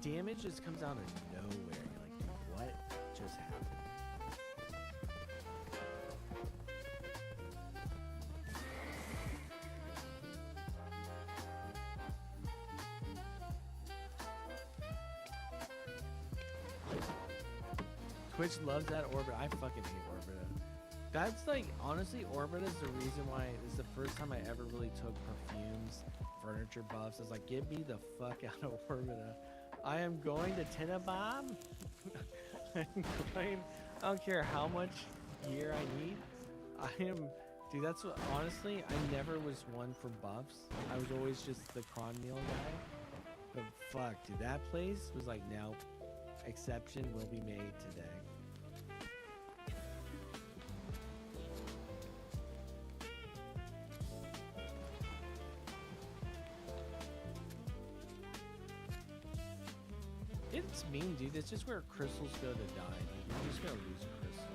damage just comes out of nowhere. You're like, dude, what just happened? Twitch loves that Orbit. I fucking hate Orbita. That's like, honestly, Orbita is the reason why this is the first time I ever really took perfumes, furniture buffs. I was like, get me the fuck out of Orbita. I am going to Tenenbaum. I'm going, I don't care how much gear I need. I am, dude, that's what, honestly, I never was one for buffs. I was always just the Cron Meal guy. But fuck, dude, that place was like, now, exception will be made today. It's mean, dude. It's just where crystals go to die. Dude. You're just gonna lose a crystal.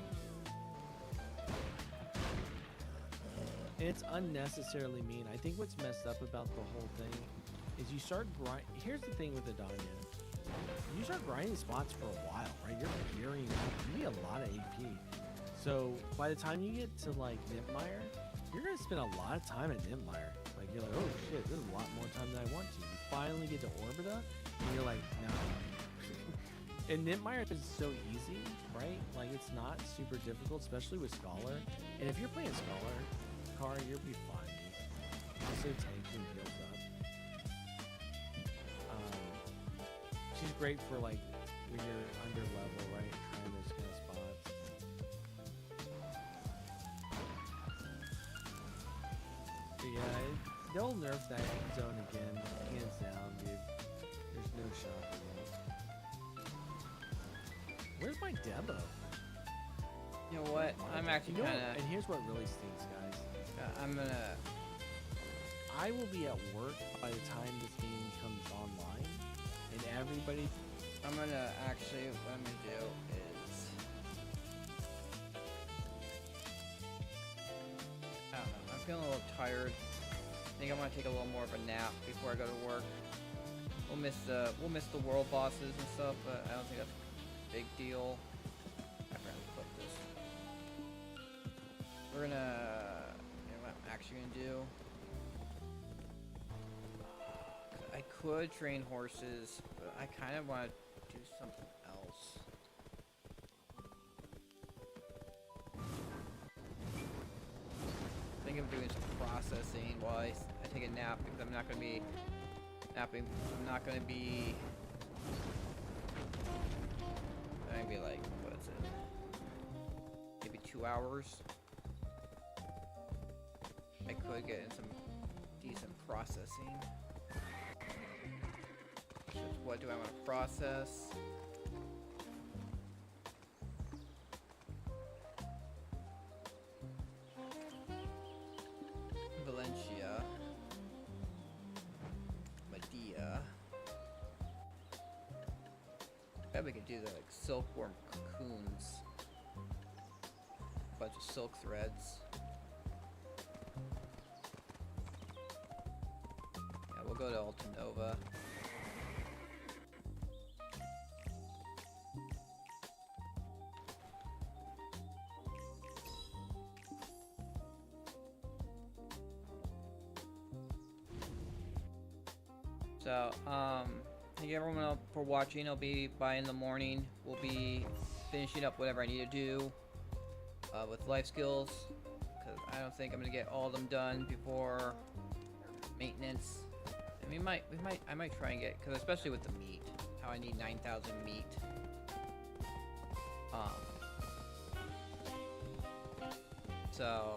And it's unnecessarily mean. I think what's messed up about the whole thing is you start grind. Here's the thing with Adania. You start grinding spots for a while, right? You're carrying up. You need a lot of AP. So by the time you get to like Nipmire, you're gonna spend a lot of time at Nipmire. Like you're like, oh shit, this is a lot more time than I want to. You finally get to Orbita, and you're like, no. And Nipmire is so easy, right? Like it's not super difficult, especially with Scholar. And if you're playing Scholar, Car, you'll be fine. She's so tanky and heals up. She's great for like when you're under level, right? Trying those kind of spots. But yeah, they'll nerf that zone again, hands down, dude. There's no shot for that. Where's my Debo? You know what? I'm actually kind of. And here's what really stinks, guys. I'm gonna. I will be at work by the time this game comes online, and everybody. I'm gonna actually. What I'm gonna do is. I don't know. I'm feeling a little tired. I think I'm gonna take a little more of a nap before I go to work. We'll miss the world bosses and stuff, but I don't think that's a big deal. I forgot to clip this. We're gonna. You know what I'm actually gonna do? I could train horses, but I kind of want to do something else. I think I'm doing some processing while I take a nap because I'm not going to be Snapping. I'm not gonna be. Maybe like, what is it? Maybe 2 hours. I could get in some decent processing. Just what do I want to process? Valencia. Medea. Bet we could do the like silkworm cocoons. A bunch of silk threads. Yeah, we'll go to Altanova. So, thank you everyone for watching. I'll be by in the morning. We'll be finishing up whatever I need to do with life skills, because I don't think I'm gonna get all of them done before maintenance. And I might try and get, because especially with the meat, how I need 9,000 meat. So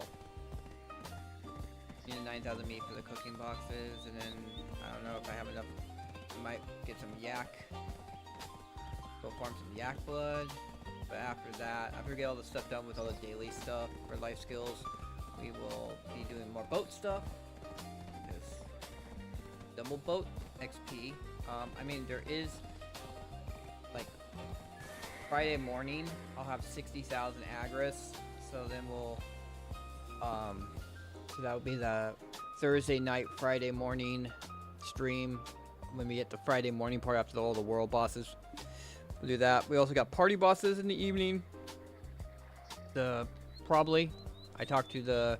need 9,000 meat for the cooking boxes, and then I don't know if I have enough. I might get some yak. Go farm some yak blood. But after that, after we get all the stuff done with all the daily stuff for life skills, we will be doing more boat stuff. This double boat XP. I mean, there is like Friday morning. I'll have 60,000 agris. So then we'll so that would be the Thursday night, Friday morning stream when we get the Friday morning part after all the world bosses. We'll do that. We also got party bosses in the evening. Probably. I talked to the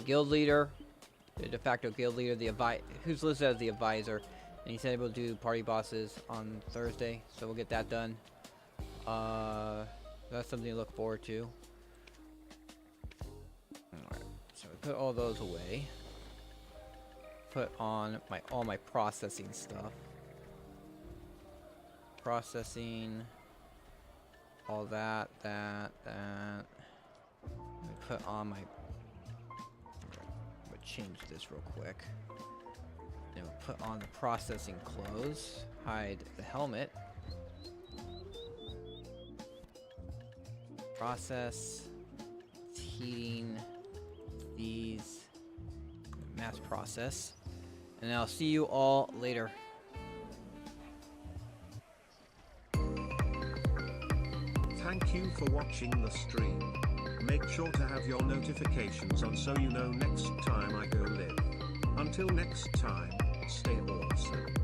guild leader, the de facto guild leader, who's listed as the advisor, and he said we'll do party bosses on Thursday, so we'll get that done. That's something to look forward to. Alright, so we put all those away. Put on all my processing stuff. Processing, all that. Let me put on my. I'm gonna change this real quick. Then we'll put on the processing clothes. Hide the helmet. Process. It's heating these. Mass process. And I'll see you all later. Thank you for watching the stream. Make sure to have your notifications on so you know next time I go live. Until next time, stay awesome.